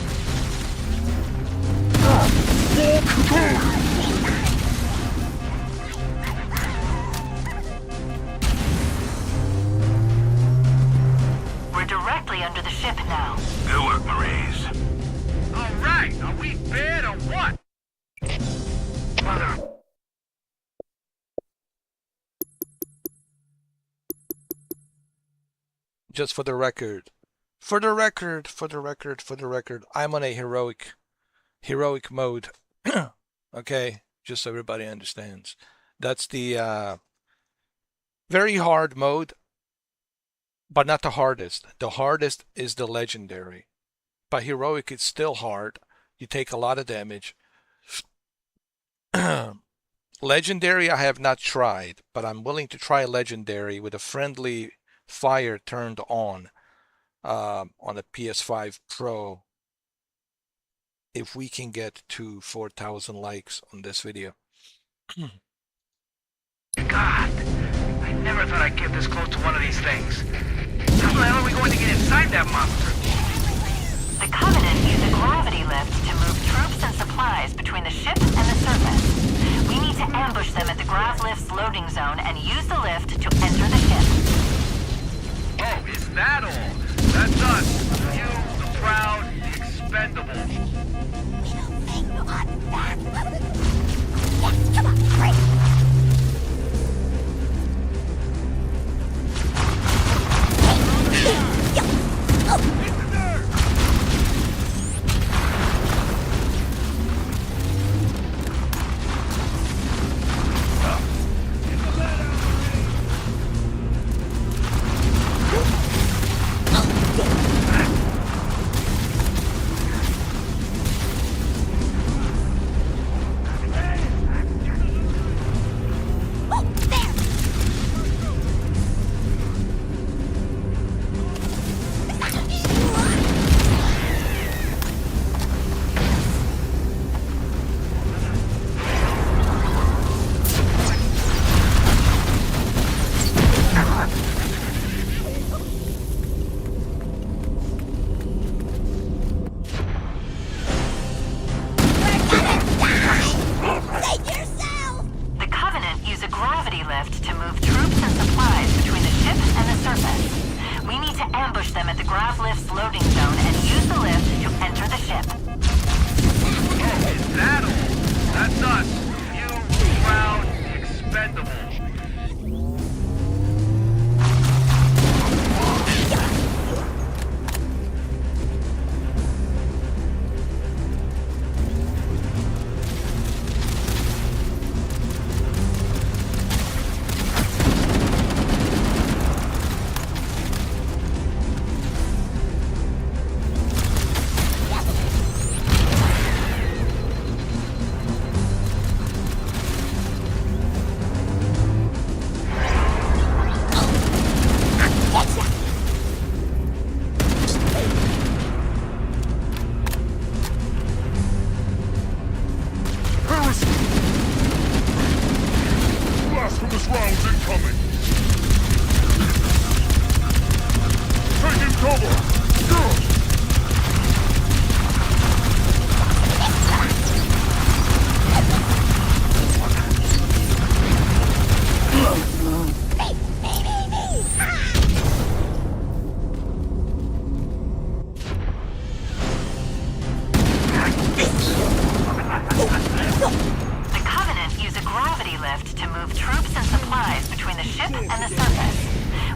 We're directly under the ship now. Good work, Marines. All right, are we bad or what? Mother. Just for the record, I'm on a heroic mode. Okay, just so everybody understands. That's the very hard mode, but not the hardest. The hardest is the legendary. But heroic is still hard. You take a lot of damage. Legendary I have not tried, but I'm willing to try legendary with a friendly fire turned on a PS5 Pro if we can get to 4,000 likes on this video. God, I never thought I'd get this close to one of these things. How the hell are we going to get inside that monster? The Covenant use a gravity lift to move troops and supplies between the ship and the surface. We need to ambush them at the grav lift's loading zone and use the lift to enter the ship. Oh, is that all? That's us. You, the proud, the expendable.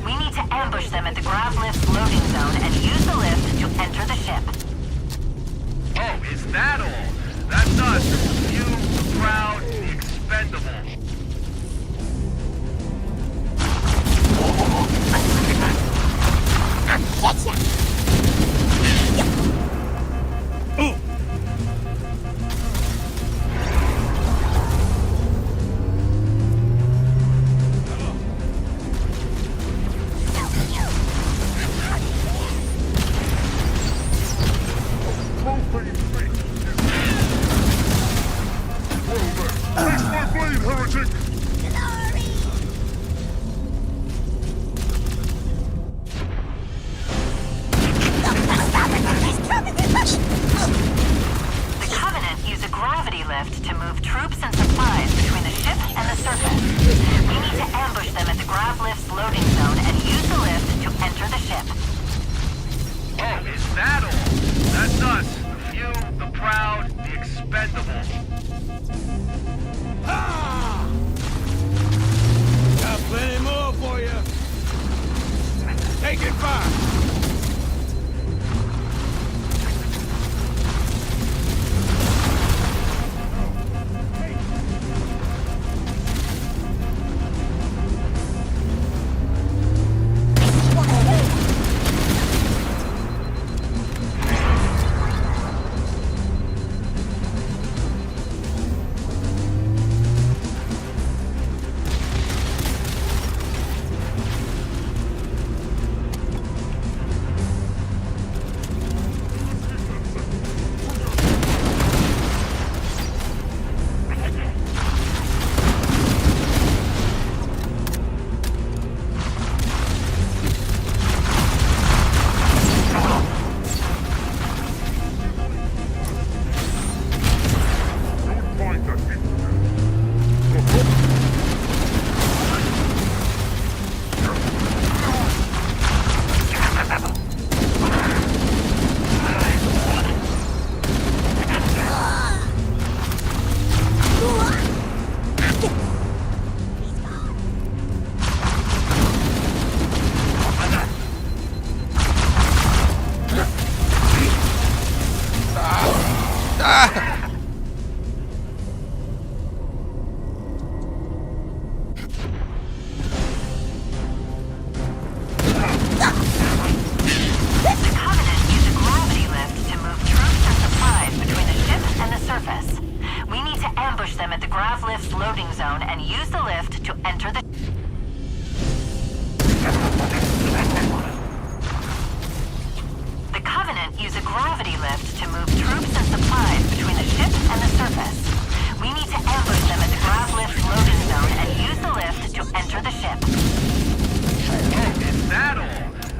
We need to ambush them at the grav lift's loading zone and use the lift to enter the ship. Oh, is that all? That's us. You, the proud, the expendable. Reach my blade, heretic! The Covenant use a gravity lift to move troops and supplies between the ship and the surface. We need to ambush them at the grav lift's loading zone and use the lift to enter the ship. Oh, is that all? That's us. The few, the proud, the expendable. Got plenty more for you. Take it fire.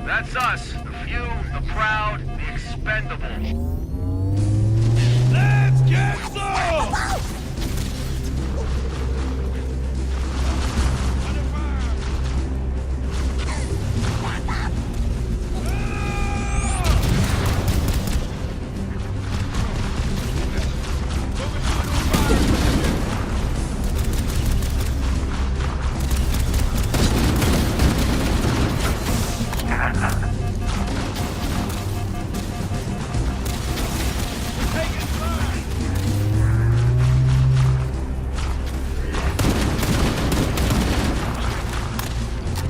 That's us. The few, the proud, the expendable. Let's get some!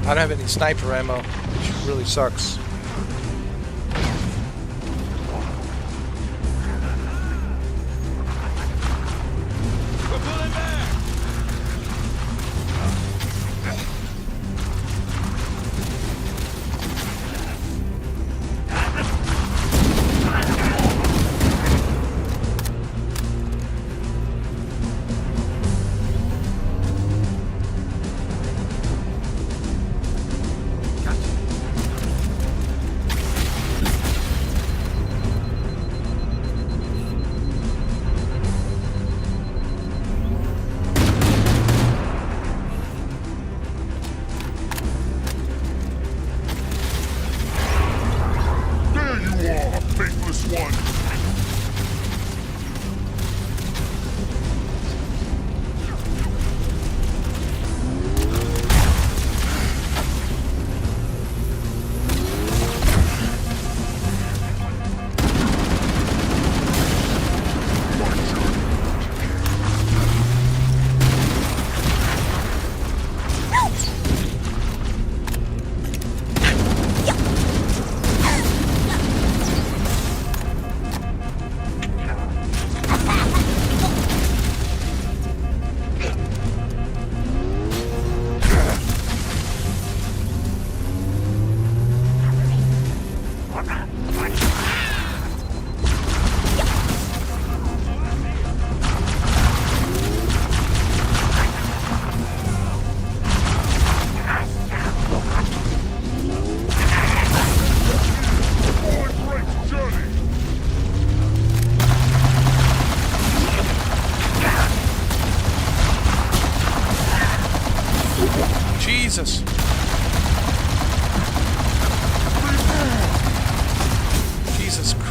I don't have any sniper ammo, which really sucks. We're pulling back!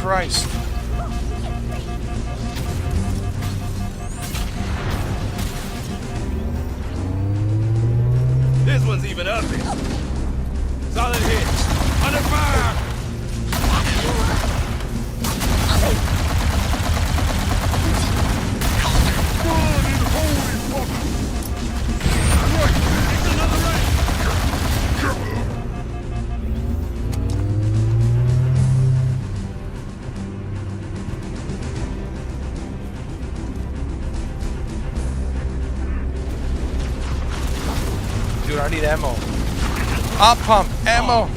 Christ. This one's even ugly. Solid hit. Under fire! Dude, I need ammo. Op pump, ammo.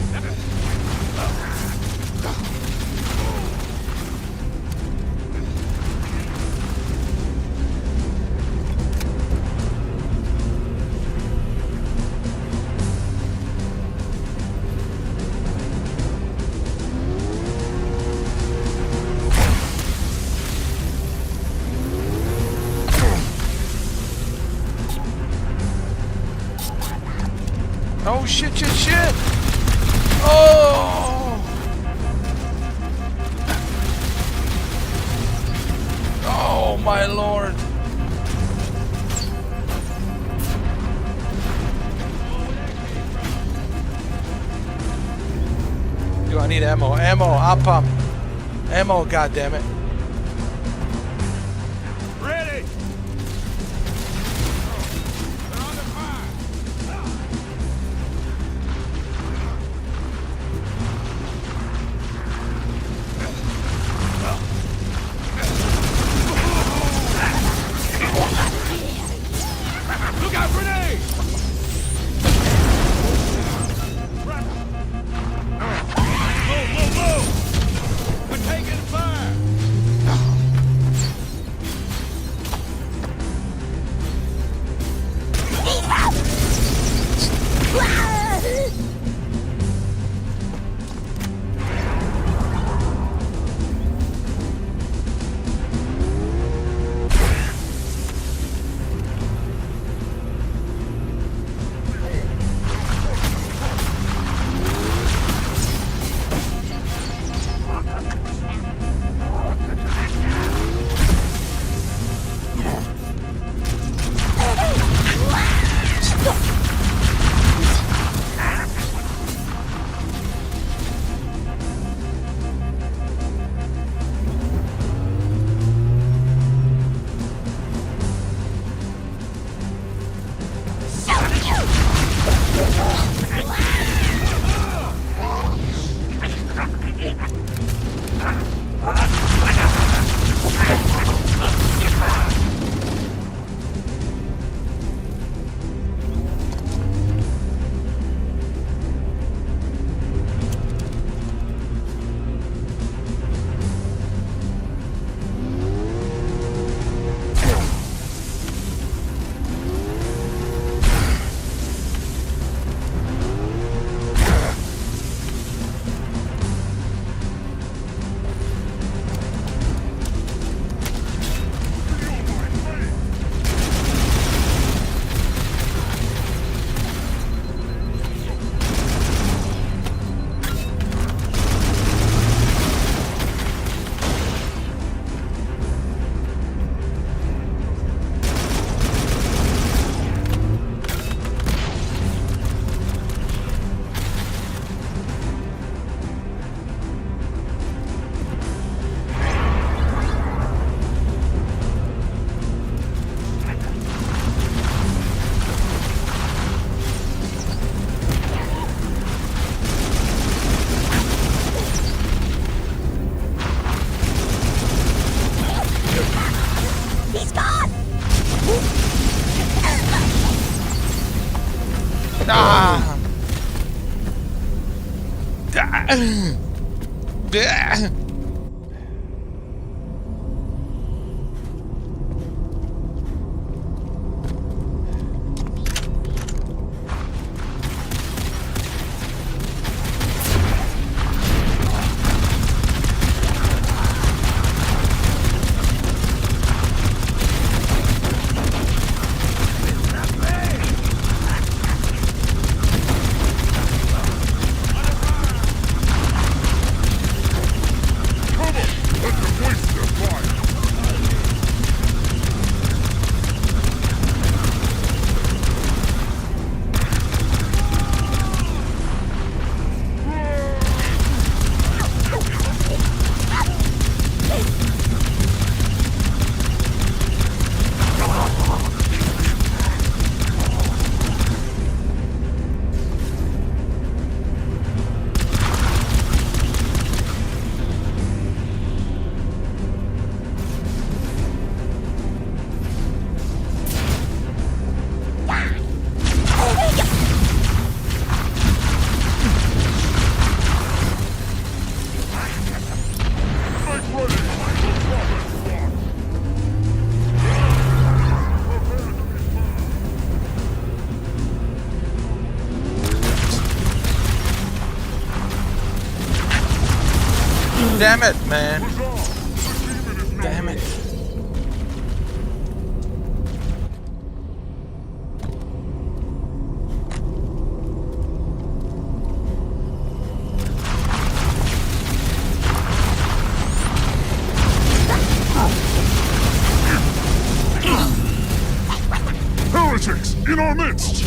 Oh shit, shit, shit! Oh! Oh my lord! Dude, I need ammo. Ammo, op pump. Ammo, goddammit. Ready! Look out, grenade! Whoa! We're taking fire! Ah! Damn it, man. Damn it. Heretics in our midst!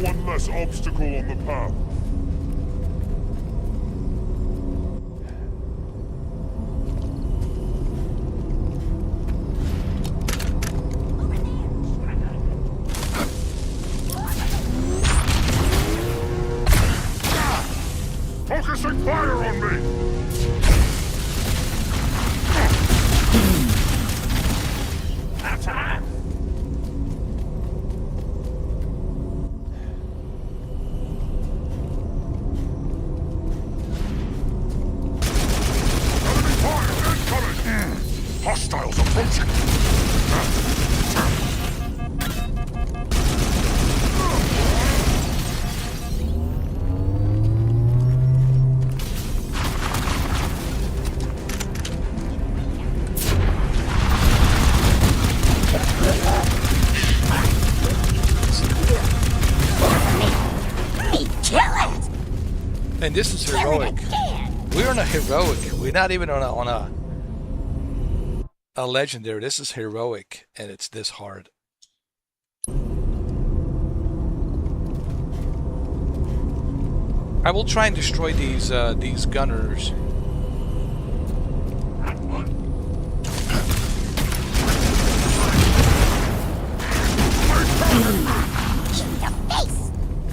One less obstacle on the path. Focusing fire on me! That's time! Enemy fire incoming! Hostiles approaching! And this is heroic. We're on a heroic. We're not even on a legendary. This is heroic, and it's this hard. I will try and destroy these gunners.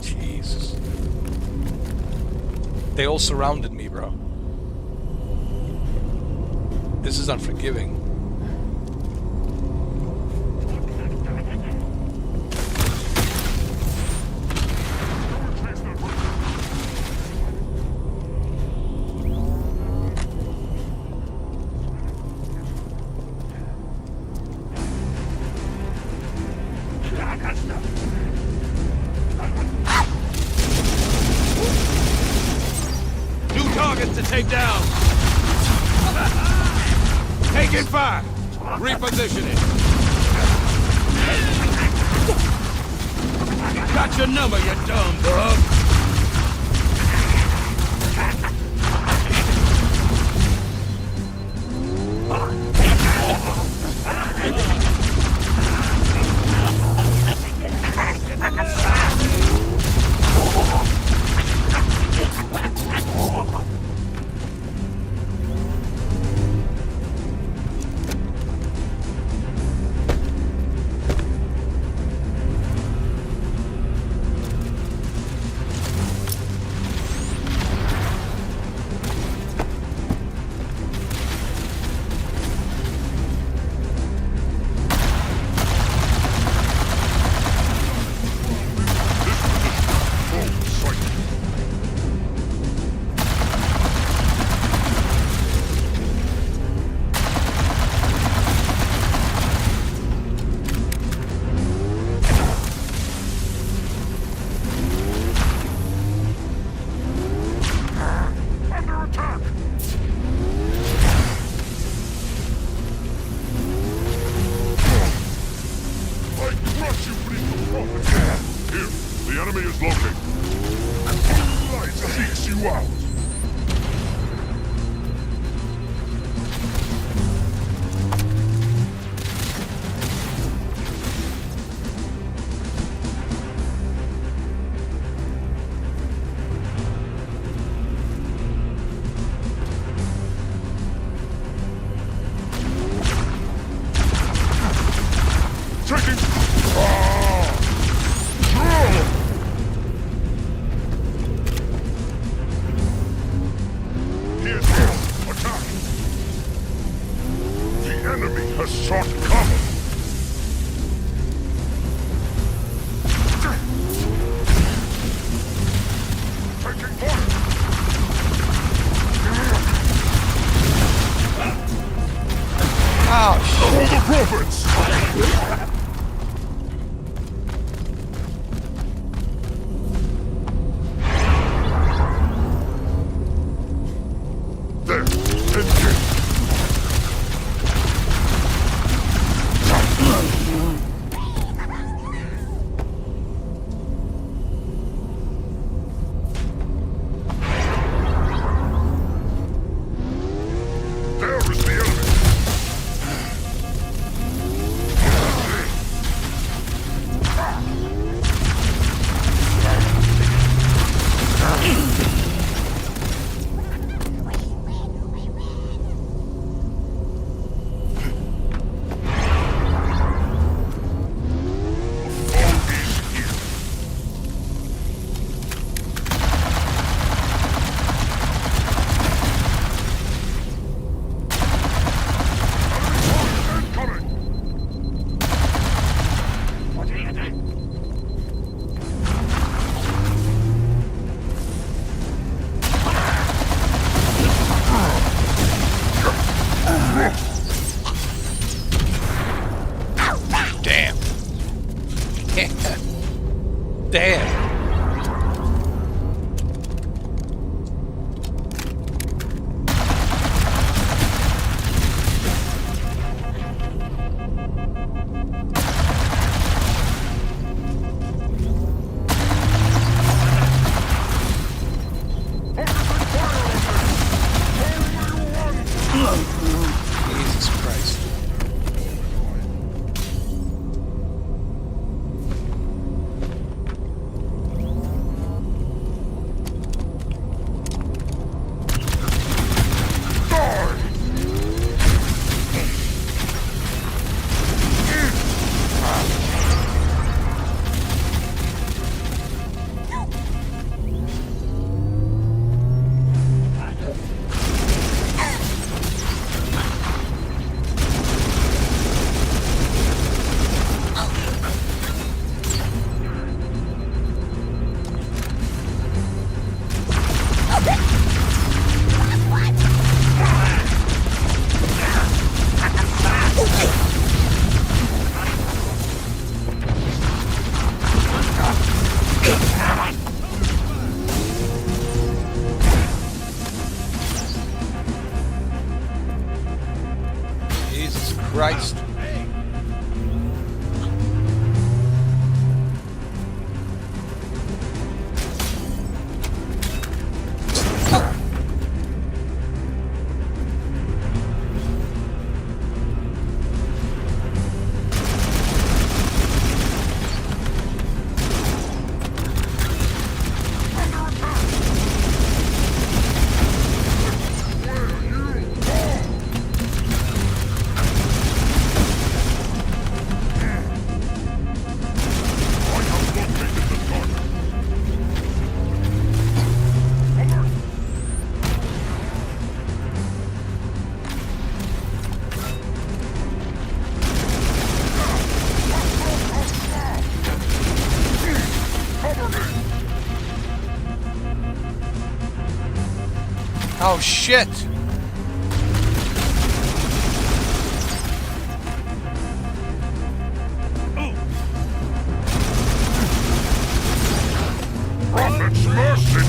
Jesus. They all surrounded me, bro. This is unforgiving. To take down. Taking fire. Repositioning. Got your number, you dumb bug. Here, the enemy is located. Light seeks you out. Damn. Jesus Christ. Jesus Christ. Oh shit! Prophet's mercy!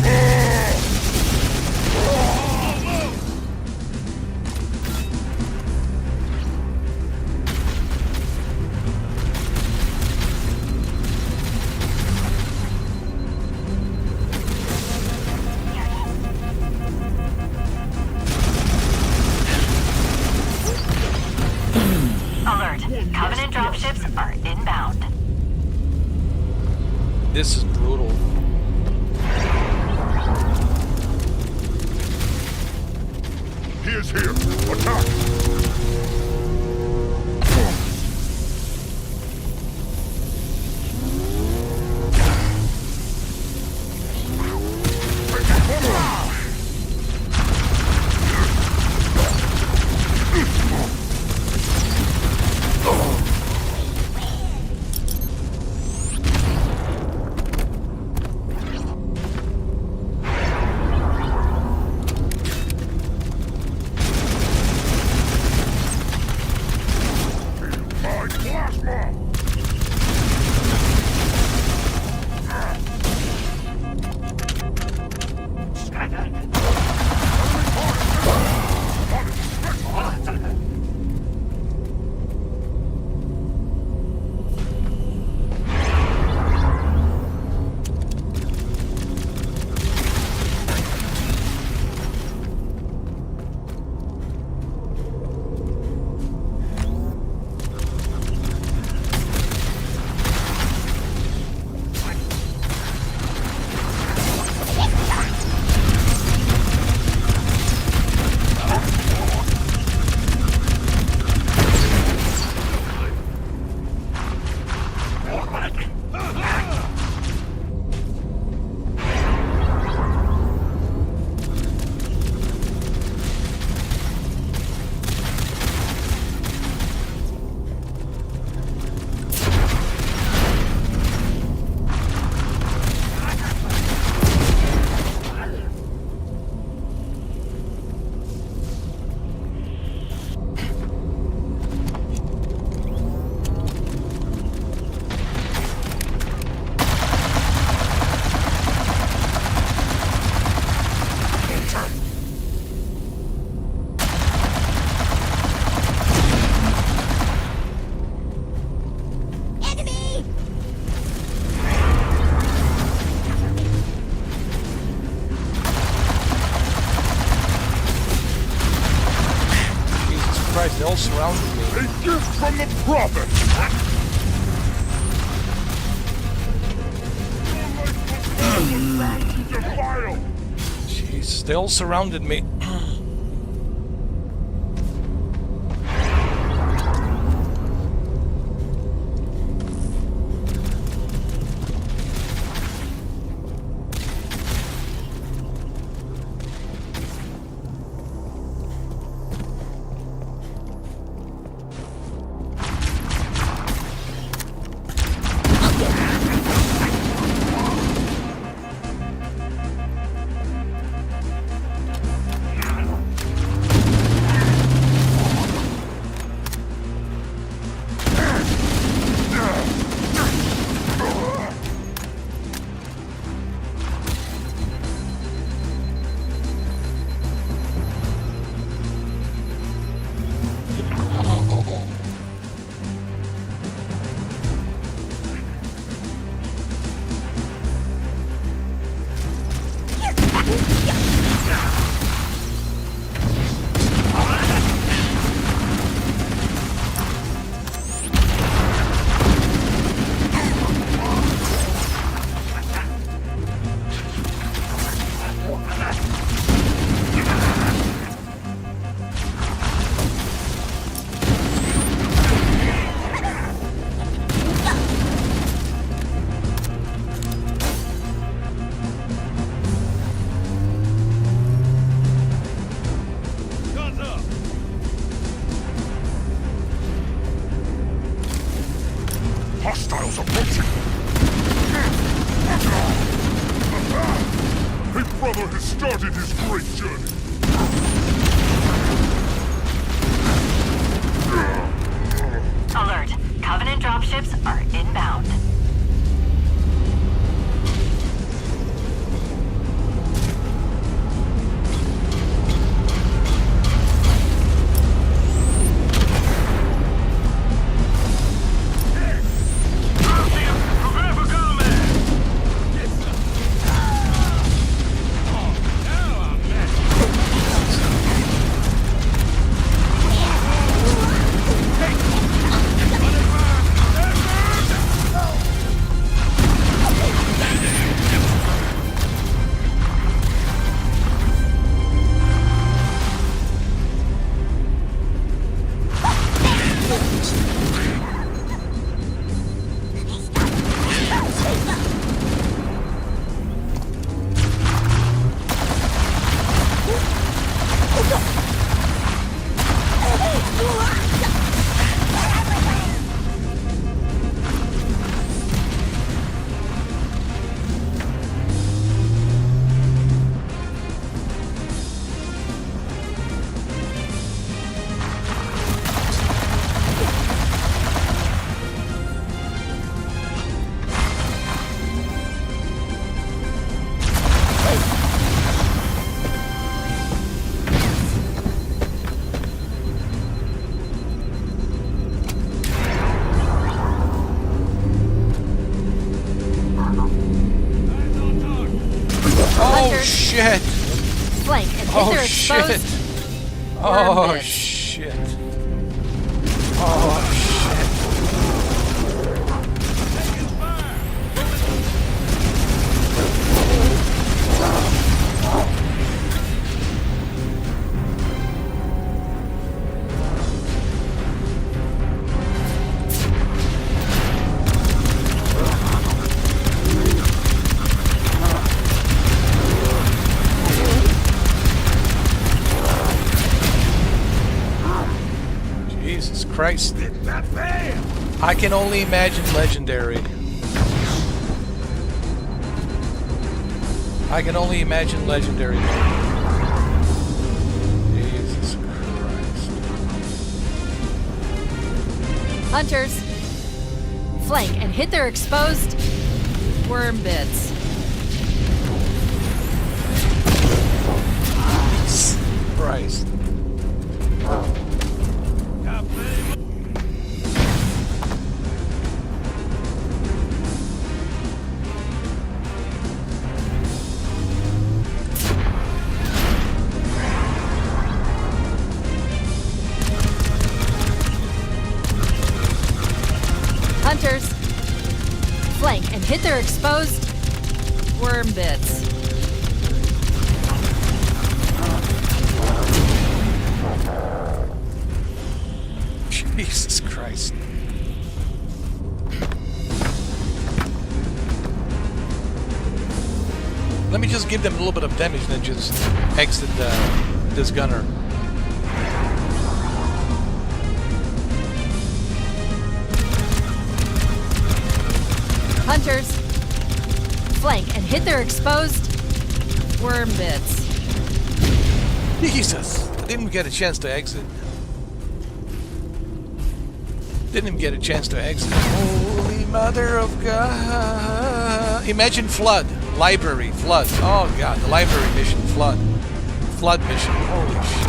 This is brutal. He is here. Attack! They all surrounded me. A gift from the prophet! Jeez, they all surrounded me. Hostiles approaching! A brother has started his great journey! Alert. Covenant dropships are inbound. shit! Flank and hit Oh their shit! exposed Oh worm bits. shit! Oh shit! Jesus Christ. I can only imagine legendary. I can only imagine legendary. Jesus Christ. Hunters, flank and hit their exposed worm bits. Christ. Hunters, flank and hit their exposed worm bits. Jesus Christ. Let me just give them a little bit of damage and then just exit this gunner. Hunters, flank and hit their exposed worm bits. Jesus! I didn't even get a chance to exit. Didn't even get a chance to exit. Holy Mother of God! Imagine flood. Library. Flood. Oh God. The library mission. Flood. Flood mission. Holy shit.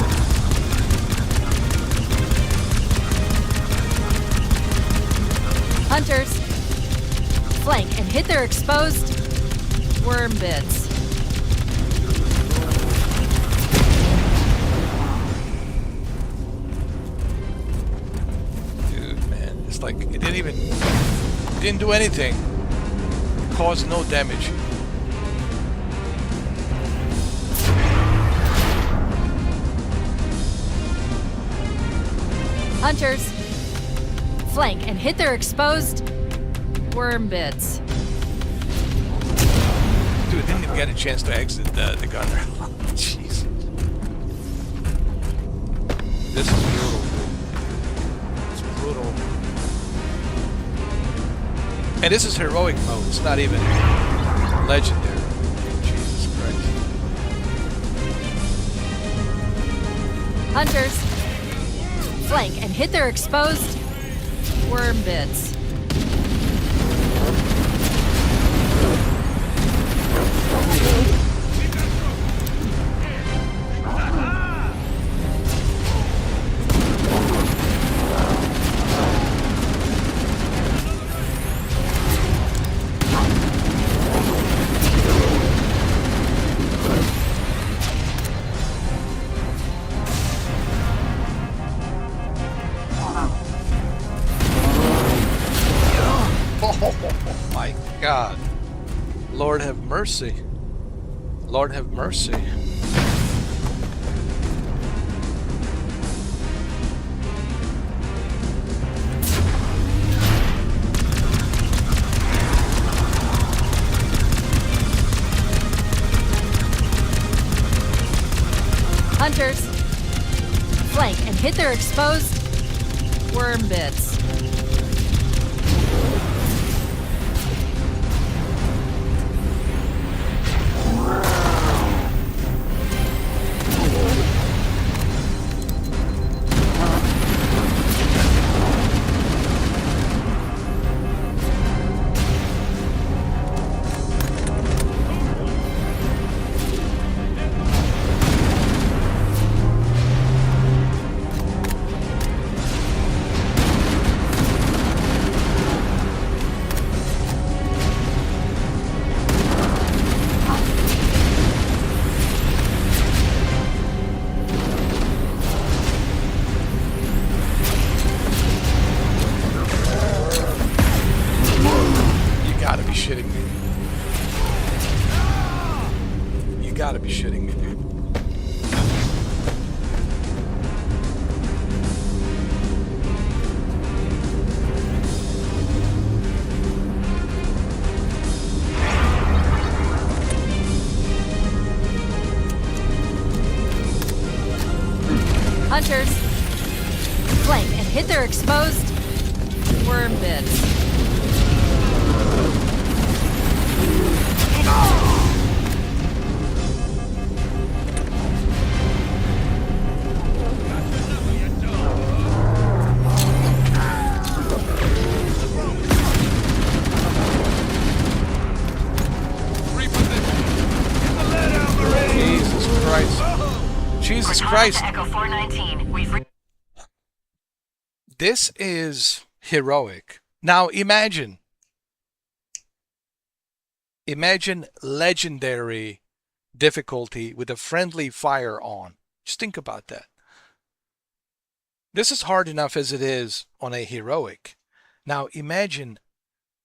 Hunters, flank and hit their exposed worm bits. Dude, man. It's like it didn't do anything. It caused no damage. Hunters, flank and hit their exposed worm bits. Dude, didn't even get a chance to exit the gunner. Jeez. This is brutal. It's brutal. And this is heroic mode. It's not even legendary. Jesus Christ. Hunters, flank and hit their exposed worm bits. Oh my God. Lord have mercy. Lord have mercy. Hunters, flank and hit their exposed worm bits. me. You gotta be shitting me, dude. Hunters, flank and hit their exposed worm bits. Jesus Christ. Jesus Christ. To Echo 419. We've This is heroic. Now imagine legendary difficulty with a friendly fire on. Just think about that. This is hard enough as it is on a heroic. Now imagine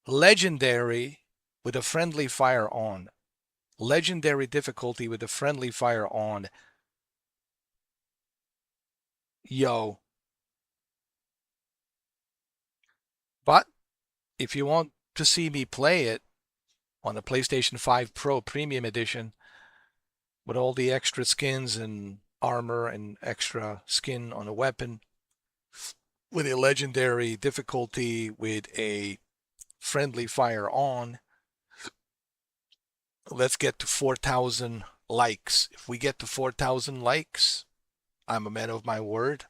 legendary with a friendly fire on. Legendary difficulty with a friendly fire on. Yo. But if you want to see me play it on the PlayStation 5 Pro Premium Edition with all the extra skins and armor and extra skin on a weapon with a legendary difficulty with a friendly fire on, let's get to 4,000 likes. If we get to 4,000 likes, I'm a man of my word.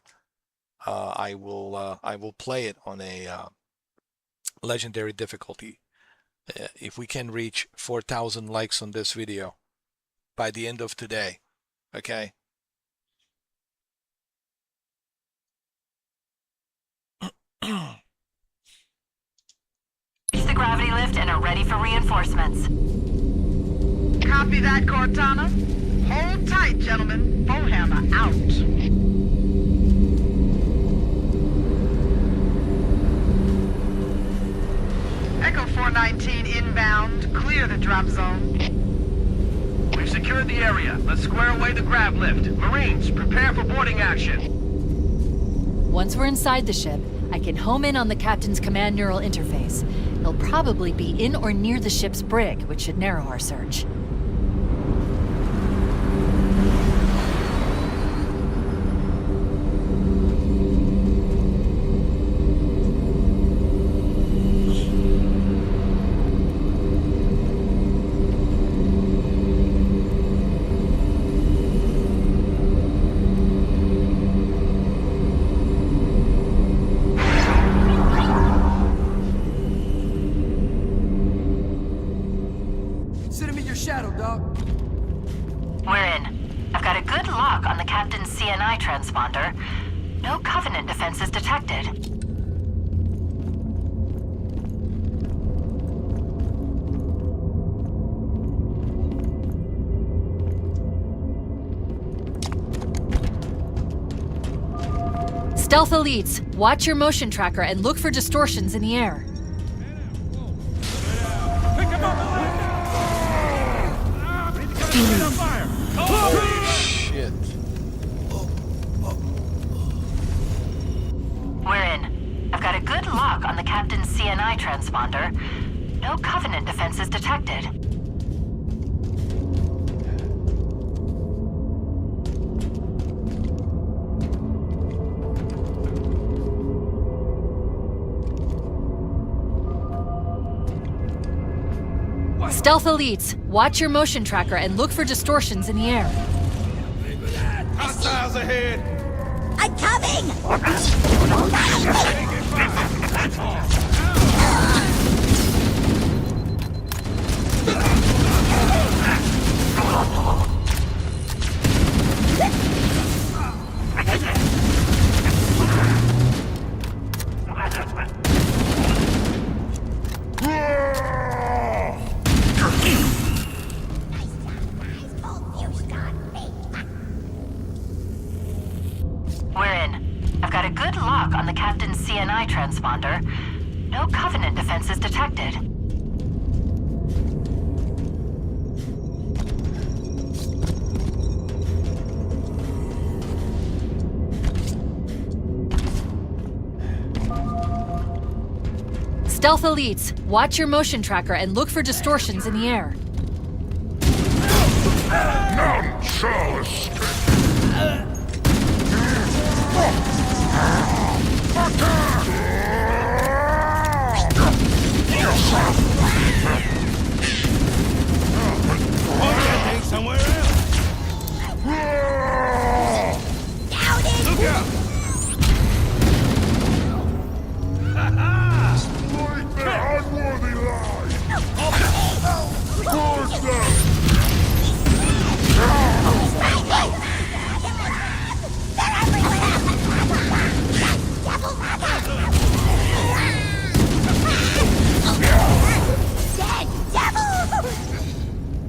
I will play it on a legendary difficulty. If we can reach 4,000 likes on this video by the end of today, okay? the gravity lift and are ready for reinforcements. Copy that, Cortana. Hold tight, gentlemen. Bowhammer out. Echo 419 inbound. Clear the drop zone. We've secured the area. Let's square away the grav lift. Marines, prepare for boarding action. Once we're inside the ship, I can home in on the captain's command neural interface. He'll probably be in or near the ship's brig, which should narrow our search. Transponder. No Covenant defenses detected. Stealth elites, watch your motion tracker and look for distortions in the air. Pick him up! Holy shit. We're in. I've got a good lock on the captain's CNI transponder. No Covenant defenses detected. Stealth elites, watch your motion tracker and look for distortions in the air. Hostiles ahead! I'm coming! We're in. I've got a good lock on the captain's CNI transponder. Stealth elites, watch your motion tracker and look for distortions in the air. None shall escape. Point that thing somewhere else. Look out! Break their unworthy lies. Force them.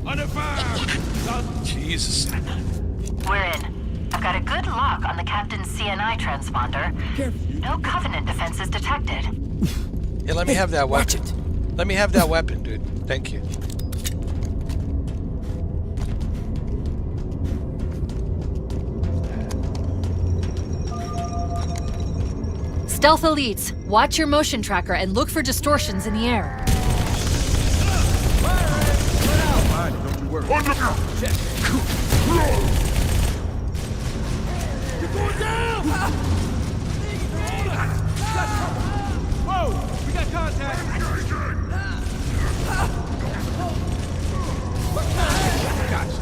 Under fire! Jesus. We're in. I've got a good lock on the captain's CNI transponder. No Covenant defenses detected. Yeah, let me have that weapon. Let me have that weapon, dude. Thank you. Stealth elites, watch your motion tracker and look for distortions in the air. Don't you worry. Under Check. You're going down! Whoa! We got contact! Gotcha.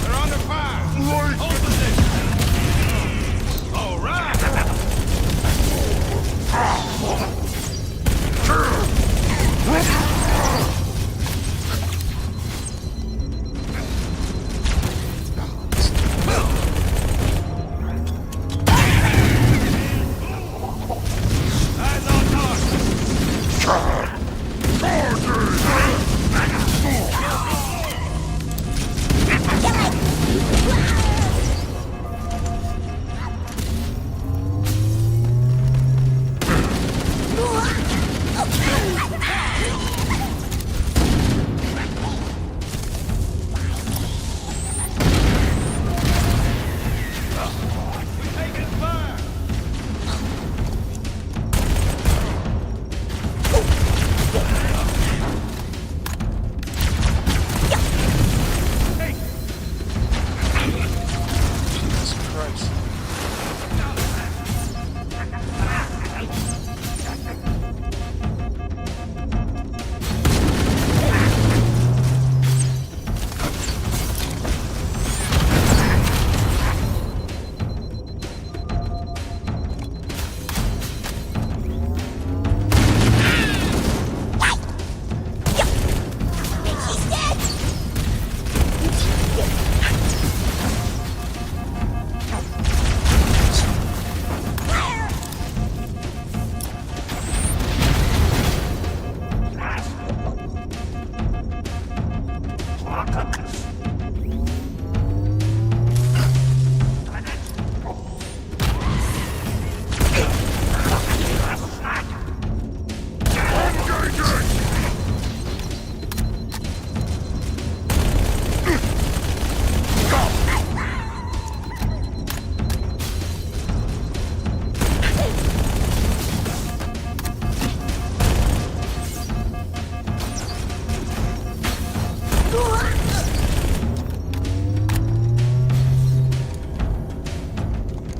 They're under fire! Hold position! All right! Eyes on target! Taking fire! Jesus Christ.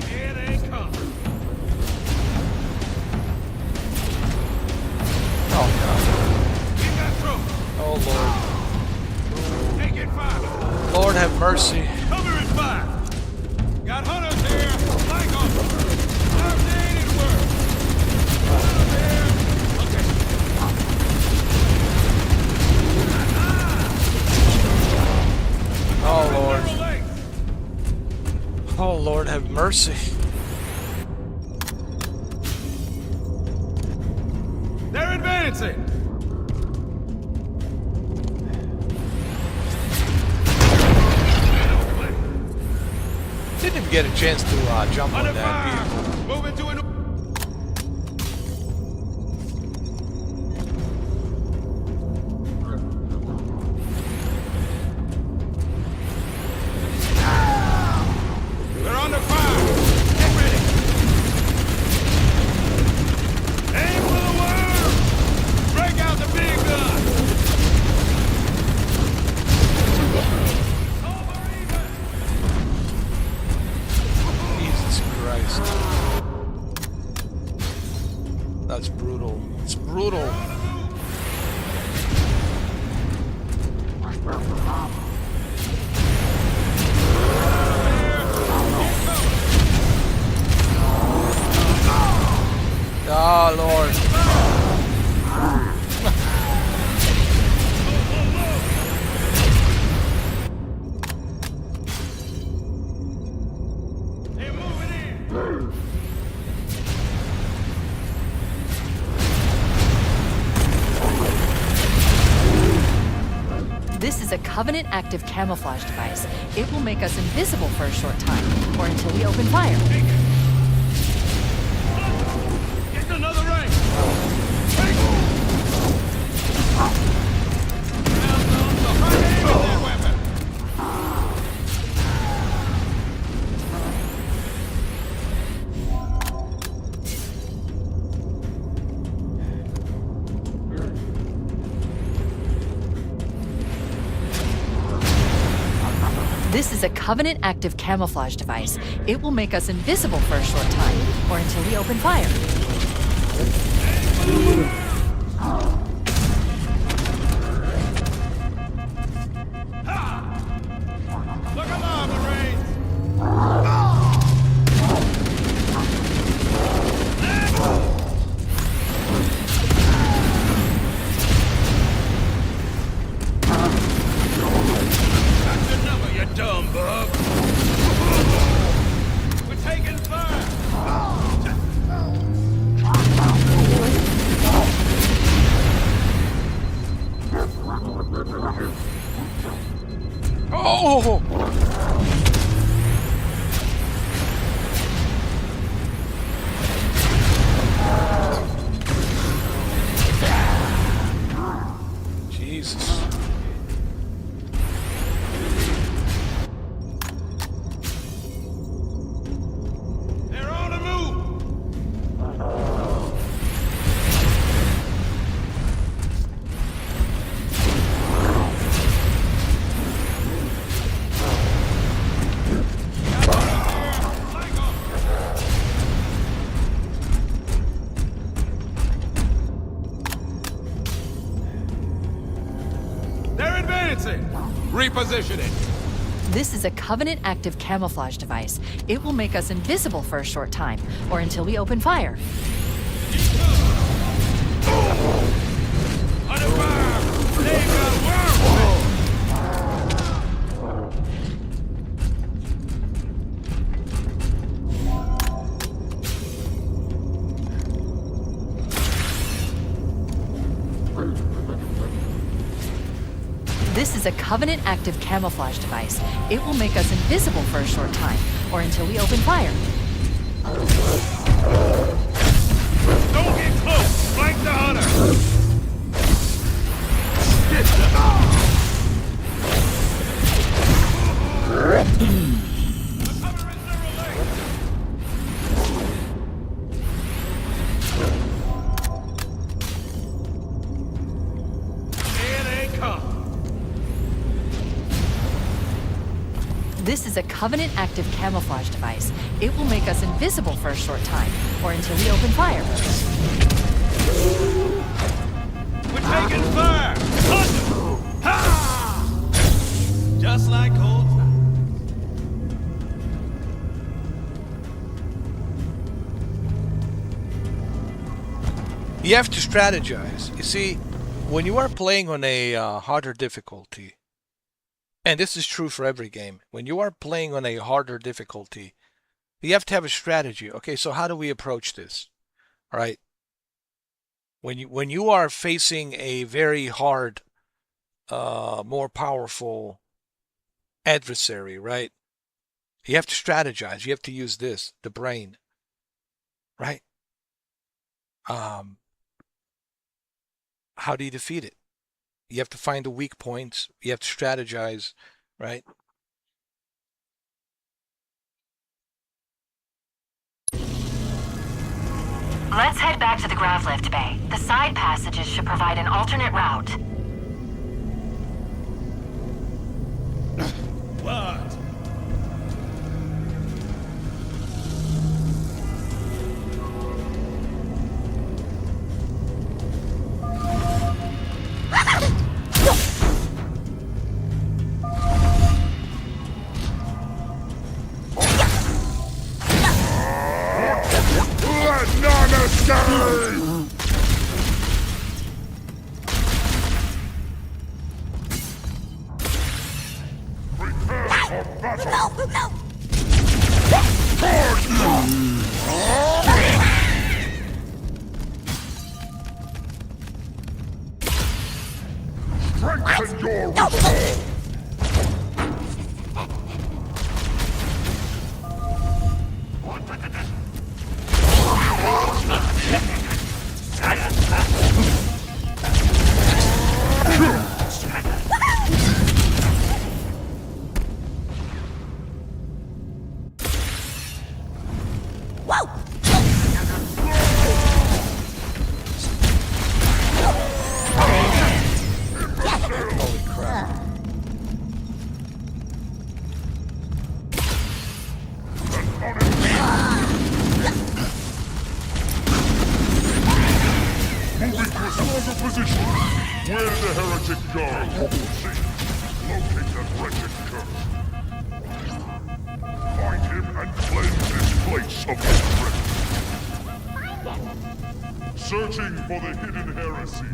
Here they come. Oh, God. Get that throat. Oh, Taking fire. Lord. Lord have mercy. Cover and fire. Got hunters here. Flank on. How's the aided work? Hunters here. Okay. Oh, Lord. Narrow lane. Oh, Lord have mercy. They're advancing. Didn't even get a chance to jump on Under that fire. vehicle. Moving to an. it's brutal. It's brutal. Oh, Lord. They're moving in. This is a Covenant active camouflage device. It will make us invisible for a short time, or until we open fire. Get another rank. This is a Covenant active camouflage device. It will make us invisible for a short time, or until we open fire. Look alive, Marines. That's your number, you dumb bug. We're taking fire. Oh! Jesus. They're on the move. They're advancing. Repositioning. This is a Covenant active camouflage device. It will make us invisible for a short time, or until we open fire. Under fire. They've got worms. This is a Covenant active camouflage device. It will make us invisible for a short time, or until we open fire. Don't get close. Flank the hunter. Here they come. This is a Covenant active camouflage device. It will make us invisible for a short time, or until we open fire. We're taking fire! Hunt! Ha! Just like old times. You have to strategize. You see, when you are playing on a harder difficulty, and this is true for every game, when you are playing on a harder difficulty, you have to have a strategy. Okay, so how do we approach this? All right. When you are facing a very hard, more powerful adversary, right? You have to strategize. You have to use this, the brain, right? How do you defeat it? You have to find the weak points. You have to strategize, right? Let's head back to the grav lift bay. The side passages should provide an alternate route. What? Let none escape! Prepare for battle! Strengthen your resolve! Moving to a stronger position. Where the heretic goes, you will see. Locate that wretched curse. Find him and cleanse this place of his presence. Searching for the hidden heresy.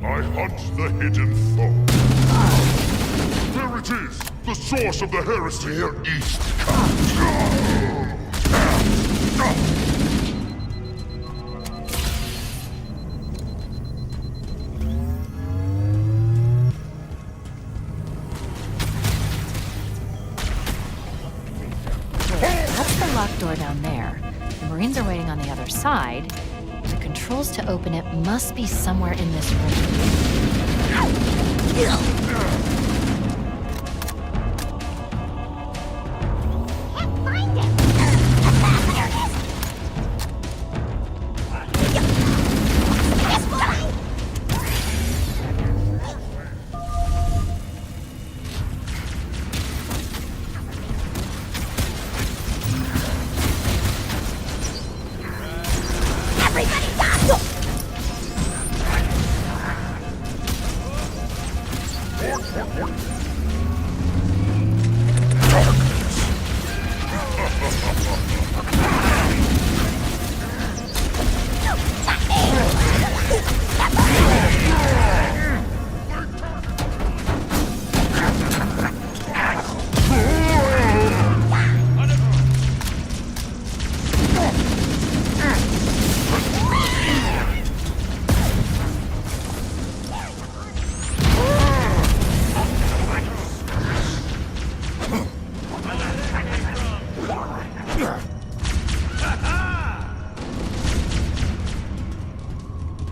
I hunt the hidden foe. There it is! The source of the heresy! Here east comes. That's the locked door down there. The Marines are waiting on the other side. The controls to open it must be somewhere in this room.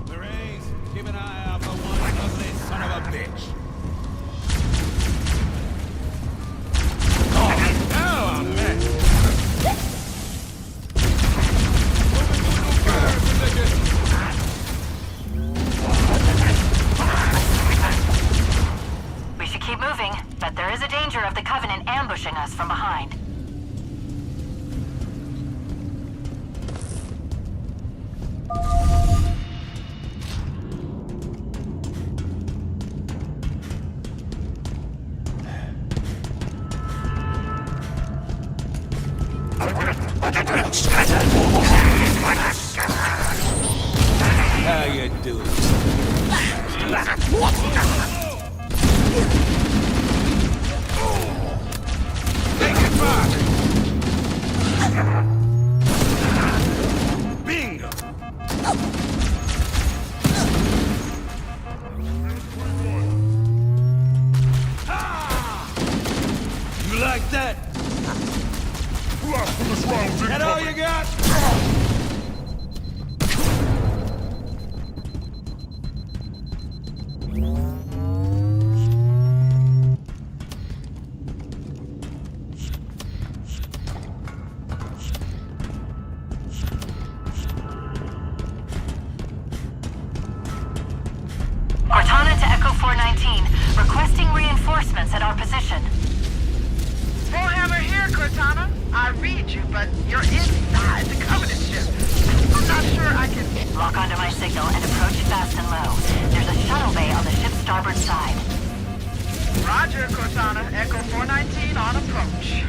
Marines, keep an eye out for one ugly son of a bitch. Oh, man. We should keep moving, but there is a danger of the Covenant ambushing us from behind. How you doing? Take it back! Bingo! You like that? Blasphemous rounds That all you incoming! got? Cortana to Echo 419, requesting reinforcements at our position. Warhammer here, Cortana. I read you, but you're inside the Covenant ship. Lock onto my signal and approach fast and low. There's a shuttle bay on the ship's starboard side. Roger, Cortana. Echo 419 on approach.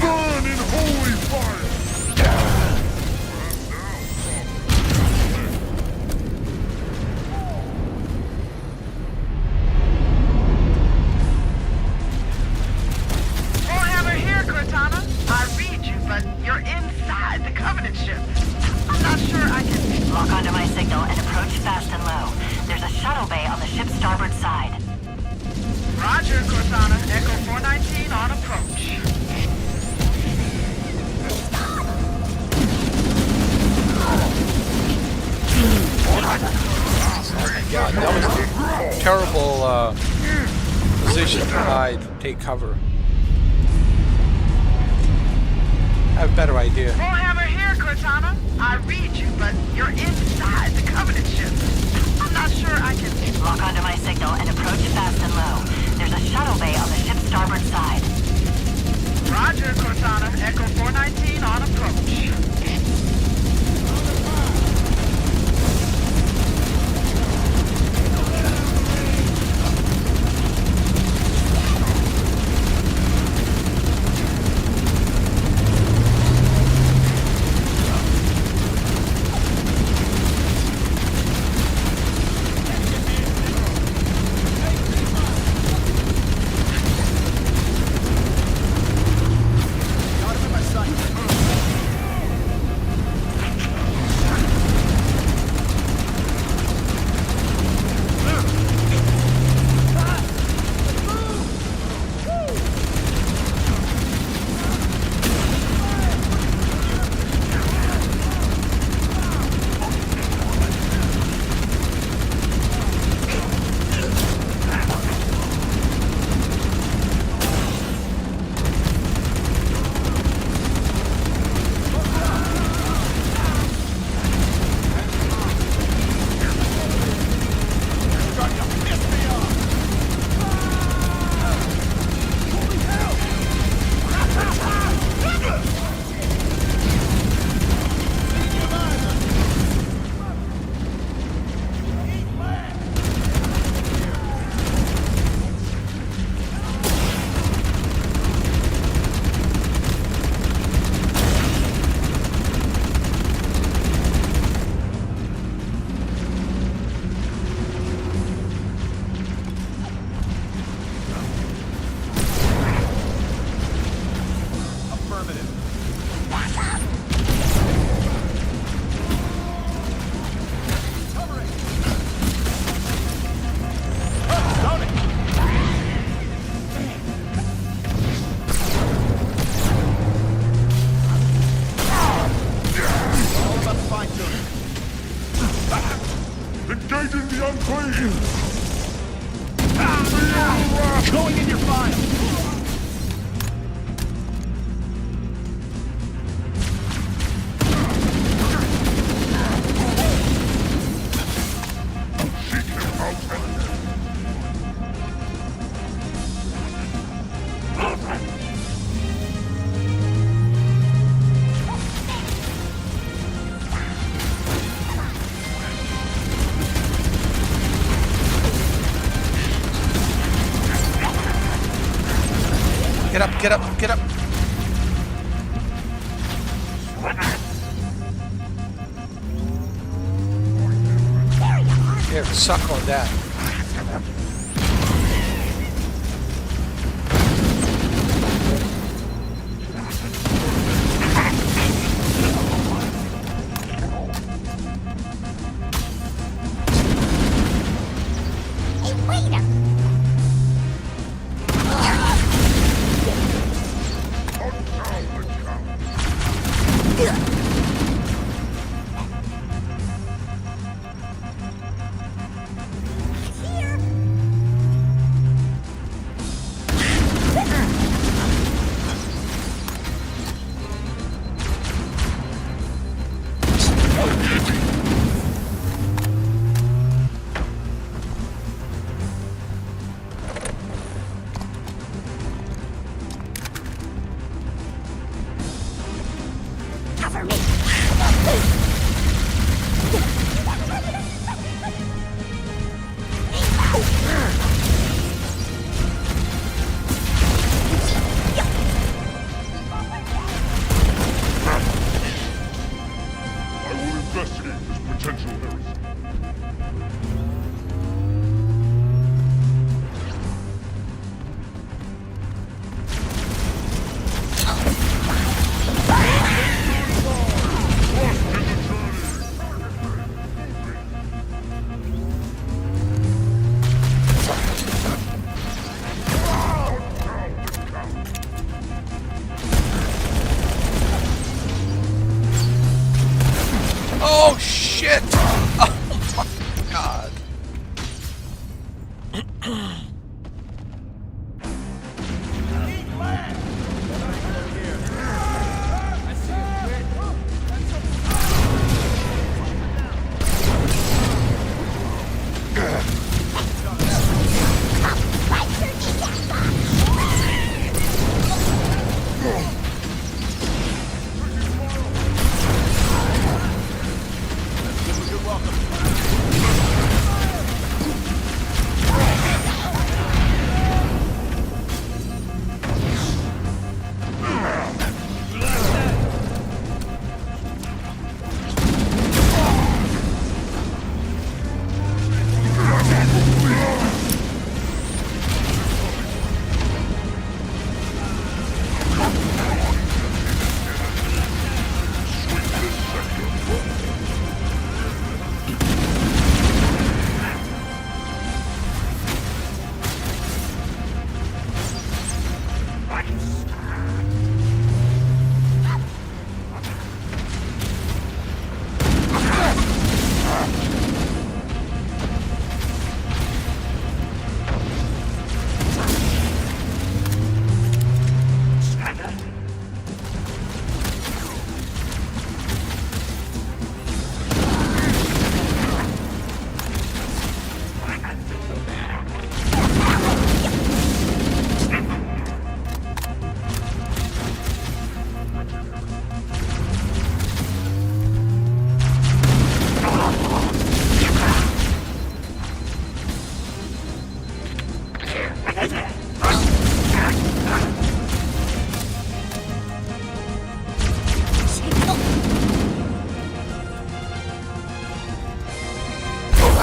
Burn in holy fire! Warhammer here, Cortana. I read you, but you're inside the Covenant ship. I'm not sure I can... Lock onto my signal and approach fast and low. There's a shuttle bay on the ship's starboard side. Roger, Cortana. Echo 419 on approach. God, that was a terrible position to hide, take cover. I have a better idea. Warhammer here, Cortana. I read you, but you're inside the Covenant ship. I'm not sure I can... Lock onto my signal and approach fast and low. There's a shuttle bay on the ship's starboard side. Roger, Cortana. Echo 419 on approach. Engaging the unclean! Going in your file! Seek him out and... Get up, get up, get up. Here, suck on that.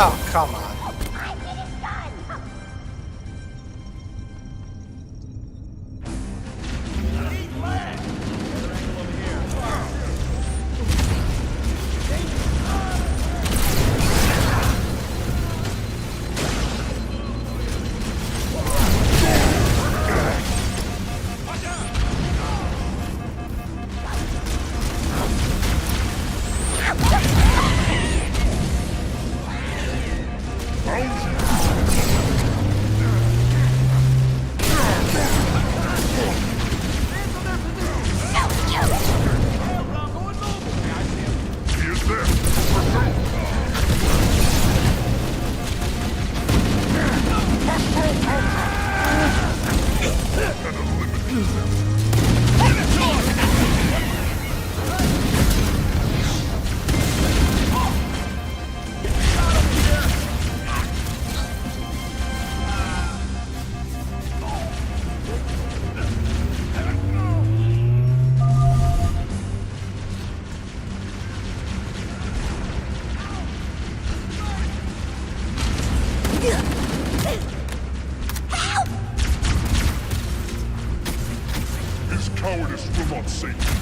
Oh, come on. His cowardice will not save him.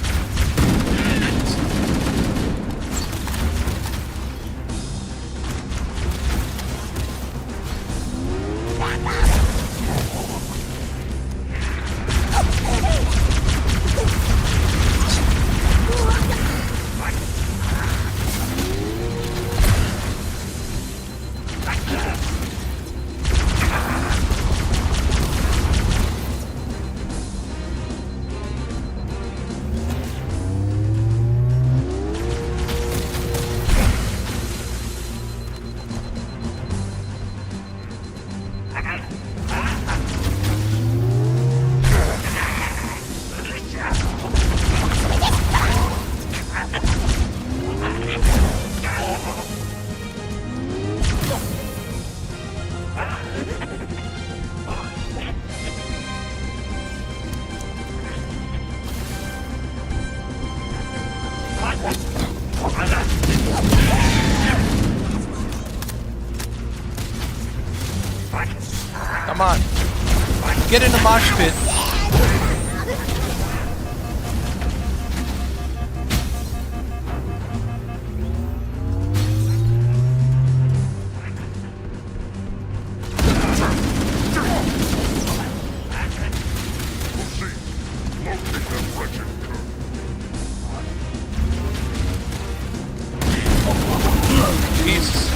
Come on. Get in the mosh pit. Jesus.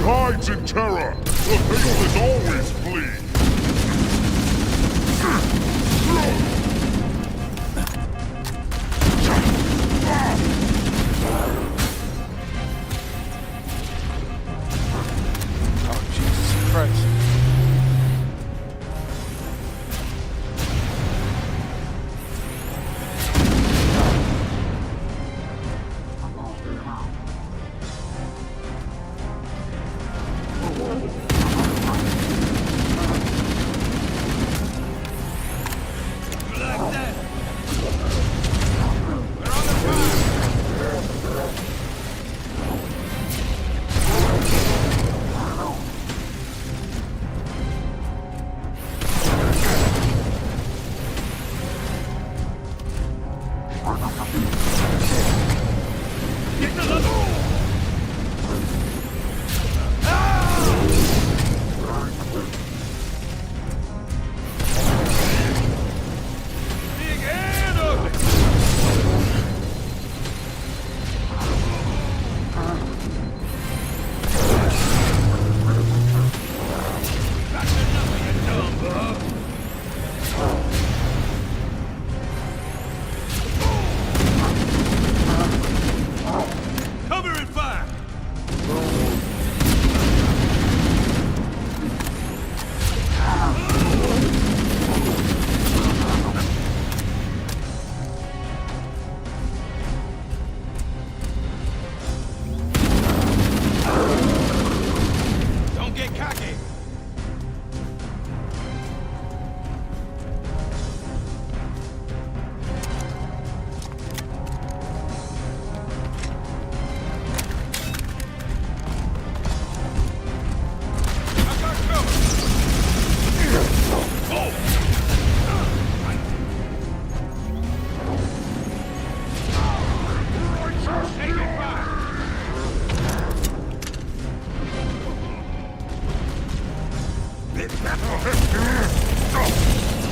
hides in terror. The faceless always flee. Oh, Jesus Christ.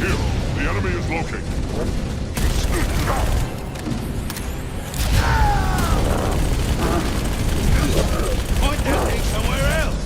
Here, the enemy is located. Point that thing somewhere else!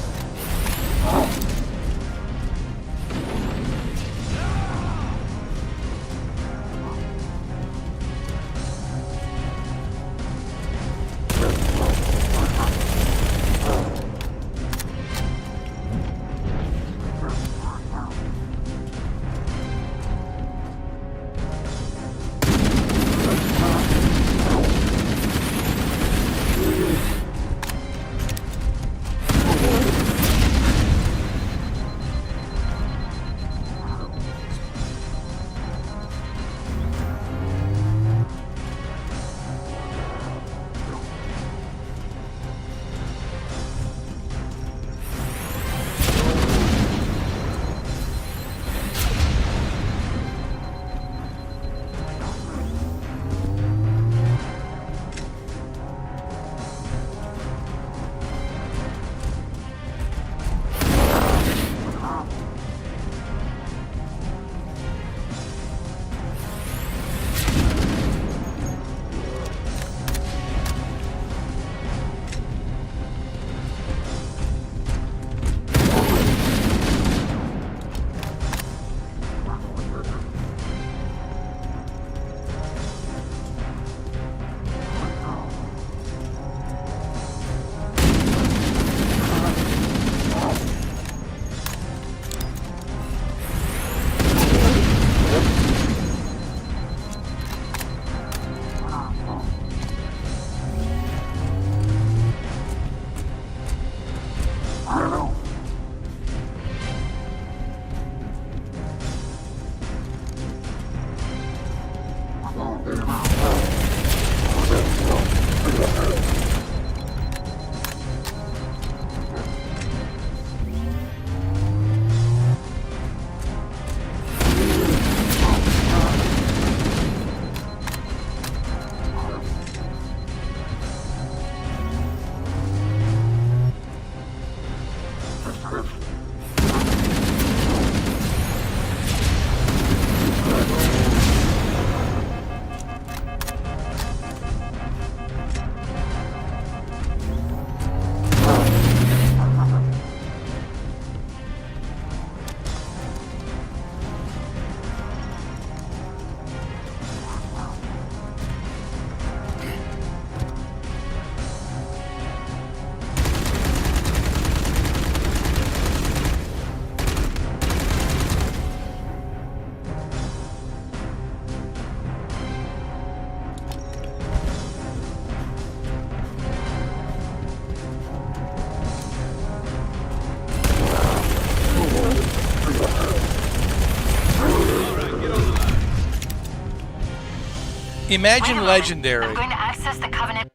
Imagine Wait a moment. legendary. I'm going to access the Covenant.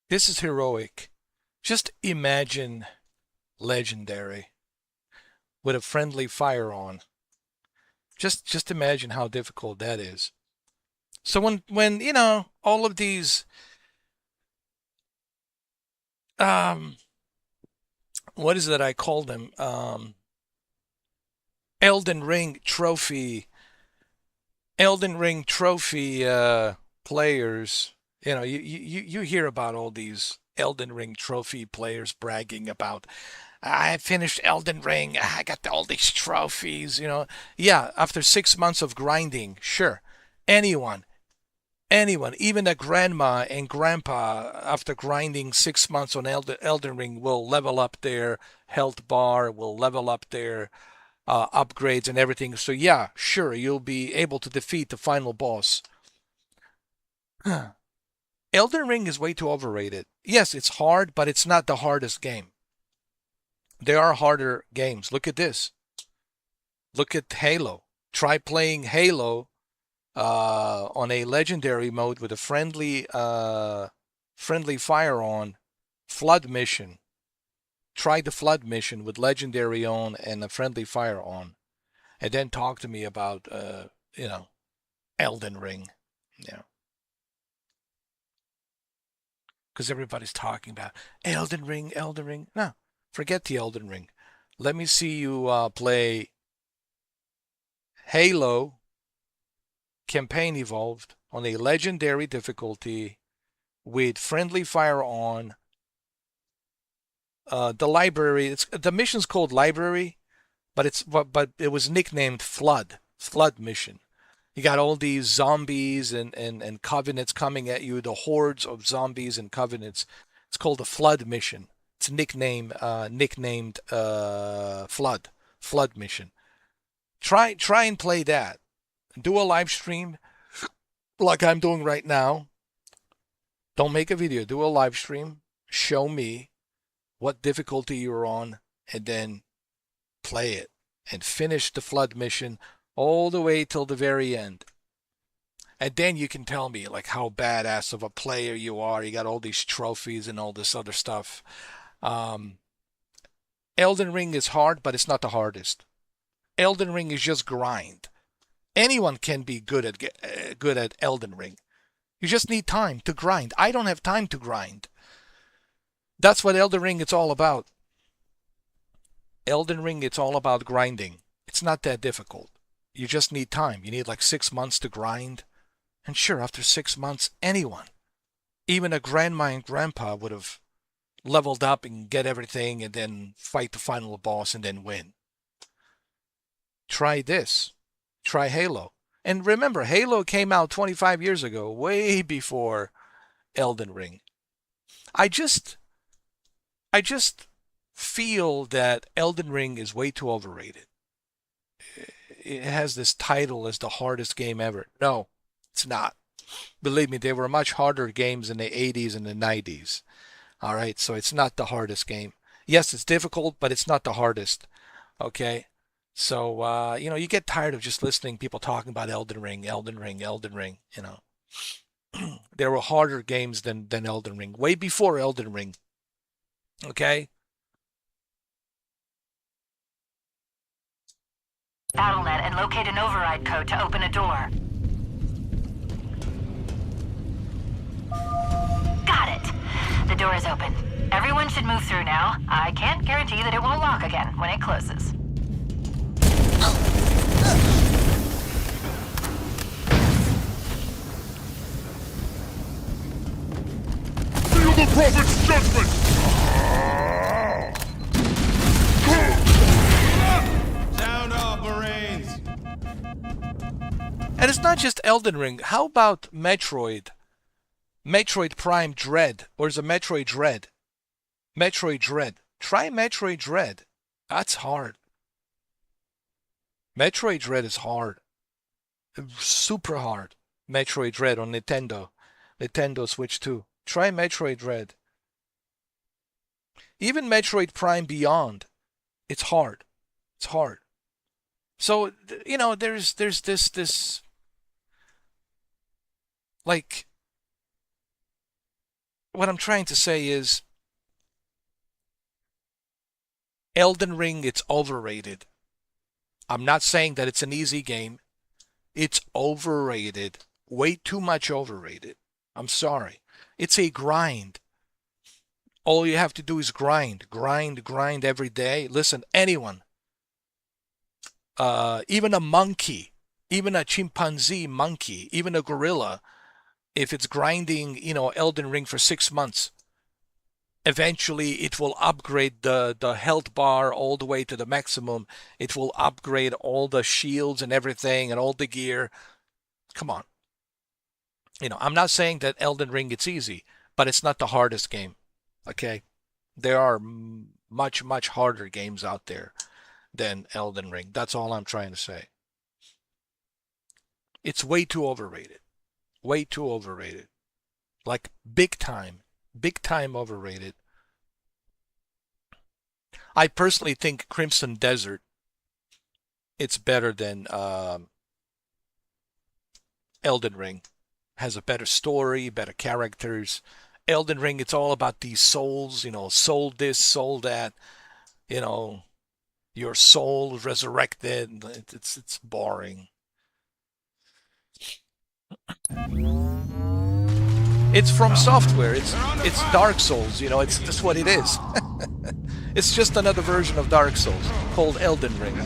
This is heroic. Just imagine legendary with a friendly fire on. Just imagine how difficult that is. So when you know all of these what is that I call them? Elden Ring trophy players. You know, you hear about all these Elden Ring trophy players bragging about, I finished Elden Ring, I got all these trophies, you know. Yeah, after 6 months of grinding, sure. Anyone, even a grandma and grandpa, after grinding 6 months on Elden Ring, will level up their health bar, will level up their upgrades and everything. So yeah, sure, you'll be able to defeat the final boss. Elden Ring is way too overrated. Yes, it's hard, but it's not the hardest game. There are harder games. Look at this. Look at Halo. Try playing Halo on a legendary mode with a friendly fire on flood mission. Try the flood mission with legendary on and a friendly fire on, and then talk to me about you know, Elden Ring. Yeah, because everybody's talking about Elden Ring, Elden Ring. No, forget the Elden Ring. Let me see you play Halo Campaign Evolved on a legendary difficulty with friendly fire on. The library, the mission's called Library, but it was nicknamed Flood Mission. You got all these zombies and covenants coming at you, the hordes of zombies and covenants. It's called the Flood Mission. It's nicknamed Flood Mission. Try and play that. Do a live stream like I'm doing right now. Don't make a video. Do a live stream. Show me what difficulty you're on, and then play it and finish the flood mission all the way till the very end. And then you can tell me like how badass of a player you are. You got all these trophies and all this other stuff. Elden Ring is hard, but it's not the hardest. Elden Ring is just grind. Anyone can be good at Elden Ring. You just need time to grind. I don't have time to grind. That's what Elden Ring is all about. Elden Ring, it's all about grinding. It's not that difficult. You just need time. You need like 6 months to grind. And sure, after 6 months, anyone, even a grandma and grandpa, would have leveled up and get everything and then fight the final boss and then win. Try this. Try Halo. And remember, Halo came out 25 years ago, way before Elden Ring. I just feel that Elden Ring is way too overrated. It has this title as the hardest game ever. No, it's not. Believe me, there were much harder games in the 80s and the 90s. All right, so it's not the hardest game. Yes, it's difficult, but it's not the hardest. Okay? So, you know, you get tired of just listening people talking about Elden Ring, you know. There were harder games than Elden Ring, way before Elden Ring. Okay? BattleNet and locate an override code to open a door. Got it. The door is open. Everyone should move through now. I can't guarantee that it won't lock again when it closes. Feel the Prophet's judgment! Sound off, Marines! And it's not just Elden Ring. How about Metroid? Metroid Prime Dread. Or is it Metroid Dread? Metroid Dread. Try Metroid Dread. That's hard. Metroid Dread is hard. Super hard. Metroid Dread on Nintendo. Nintendo Switch 2. Try Metroid Dread. Even Metroid Prime Beyond. It's hard. It's hard. So, you know, there's this Like, what I'm trying to say is, Elden Ring, it's overrated. I'm not saying that it's an easy game. It's overrated. Way too much overrated. I'm sorry. It's a grind. All you have to do is grind every day. Listen, anyone, even a monkey, even a chimpanzee monkey, even a gorilla, if it's grinding, Elden Ring for 6 months, eventually it will upgrade the health bar all the way to the maximum. It will upgrade all the shields and everything and all the gear. Come on. I'm not saying that Elden Ring it's easy, but it's not the hardest game. Okay? There are much, much harder games out there than Elden Ring. That's all I'm trying to say. It's way too overrated. Way too overrated. Like big time overrated. I personally think Crimson Desert, it's better than Elden Ring. Has a better story, better characters. Elden Ring, it's all about these souls, soul this, soul that, your soul resurrected. It's boring. It's from software. It's Dark Souls, it's just what it is. It's just another version of Dark Souls called Elden Ring.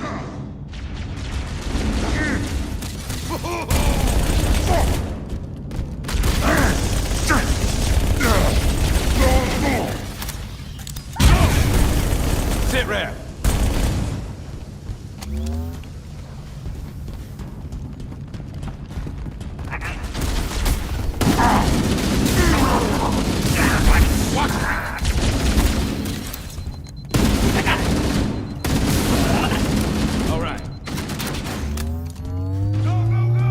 Sit rep. All right. Go, go, go!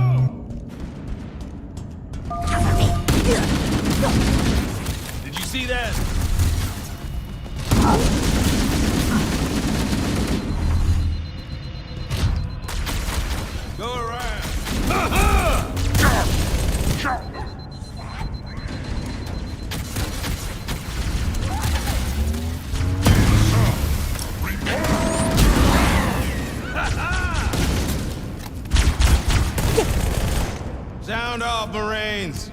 Did you see that? Go around. Sound off, Marines.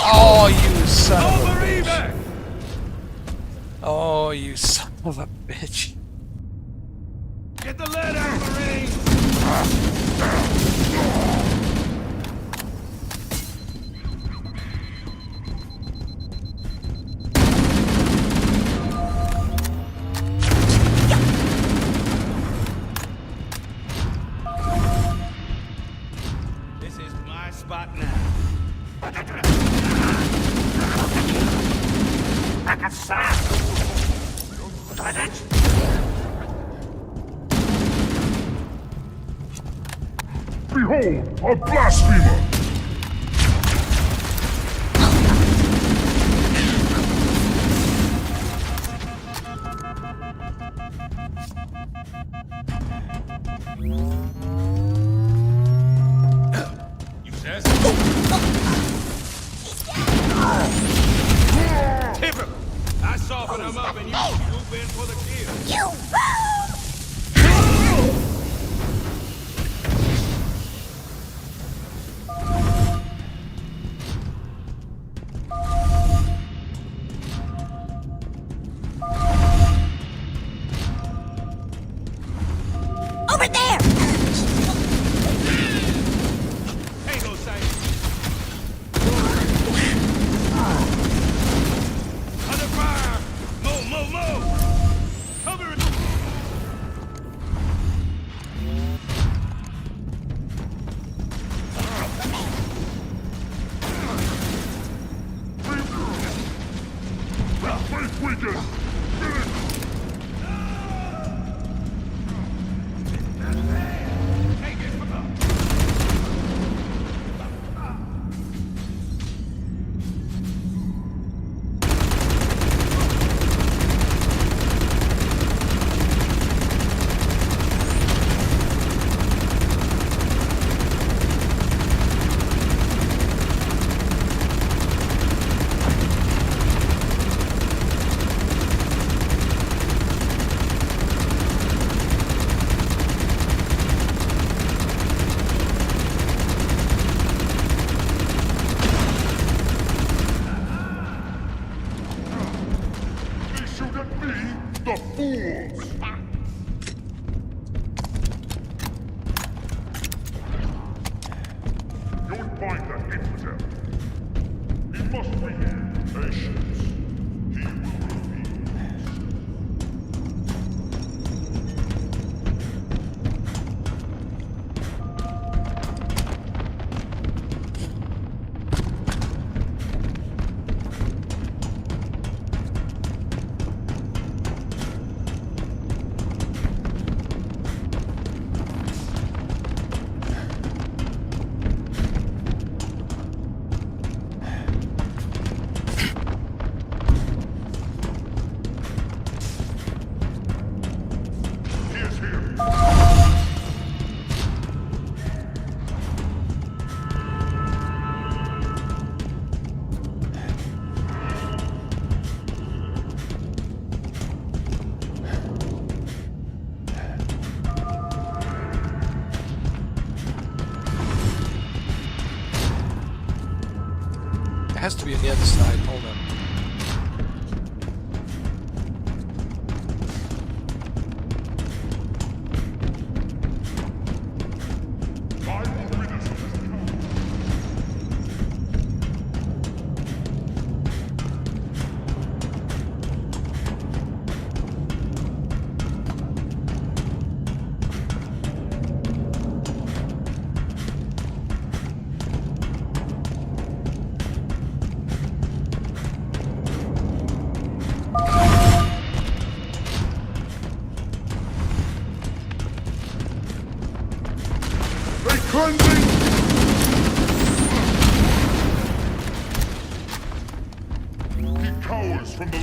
Oh, you son of a bitch. Oh, you son of a bitch. Get the lead out, Marine! This is my spot now. Behold, a blasphemer! You says? Tipper! I soften him up and you swoop in for the kill. Over there! Tango sight. Under Has to be on the other side. Hold on. He cowers from the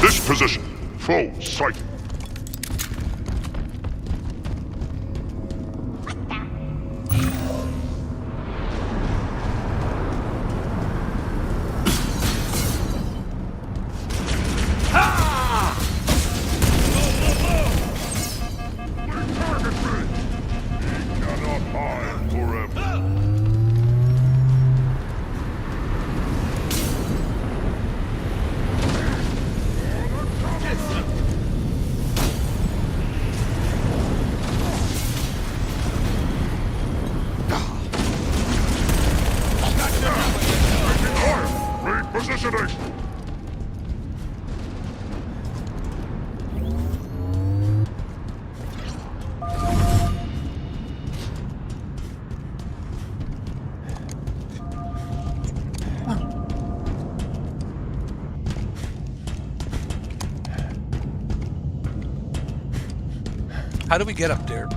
This position, foe sighted. Repositioning! How do we get up there?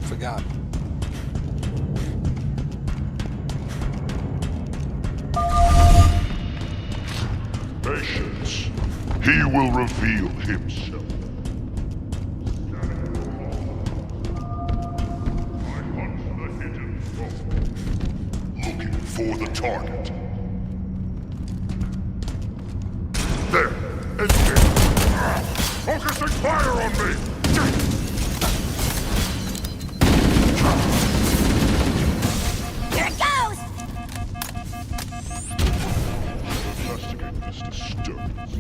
Forgot. Patience. He will reveal himself. I hunt the hidden foe. Looking for the target. There. Escape. Focusing fire on me! Here it goes! Investigate this disturbance.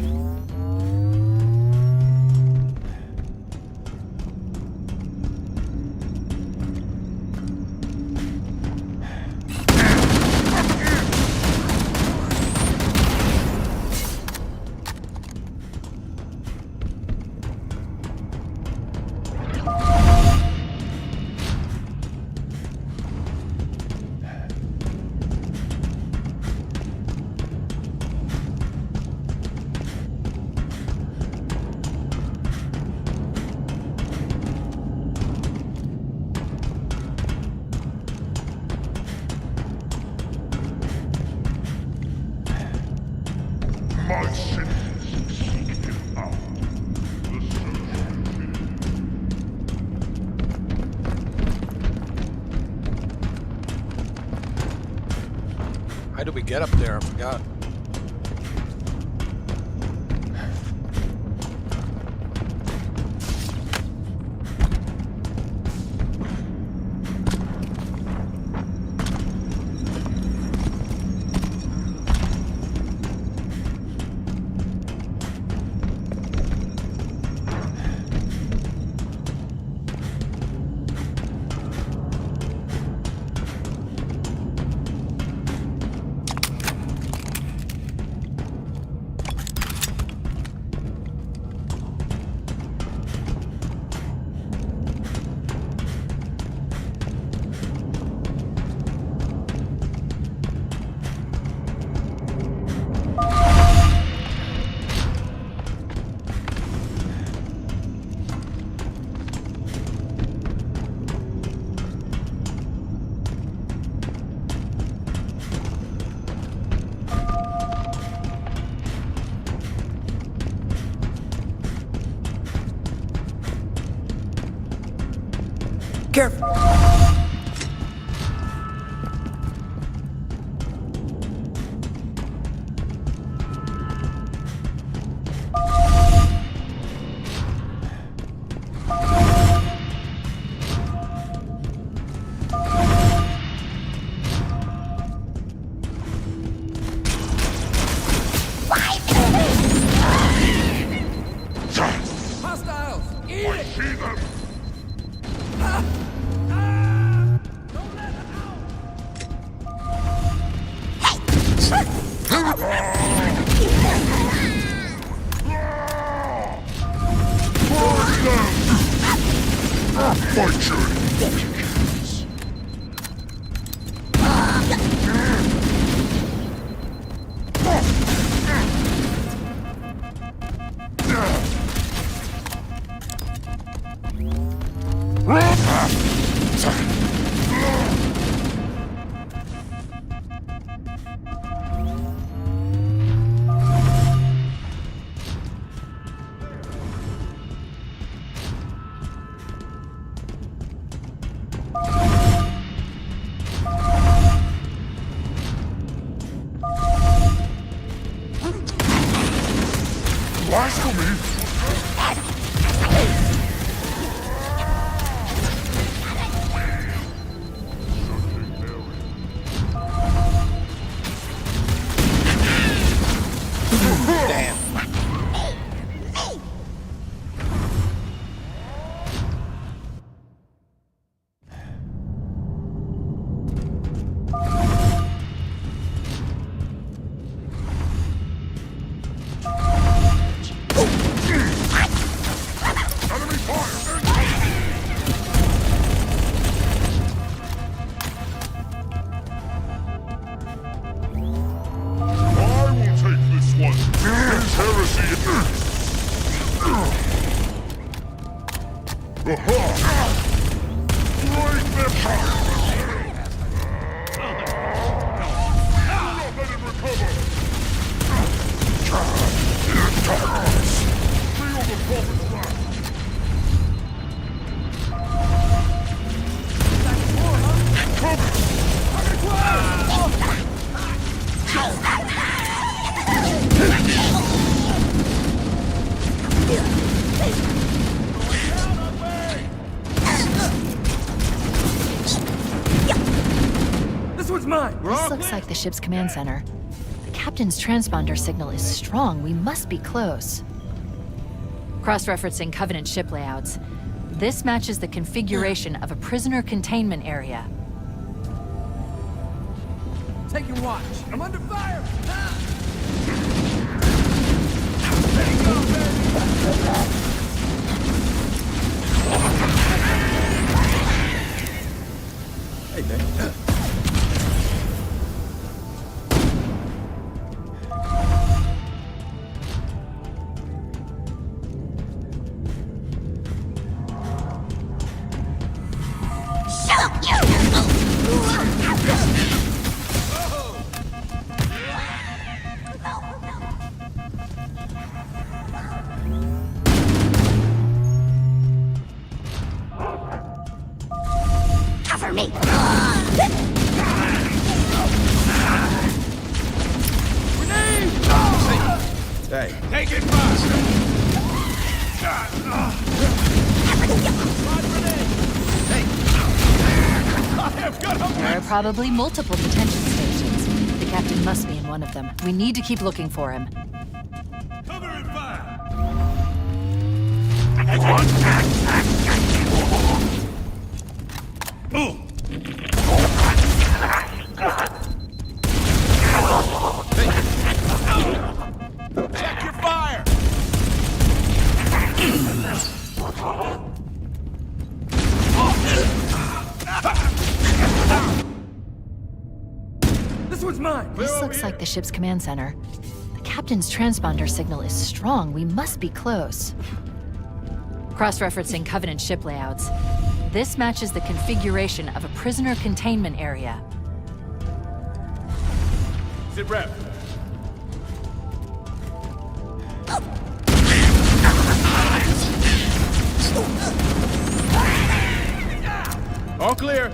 My sentence, seek him out. The search continues. How do we get up there? I forgot. Careful! I'll fight you in fucking hands. Lies for me. Damn. Enemy fire! I will take this one. His heresy. Aha! Break them hearts! Do not let it recover! Feel the prophet's wrath! This one's mine! This looks like the ship's command center. The captain's transponder signal is strong. We must be close. Cross-referencing Covenant ship layouts. This matches the configuration of a prisoner containment area. Taking watch. I'm under fire! Hey, man. Cover me! Hey. Take it fast! There are probably multiple detention stations. The captain must be in one of them. We need to keep looking for him. Cover and fire! Check your fire! This one's mine! This looks like the ship's command center. The captain's transponder signal is strong. We must be close. Cross-referencing Covenant ship layouts. This matches the configuration of a prisoner containment area. Sit rep. All clear.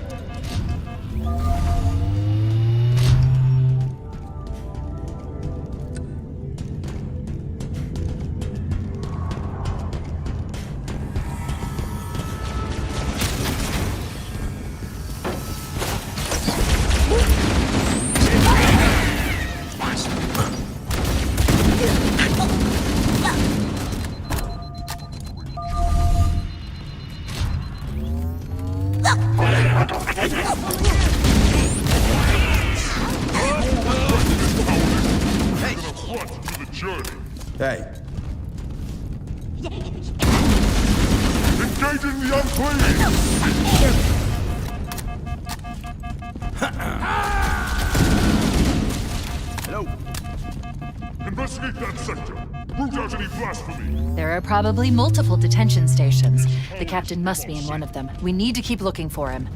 Gonna front to the journey. Hey, Engaging the unclean! hello. Investigate that sector. Root out any blasphemy. There are probably multiple detention stations. The captain must be in one of them. We need to keep looking for him.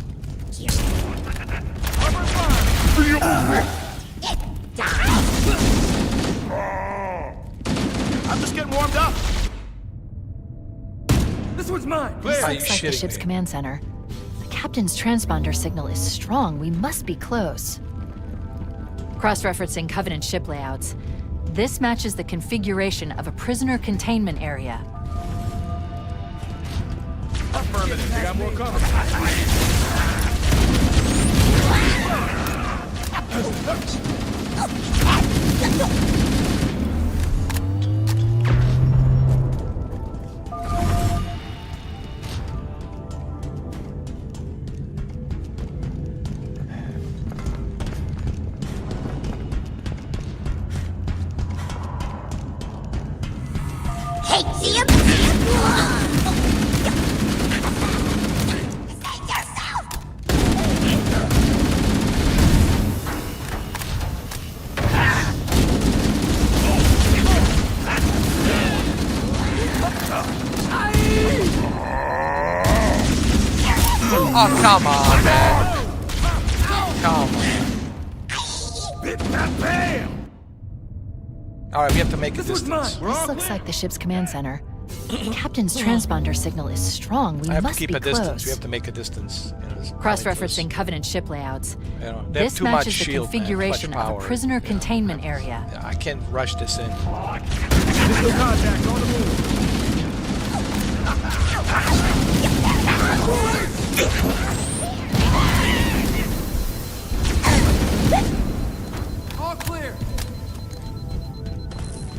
I'm just getting warmed up. This one's mine. This Are you looks like the shitting ship's me? command center. The captain's transponder signal is strong. We must be close. Cross-referencing Covenant ship layouts. This matches the configuration of a prisoner containment area. Affirmative. They got more coming. Oh, come on, man. Come on. Alright, we have to make a distance. This looks like the ship's command center. The captain's transponder signal is strong. We I have to must keep be a distance. close. We have to make a distance. You know, it's Cross-referencing Covenant ship layouts. You know, they have This too much matches the shield, man, too much configuration of power, a prisoner you know. containment area. Yeah, I can't rush this in. Visual contact on the move. All clear.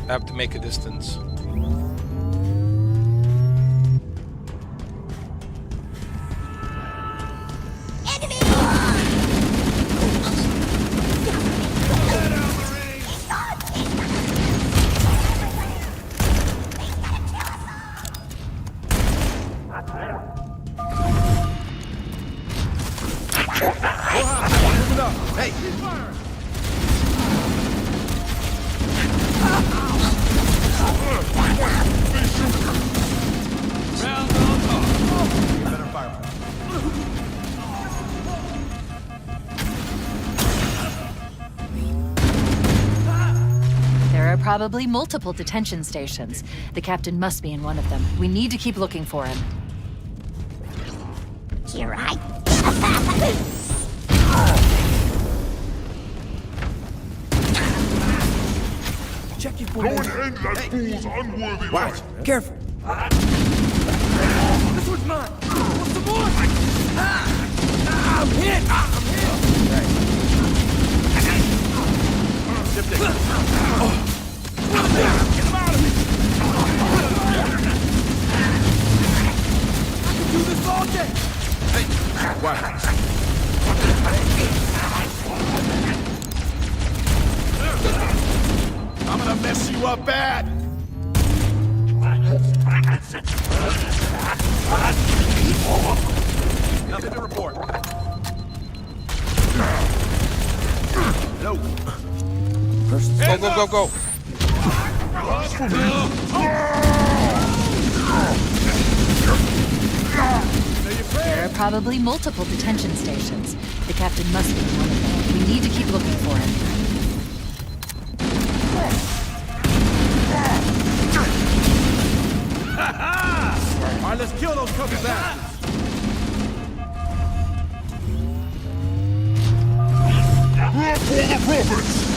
I have to make a distance. There are probably multiple detention stations. The captain must be in one of them. We need to keep looking for him. Check your Go formation. and end that fool's unworthy Watch. life. Careful. This one's mine. What's the more? I'm hit. I'm hit. Shift it. Get him out of here. I can do this all day. Watch. I'm gonna mess you up bad. Nothing to report. No. Go, go, go, go. There are probably multiple detention stations. The captain must be in one of them. We need to keep looking for him. All right, let's kill those couple bastards. For the prophets!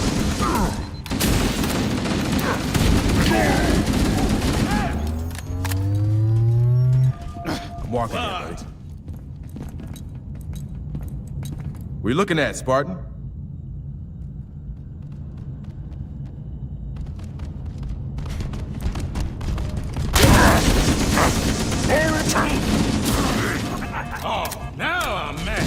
I'm walking here, buddy. We looking at, Spartan? Oh, now I'm mad.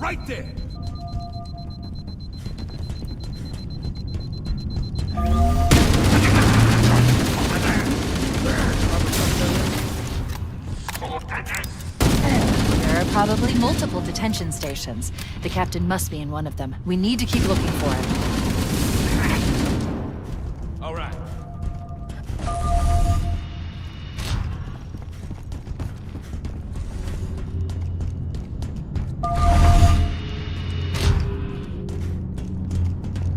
right there! There are probably multiple detention stations. The captain must be in one of them. We need to keep looking for him. All right.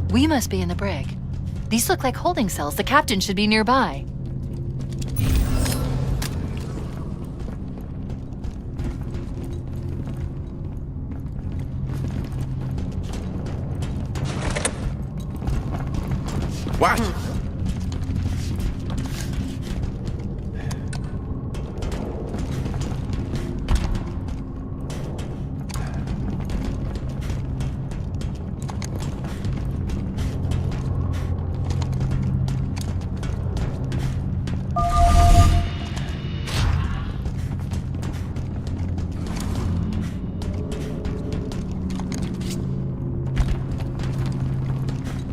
We must be in the brig. These look like holding cells. The captain should be nearby. Watch!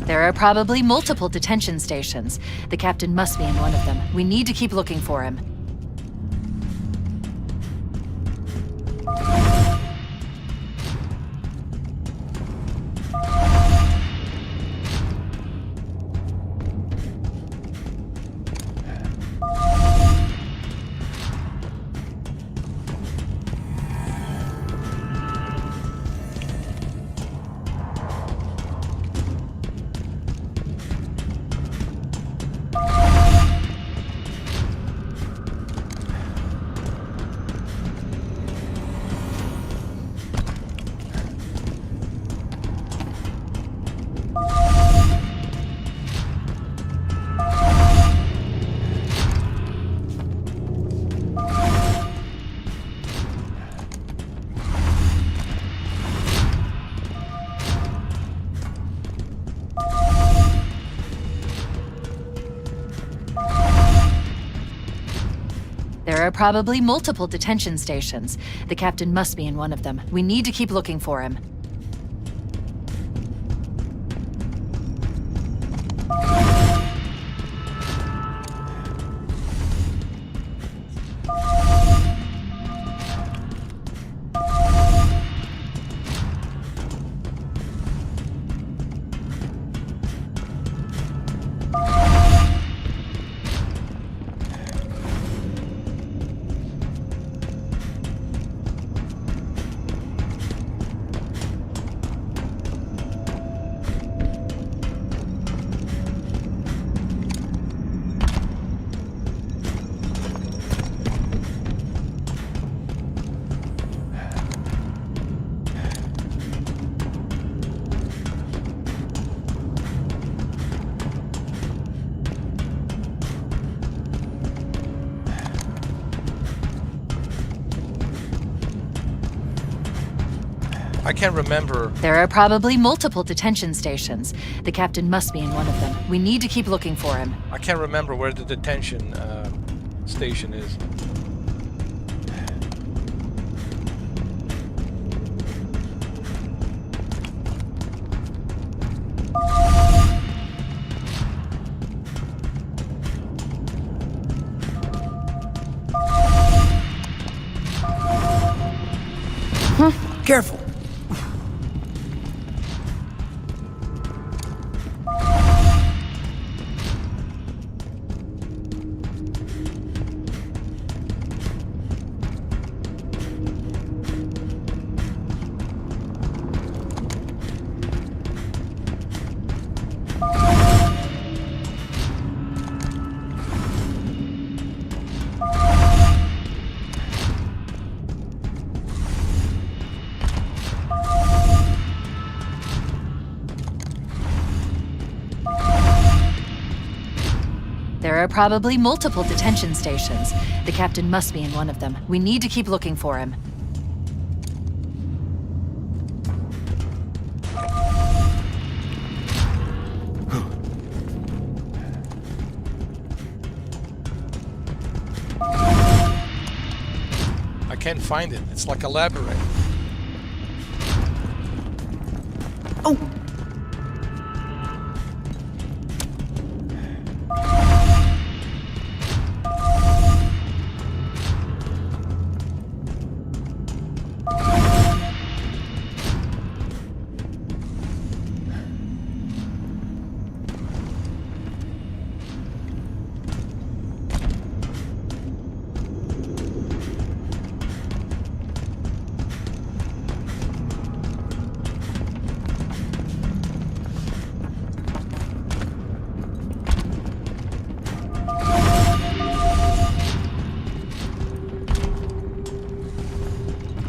There are probably multiple detention stations. The captain must be in one of them. We need to keep looking for him. There are probably multiple detention stations. The captain must be in one of them. We need to keep looking for him. I can't remember. There are probably multiple detention stations. The captain must be in one of them. We need to keep looking for him. I can't remember where the detention station is. Careful! There are probably multiple detention stations. The captain must be in one of them. We need to keep looking for him. I can't find it. It's like a labyrinth.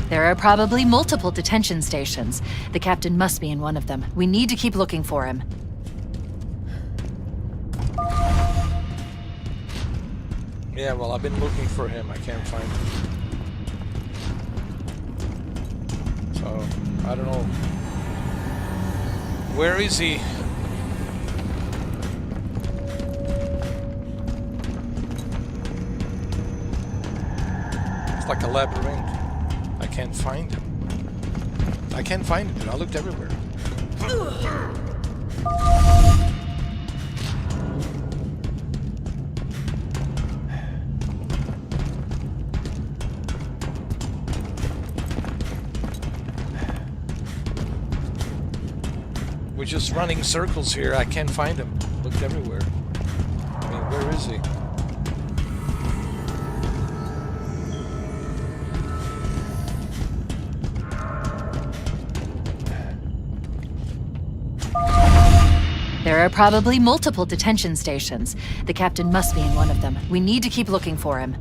There are probably multiple detention stations. The captain must be in one of them. We need to keep looking for him. Yeah, well, I've been looking for him. I can't find him. So, I don't know. Where is he? It's like a labyrinth. I can't find him. I can't find him. I looked everywhere. We're just running circles here. I can't find him. Looked everywhere. I mean, where is he? There are probably multiple detention stations. The captain must be in one of them. We need to keep looking for him.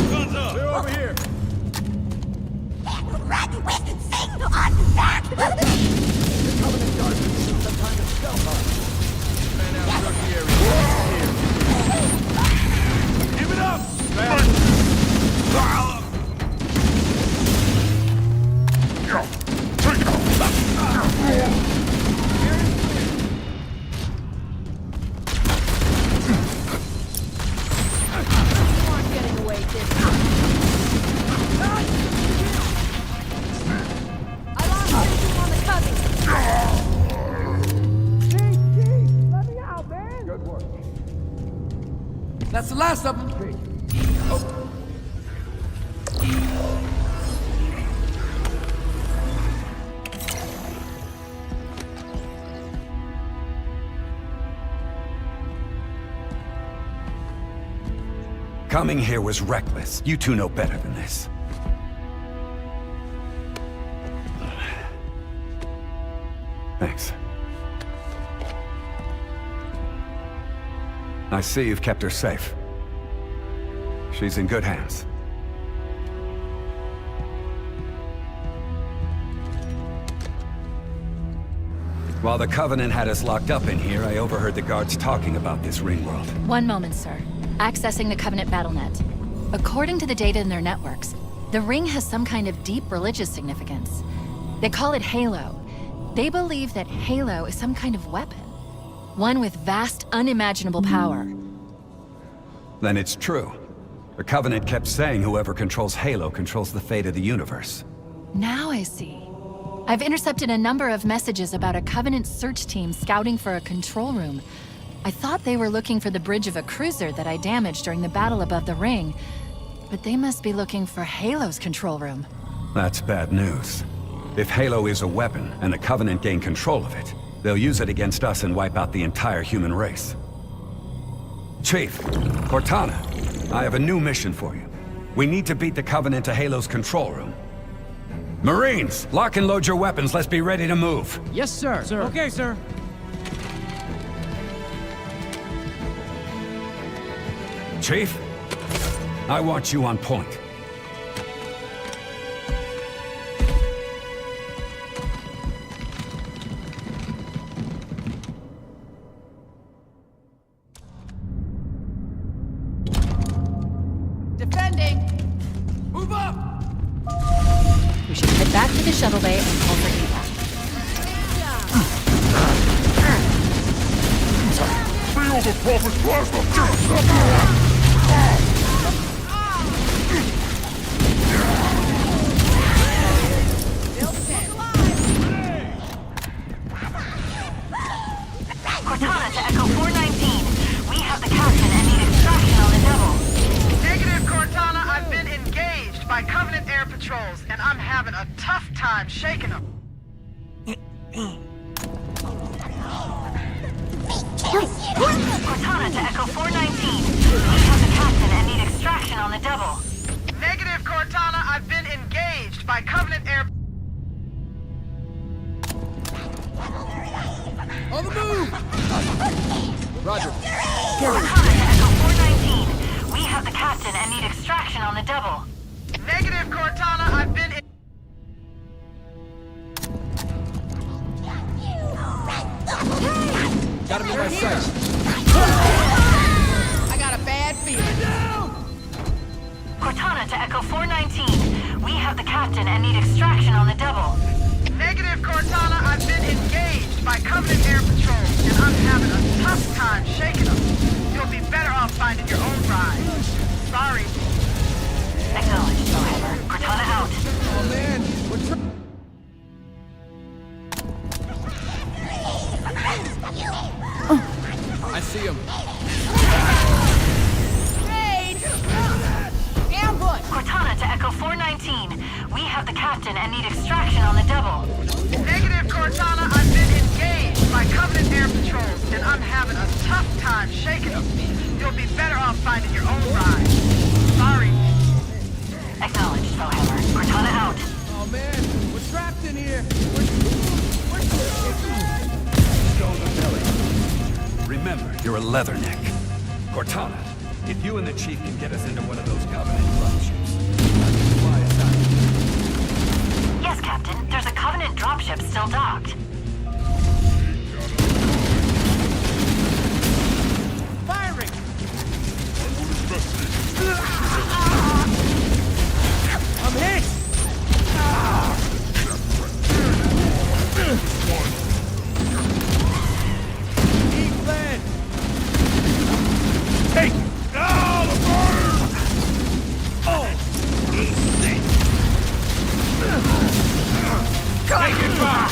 Guns up! They're over here! Give it up! aren't getting away this time. I lost vision on the cubby. Let me out, man! Good work. That's the last of them. Coming here was reckless. You two know better than this. Thanks. I see you've kept her safe. She's in good hands. While the Covenant had us locked up in here, I overheard the guards talking about this ring world. One moment, sir. Accessing the Covenant BattleNet. According to the data in their networks, the ring has some kind of deep religious significance. They call it Halo. They believe that Halo is some kind of weapon. One with vast, unimaginable power. Then it's true. The Covenant kept saying whoever controls Halo controls the fate of the universe. Now I see. I've intercepted a number of messages about a Covenant search team scouting for a control room. I thought they were looking for the bridge of a cruiser that I damaged during the battle above the ring. But they must be looking for Halo's control room. That's bad news. If Halo is a weapon, and the Covenant gain control of it, they'll use it against us and wipe out the entire human race. Chief, Cortana, I have a new mission for you. We need to beat the Covenant to Halo's control room. Marines, lock and load your weapons. Let's be ready to move. Yes, sir. Okay, sir. Chief, I want you on point. Defending. Move up! We should head back to the shuttle bay and call for evac. the prophet plasma! Cortana to Echo 419. We have the captain and need extraction on the double. Negative, Cortana. I've been engaged by Covenant air patrols, and I'm having a tough time shaking them. Cortana to Echo 419. We have the captain and need extraction on the double. Negative, Cortana. I've been engaged by Covenant air... On the move! Roger. Cortana to Echo 419. We have the captain and need extraction on the double. Negative, Cortana. I've been... Got him in my sight. I got a bad feeling. Cortana to Echo 419. We have the captain and need extraction on the double. Negative, Cortana. I've been engaged by Covenant air patrols, and I'm having a tough time shaking them. You'll be better off finding your own ride. Sorry. Acknowledged, however. Cortana out. Oh man, we're I see him. Raid! Ambush! Cortana to Echo 419. We have the captain and need extraction on the double. Negative, Cortana. I've been engaged by Covenant air patrols, and I'm having a tough time shaking them. You'll be better off finding your own ride. Sorry. Acknowledged, however. Cortana out. Oh man, we're trapped in here. Remember, you're a leatherneck. Cortana, if you and the Chief can get us into one of those Covenant dropships, I can fly us out. Yes, Captain. There's a Covenant dropship still docked. Firing! I'm hit! E-plan! Take all the fire! Oh! Easy! Take it back!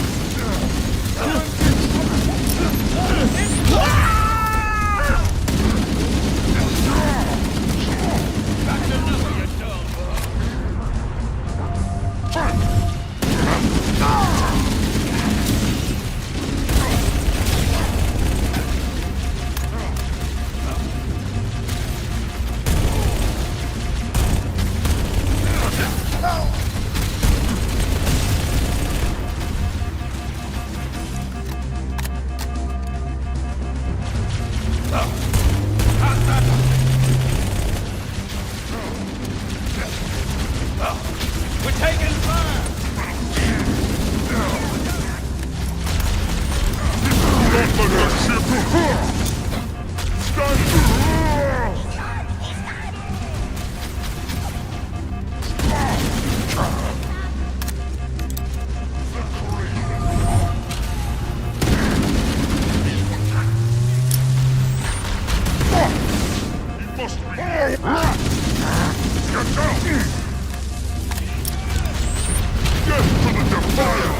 We're taking fire! Let the ship! He must be... Get down! Get to the Defiant!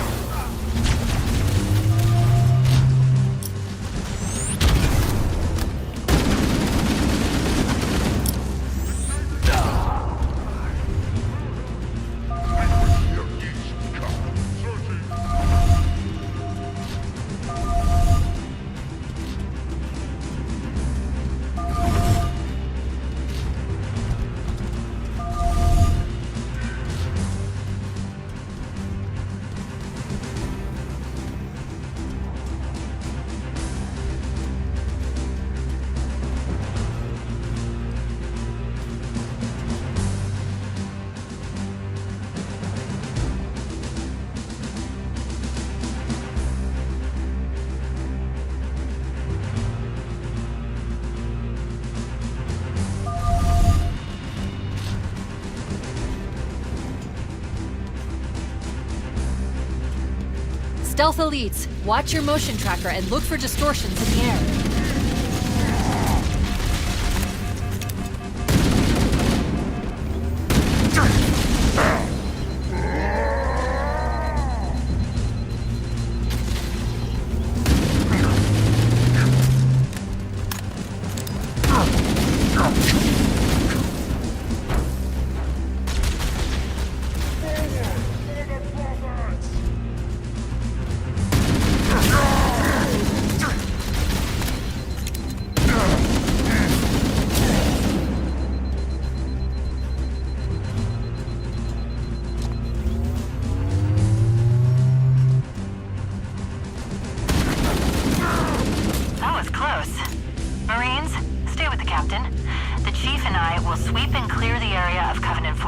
Stealth elites, watch your motion tracker and look for distortions in the air.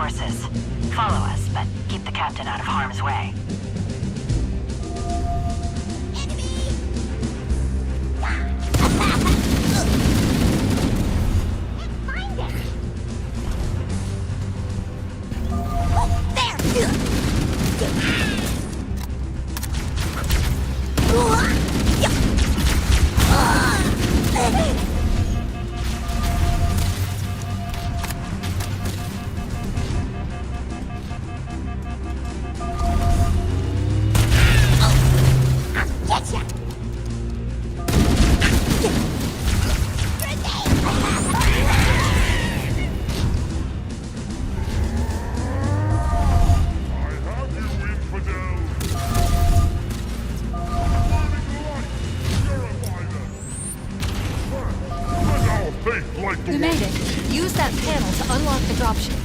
forces. Follow us, but keep the captain out of harm's way. We made it. Use that panel to unlock the dropship.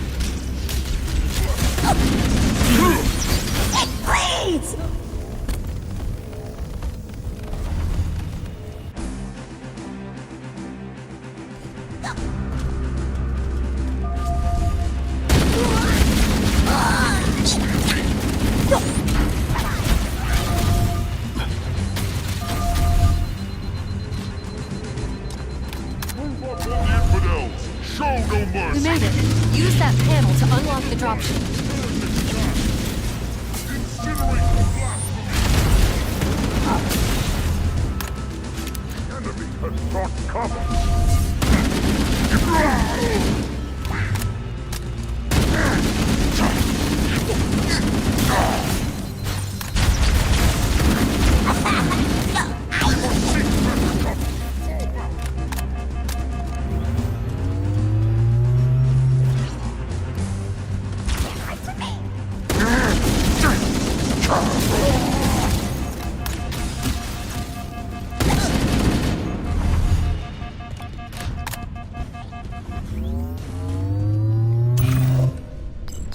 Please! Infidels, show no We mercy! made it. Use that panel to unlock the dropship. Incinerate the blasphemy! Enemy has sought cover!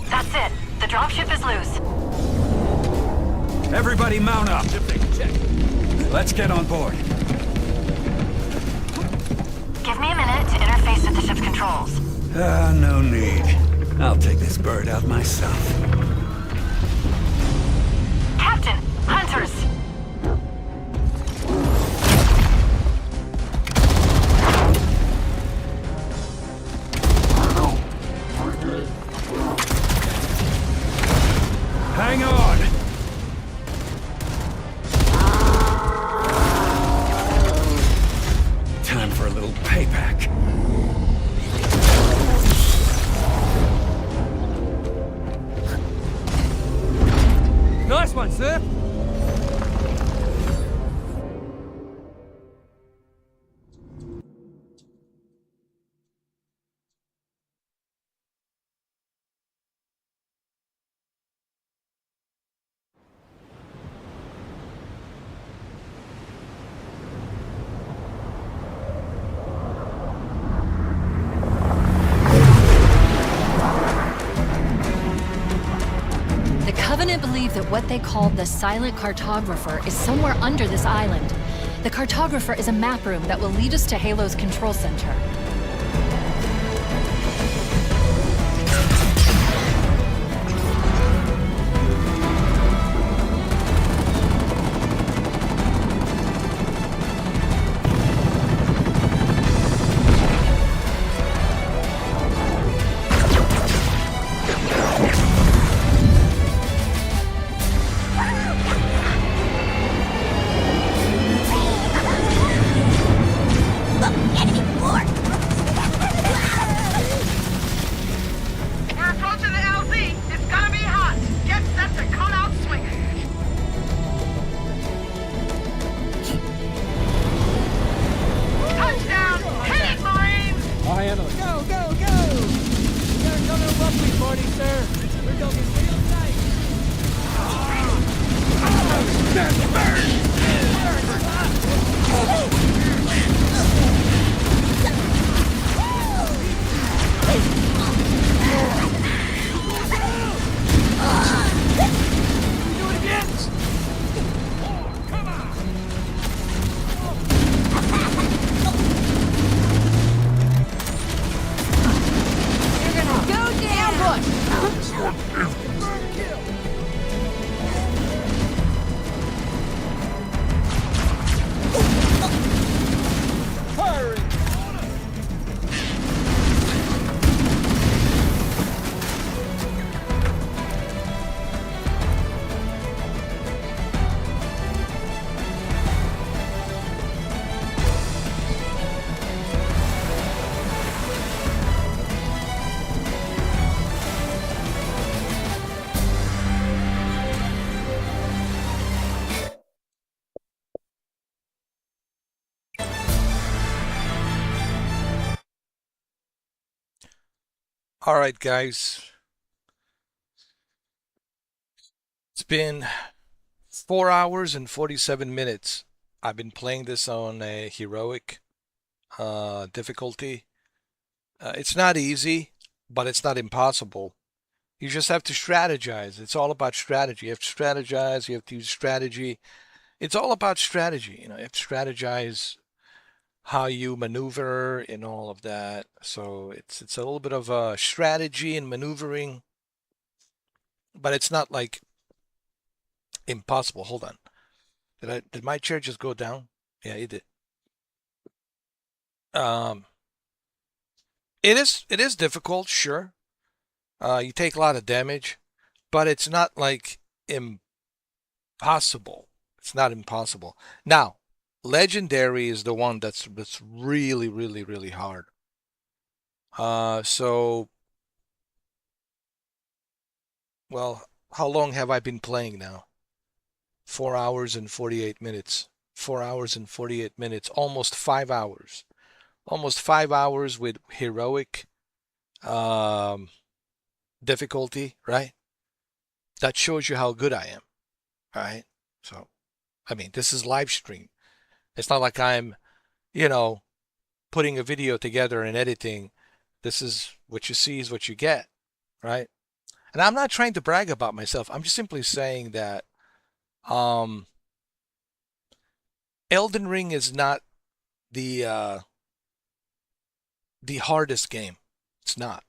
That's it. The dropship is loose. Everybody mount up. Let's get on board. Give me a minute to interface with the ship's controls. No need. I'll take this bird out myself. Captain, hunters! Hang on! Time for a little payback. Nice one, sir. The Covenant believe that what they call the Silent Cartographer is somewhere under this island. The Cartographer is a map room that will lead us to Halo's control center. Enemy force! All right, guys. It's been 4 hours and 47 minutes. I've been playing this on a heroic difficulty. It's not easy, but it's not impossible. You just have to strategize. It's all about strategy. You have to strategize. You have to use strategy. It's all about strategy. You know, you have to strategize how you maneuver and all of that. So it's a little bit of a strategy and maneuvering, but it's not like impossible. Hold on. Did my chair just go down? Yeah, it did. Um, it is difficult, sure. You take a lot of damage, but it's not like impossible. It's not impossible. Now, legendary is the one that's really, really, really hard. So, well, how long have I been playing now? 4 hours and 48 minutes. 4 hours and 48 minutes. Almost 5 hours. Almost 5 hours with heroic difficulty, right? That shows you how good I am, right? So, I mean, this is live stream. It's not like I'm, you know, putting a video together and editing. This is what you see is what you get, right? And I'm not trying to brag about myself. I'm just simply saying that Elden Ring is not the hardest game. It's not.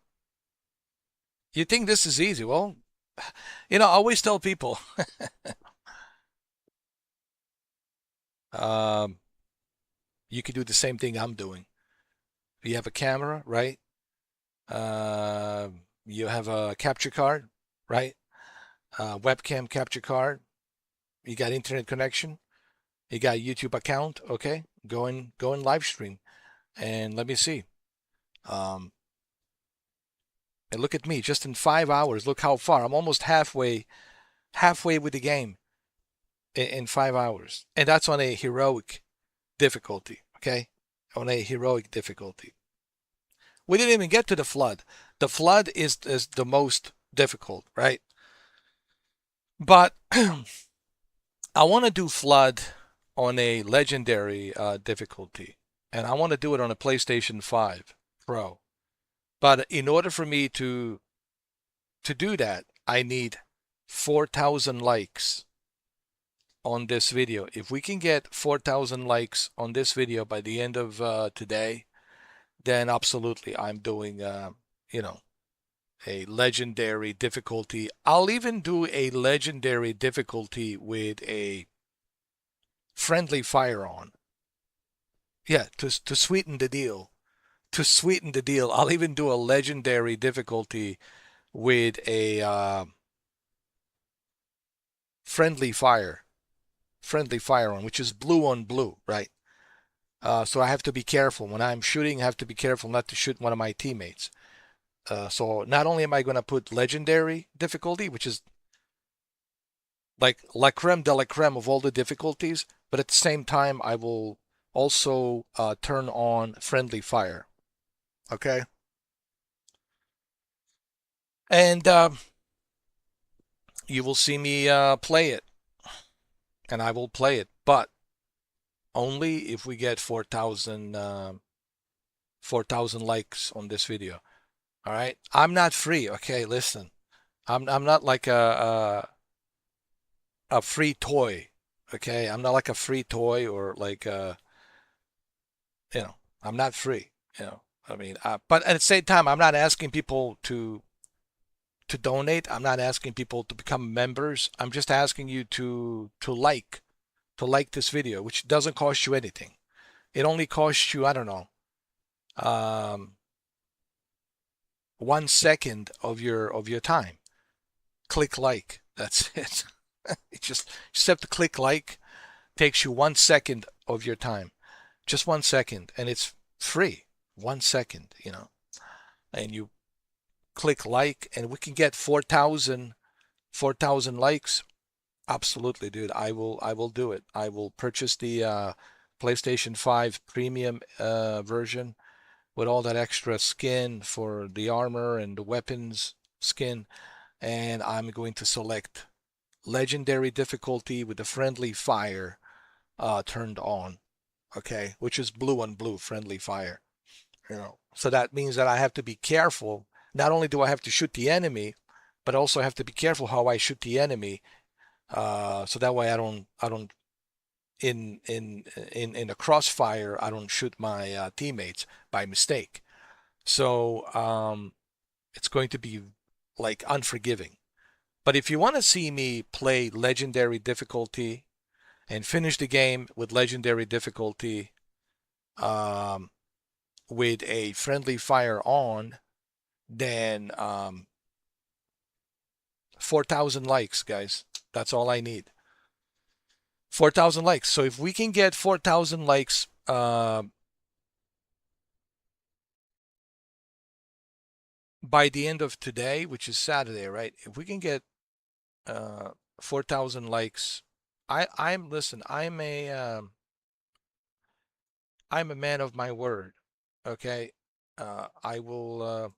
You think this is easy? Well, I always tell people, you can do the same thing I'm doing. You have a camera, right? You have a capture card, right? Webcam capture card. You got internet connection. You got YouTube account. Okay, go and live stream, and let me see. And look at me, just in 5 hours. Look how far. I'm almost halfway with the game in 5 hours, and that's on a heroic difficulty. Okay, on a heroic difficulty. We didn't even get to the flood. The flood is the most difficult, right? But I want to do flood on a legendary difficulty, and I want to do it on a PlayStation 5 Pro. But in order for me to do that, I need 4,000 likes on this video. If we can get 4,000 likes on this video by the end of today, then absolutely I'm doing, a legendary difficulty. I'll even do a legendary difficulty with a friendly fire on. Yeah, to sweeten the deal. To sweeten the deal, I'll even do a legendary difficulty with a friendly fire on, which is blue on blue, right? So I have to be careful when I'm shooting. I have to be careful not to shoot one of my teammates. So not only am I going to put legendary difficulty, which is like la creme de la creme of all the difficulties, but at the same time I will also turn on friendly fire. Okay. And you will see me play it, and I will play it, but only if we get 4,000 likes on this video. All right. I'm not free. Okay, listen. I'm not like a free toy. Okay, I'm not like a free toy or like I'm not free. I mean, but at the same time, I'm not asking people to donate. I'm not asking people to become members. I'm just asking you to like this video, which doesn't cost you anything. It only costs you, I don't know, 1 second of your time. Click like. That's it. It just have to click like. Takes you 1 second of your time, just 1 second, and it's free. 1 second, and you click like, and we can get 4,000 likes. Absolutely, dude. I will do it. I will purchase the PlayStation 5 premium version with all that extra skin for the armor and the weapons skin, and I'm going to select legendary difficulty with the friendly fire turned on, okay, which is blue on blue friendly fire. So that means that I have to be careful. Not only do I have to shoot the enemy, but also have to be careful how I shoot the enemy, so that way I don't in a crossfire I don't shoot my teammates by mistake. So it's going to be like unforgiving. But if you want to see me play legendary difficulty and finish the game with legendary difficulty, with a friendly fire on, then 4,000 likes, guys. That's all I need. 4,000 likes. So if we can get 4,000 likes by the end of today, which is Saturday, right? If we can get 4,000 likes, I'm listen. I'm a man of my word. Okay, I will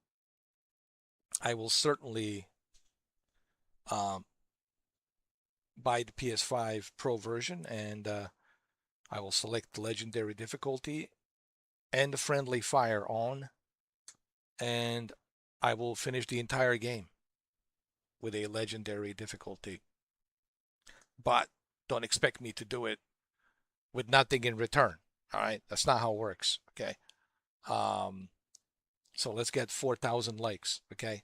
certainly buy the PS5 Pro version, and I will select the legendary difficulty and the friendly fire on, and I will finish the entire game with a legendary difficulty. But don't expect me to do it with nothing in return. All right, that's not how it works. Okay. So let's get 4,000 likes. Okay.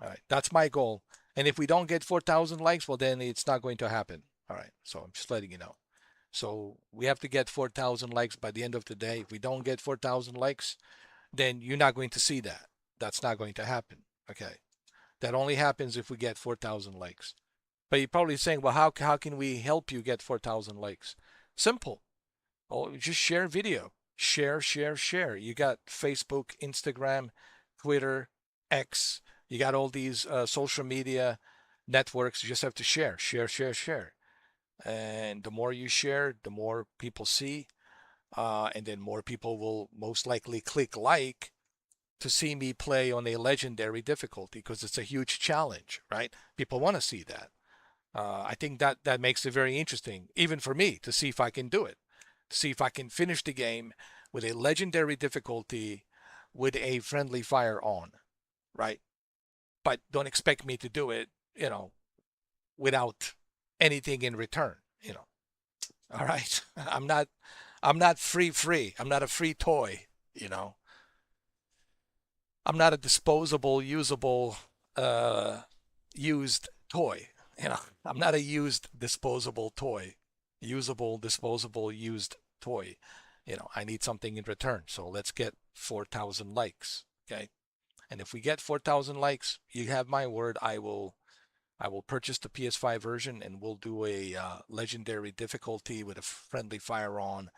All right, that's my goal. And if we don't get 4,000 likes, well, then it's not going to happen. All right, so I'm just letting you know. So we have to get 4,000 likes by the end of the day. If we don't get 4,000 likes, then you're not going to see that. That's not going to happen. Okay. That only happens if we get 4,000 likes. But you're probably saying, well, how can we help you get 4,000 likes? Simple. Oh, just share video. Share, share, share. You got Facebook, Instagram, Twitter, X. You got all these social media networks. You just have to share, share, share, share. And the more you share, the more people see. And then more people will most likely click like to see me play on a legendary difficulty, because it's a huge challenge, right? People want to see that. I think that makes it very interesting, even for me, to see if I can do it, to see if I can finish the game with a legendary difficulty with a friendly fire on, right? But don't expect me to do it, without anything in return, All right. I'm not free. I'm not a free toy, I'm not a disposable, usable, used toy. I'm not a used disposable toy. Usable, disposable, used toy. I need something in return. So let's get 4,000 likes. Okay. And if we get 4,000 likes, you have my word, I will purchase the PS5 version, and we'll do a legendary difficulty with a friendly fire on,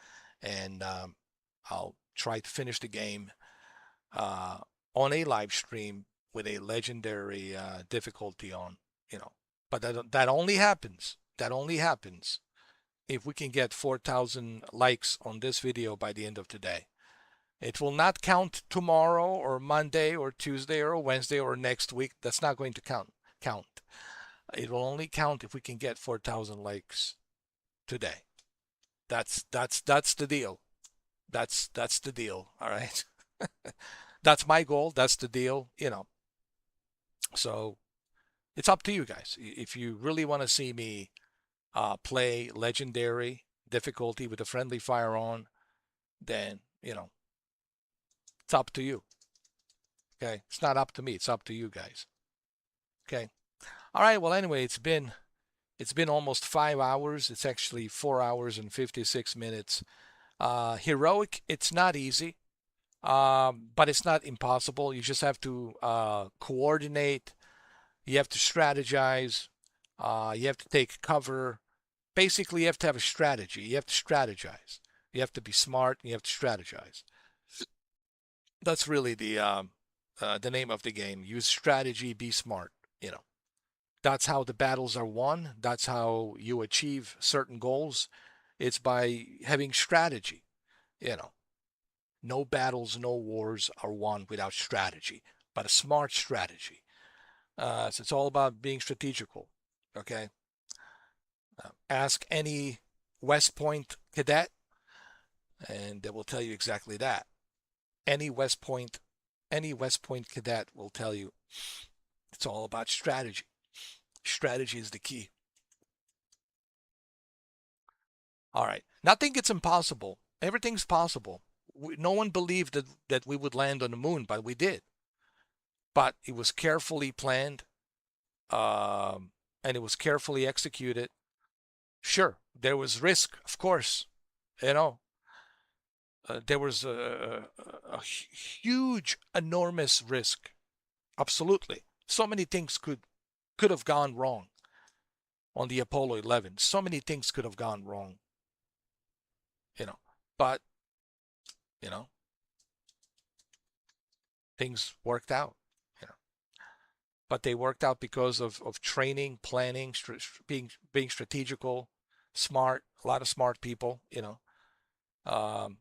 and I'll try to finish the game on a live stream with a legendary difficulty on. But that only happens. That only happens if we can get 4,000 likes on this video by the end of today. It will not count tomorrow or Monday or Tuesday or Wednesday or next week. That's not going to count. It will only count if we can get 4,000 likes today. That's the deal. That's the deal. All right. That's my goal. That's the deal. So it's up to you guys. If you really want to see me play legendary difficulty with a friendly fire on, then it's up to you. Okay, it's not up to me. It's up to you guys. Okay. All right. Well, anyway, it's been almost 5 hours. It's actually 4 hours and 56 minutes. Heroic. It's not easy, but it's not impossible. You just have to coordinate. You have to strategize. You have to take cover. Basically, you have to have a strategy. You have to strategize. You have to be smart. And you have to strategize. That's really the name of the game. Use strategy, be smart. That's how the battles are won. That's how you achieve certain goals. It's by having strategy. No battles, no wars are won without strategy, but a smart strategy. So it's all about being strategical. Okay. Ask any West Point cadet, and they will tell you exactly that. Any West Point cadet will tell you it's all about strategy. Strategy is the key. All right. Nothing is impossible. Everything's possible. No one believed that we would land on the moon, but we did. But it was carefully planned, and it was carefully executed. Sure, there was risk, of course. You know, there was a huge, enormous risk. Absolutely. So many things could have gone wrong on the Apollo 11. So many things could have gone wrong. But things worked out. But they worked out because of training, planning, being strategical, smart. A lot of smart people. And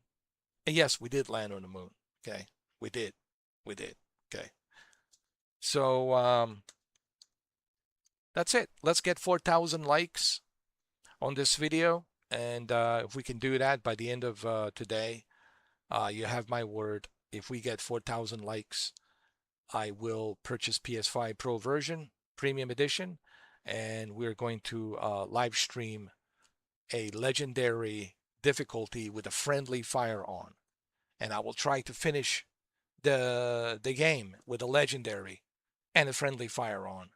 yes, we did land on the moon. Okay, we did. Okay. So that's it. Let's get 4,000 likes on this video, and if we can do that by the end of today, you have my word. If we get 4,000 likes, I will purchase PS5 Pro version, Premium Edition, and we're going to live stream a legendary difficulty with a friendly fire on, and I will try to finish the game with a legendary and a friendly fire on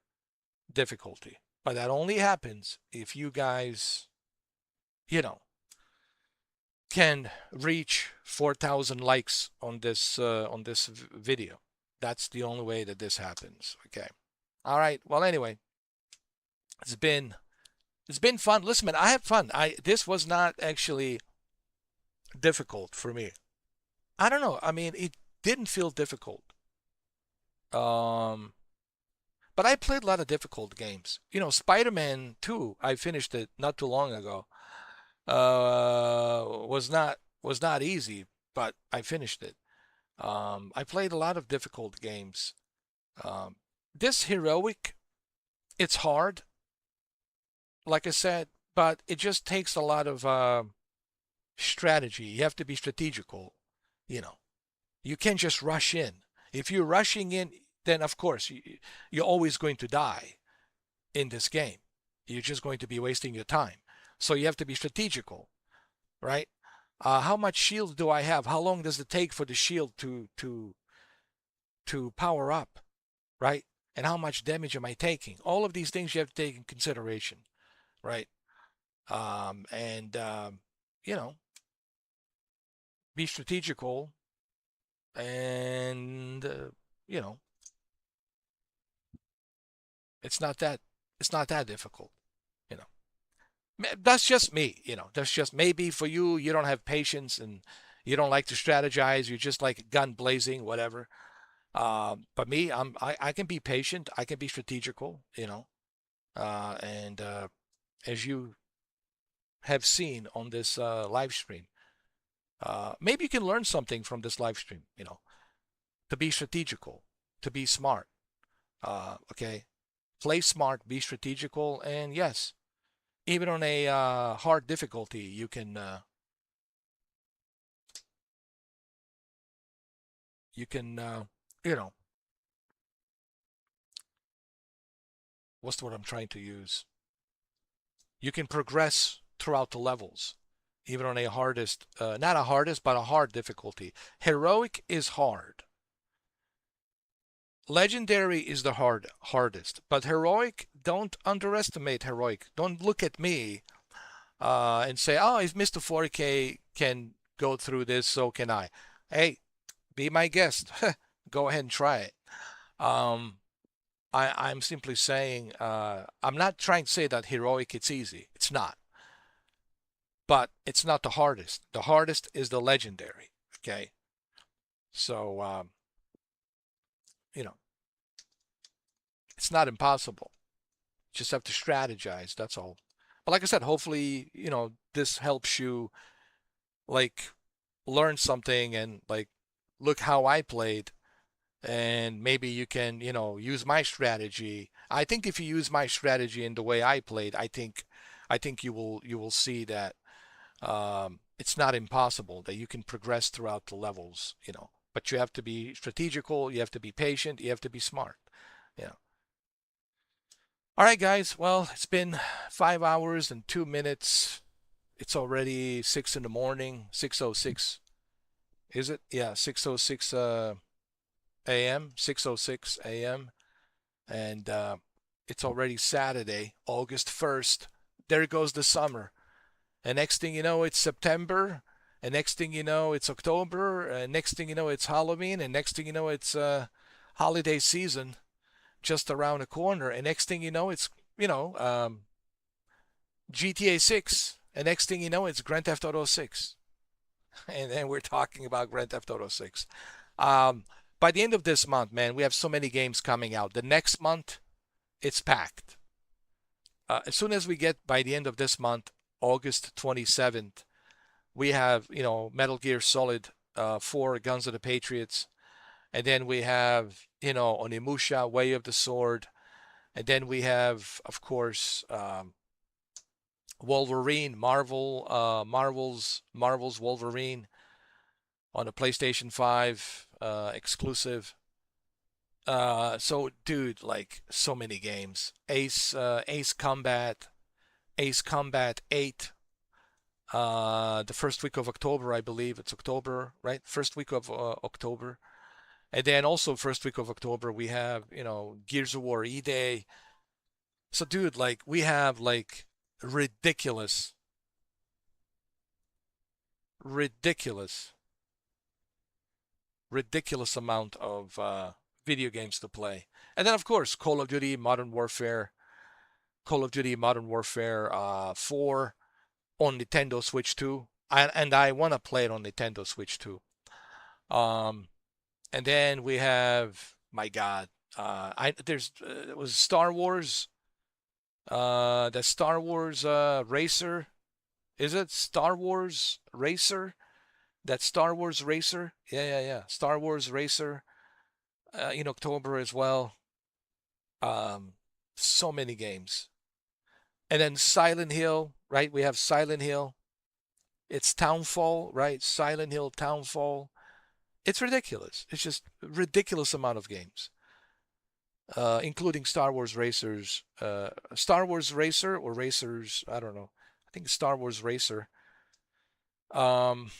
difficulty. But that only happens if you guys, can reach 4,000 likes on this video. That's the only way that this happens. Okay. All right. Well, anyway, it's been fun. Listen, man, I had fun. This was not actually difficult for me. I don't know. I mean, it didn't feel difficult. But I played a lot of difficult games. Spider-Man 2, I finished it not too long ago. Was not easy, but I finished it. I played a lot of difficult games. This heroic, it's hard, like I said, but it just takes a lot of strategy. You have to be strategical. You can't just rush in. If you're rushing in, then of course you're always going to die in this game. You're just going to be wasting your time. So you have to be strategical, right? How much shield do I have? How long does it take for the shield to power up, right? And how much damage am I taking? All of these things you have to take in consideration, right? Be strategical, and it's not that difficult. That's just me. That's just maybe for you. You don't have patience and you don't like to strategize. You just like gun blazing, whatever. But me, I can be patient. I can be strategical. And as you have seen on this live stream, maybe you can learn something from this live stream. To be strategical, to be smart. Okay, play smart, be strategical, and yes, even on a hard difficulty, you can what's the word I'm trying to use? You can progress throughout the levels, even on a hardest, not a hardest, but a hard difficulty. Heroic is hard. Legendary is the hardest, but heroic, don't underestimate heroic. Don't look at me and say, oh, if Mr. 4K can go through this, so can I. Hey, be my guest. Go ahead and try it. I'm simply saying, I'm not trying to say that heroic it's easy. It's not. But it's not the hardest. The hardest is the legendary. Okay. So, it's not impossible. Just have to strategize. That's all. But like I said, hopefully, this helps you, like, learn something and like look how I played, and maybe you can, use my strategy. I think if you use my strategy in the way I played, I think you will see that it's not impossible, that you can progress throughout the levels, but you have to be strategical, you have to be patient, you have to be smart. Yeah. All right, guys. Well, it's been 5 hours and 2 minutes. It's already 6 in the morning, 6:06. Is it? Yeah, 6:06 a.m., 6:06 a.m. And it's already Saturday, August 1st. There goes the summer. And next thing you know, it's September. And next thing you know, it's October. And next thing you know, it's Halloween. And next thing you know, it's holiday season just around the corner. And next thing you know, it's, GTA 6. And next thing you know, it's Grand Theft Auto 6. And then we're talking about Grand Theft Auto 6. By the end of this month, man, we have so many games coming out. The next month, it's packed. As soon as we get by the end of this month, August 27th, we have, Metal Gear Solid 4, Guns of the Patriots. And then we have, Onimusha, Way of the Sword. And then we have, of course, Wolverine, Marvel's Wolverine on the PlayStation 5 exclusive. So dude, like so many games. Ace Combat 8. The first week of October, I believe it's October, right? First week of October. And then also first week of October we have, Gears of War E-Day. So dude, like we have like ridiculous amount of video games to play. And then of course Call of Duty Modern Warfare 4 on Nintendo Switch 2. And I want to play it on Nintendo Switch 2. And then we have, my God, it was Star Wars, the Star Wars Racer. Is it Star Wars Racer? That Star Wars Racer? Yeah. Star Wars Racer in October as well. So many games. And then Silent Hill, right? We have Silent Hill. It's Townfall, right? Silent Hill Townfall. It's ridiculous. It's just a ridiculous amount of games, including Star Wars Racers, Star Wars Racer or Racers. I don't know. I think Star Wars Racer. And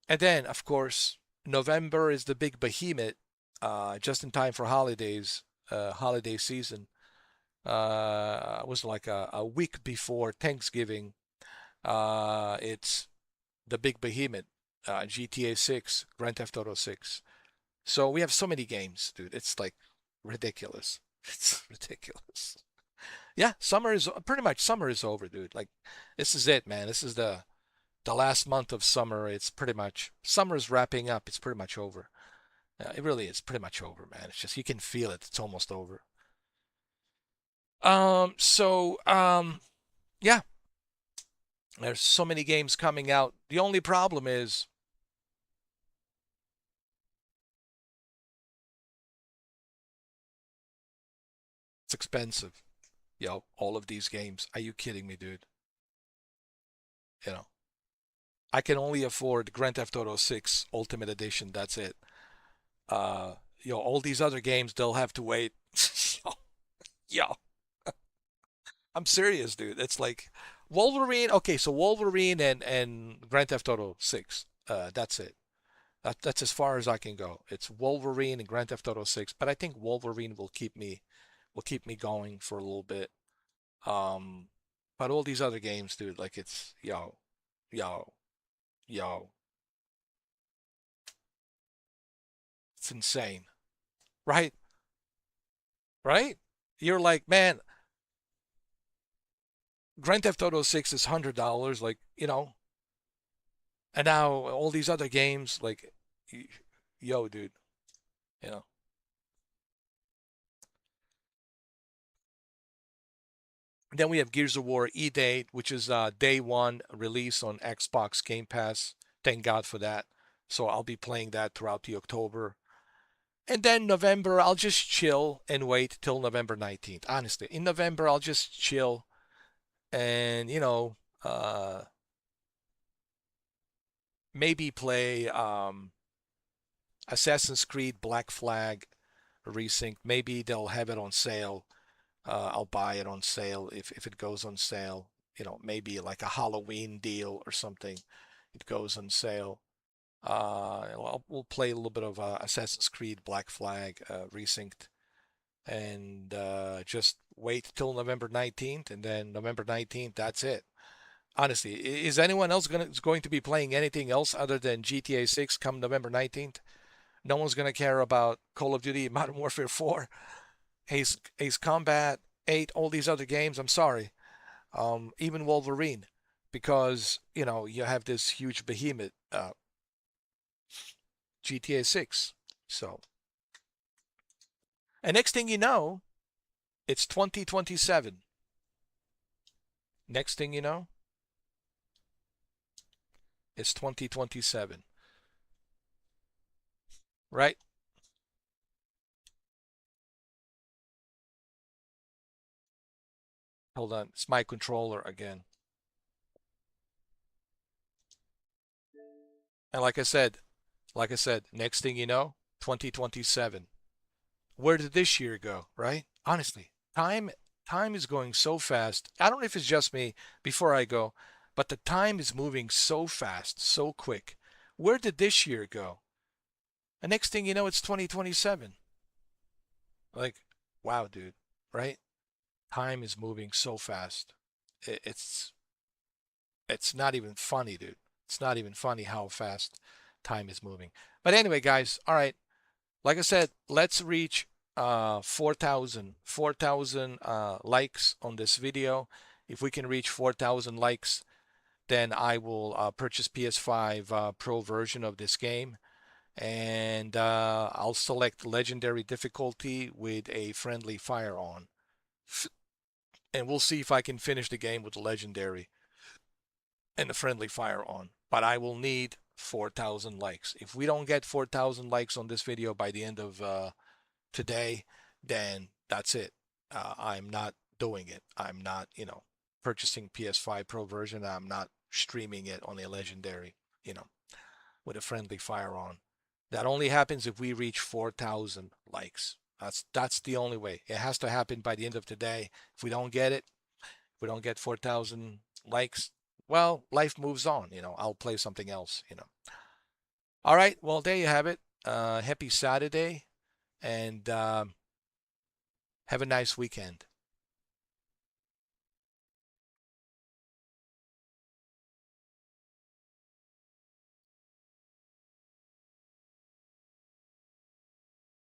then, of course, November is the big behemoth, just in time for holidays, holiday season. It was like a week before Thanksgiving. It's the big behemoth, GTA 6, Grand Theft Auto 6. So we have so many games, dude. It's like ridiculous. It's ridiculous. Yeah, summer is over, dude. Like this is it, man. This is the last month of summer. It's pretty much summer is wrapping up. It's pretty much over. It really is pretty much over, man. It's just you can feel it. It's almost over. Yeah. There's so many games coming out. The only problem is it's expensive. All of these games. Are you kidding me, dude? I can only afford Grand Theft Auto 6 Ultimate Edition. That's it. All these other games, they'll have to wait. Yo, I'm serious, dude. It's like Wolverine. Okay, so Wolverine and Grand Theft Auto 6. That's it. That's as far as I can go. It's Wolverine and Grand Theft Auto 6, but I think Wolverine will keep me going for a little bit. But all these other games, dude, like it's yo. It's insane. Right? Right? You're like, man, Grand Theft Auto 6 is $100, like, and now all these other games, like, yo, dude, you know. Then we have Gears of War E-Day, which is day one release on Xbox Game Pass. Thank God for that. So I'll be playing that throughout the October. And then November, I'll just chill and wait till November 19th. Honestly, in November, I'll just chill and, maybe play Assassin's Creed Black Flag Resync. Maybe they'll have it on sale. I'll buy it on sale if it goes on sale. Maybe like a Halloween deal or something. It goes on sale. We'll play a little bit of Assassin's Creed Black Flag Resynced, and just wait till November 19th, and then November 19th, that's it. Honestly, is anyone else going to be playing anything else other than GTA 6 come November 19th? No one's going to care about Call of Duty Modern Warfare 4, Ace Combat 8, all these other games. I'm sorry. Even Wolverine, because, you have this huge behemoth, GTA 6. So, and next thing you know, it's 2027. Next thing you know, it's 2027. Right? Hold on, it's my controller again. And like I said, next thing you know, 2027. Where did this year go, right? Honestly, time is going so fast. I don't know if it's just me before I go, but the time is moving so fast, so quick. Where did this year go? And next thing you know, it's 2027. Like, wow, dude, right? Time is moving so fast. It's not even funny, dude. It's not even funny how fast time is moving. But anyway, guys, all right. Like I said, let's reach 4,000 likes on this video. If we can reach 4,000 likes, then I will purchase PS5 Pro version of this game, and I'll select legendary difficulty with a friendly fire on, and we'll see if I can finish the game with the legendary and the friendly fire on. But I will need 4,000 likes. If we don't get 4,000 likes on this video by the end of today, then that's it. I'm not doing it. I'm not, purchasing PS5 Pro version. I'm not streaming it on a legendary, with a friendly fire on. That only happens if we reach 4,000 likes. That's the only way. It has to happen by the end of today. If we don't get it, if we don't get 4,000 likes, well, life moves on. I'll play something else. All right. Well, there you have it. Happy Saturday, and have a nice weekend.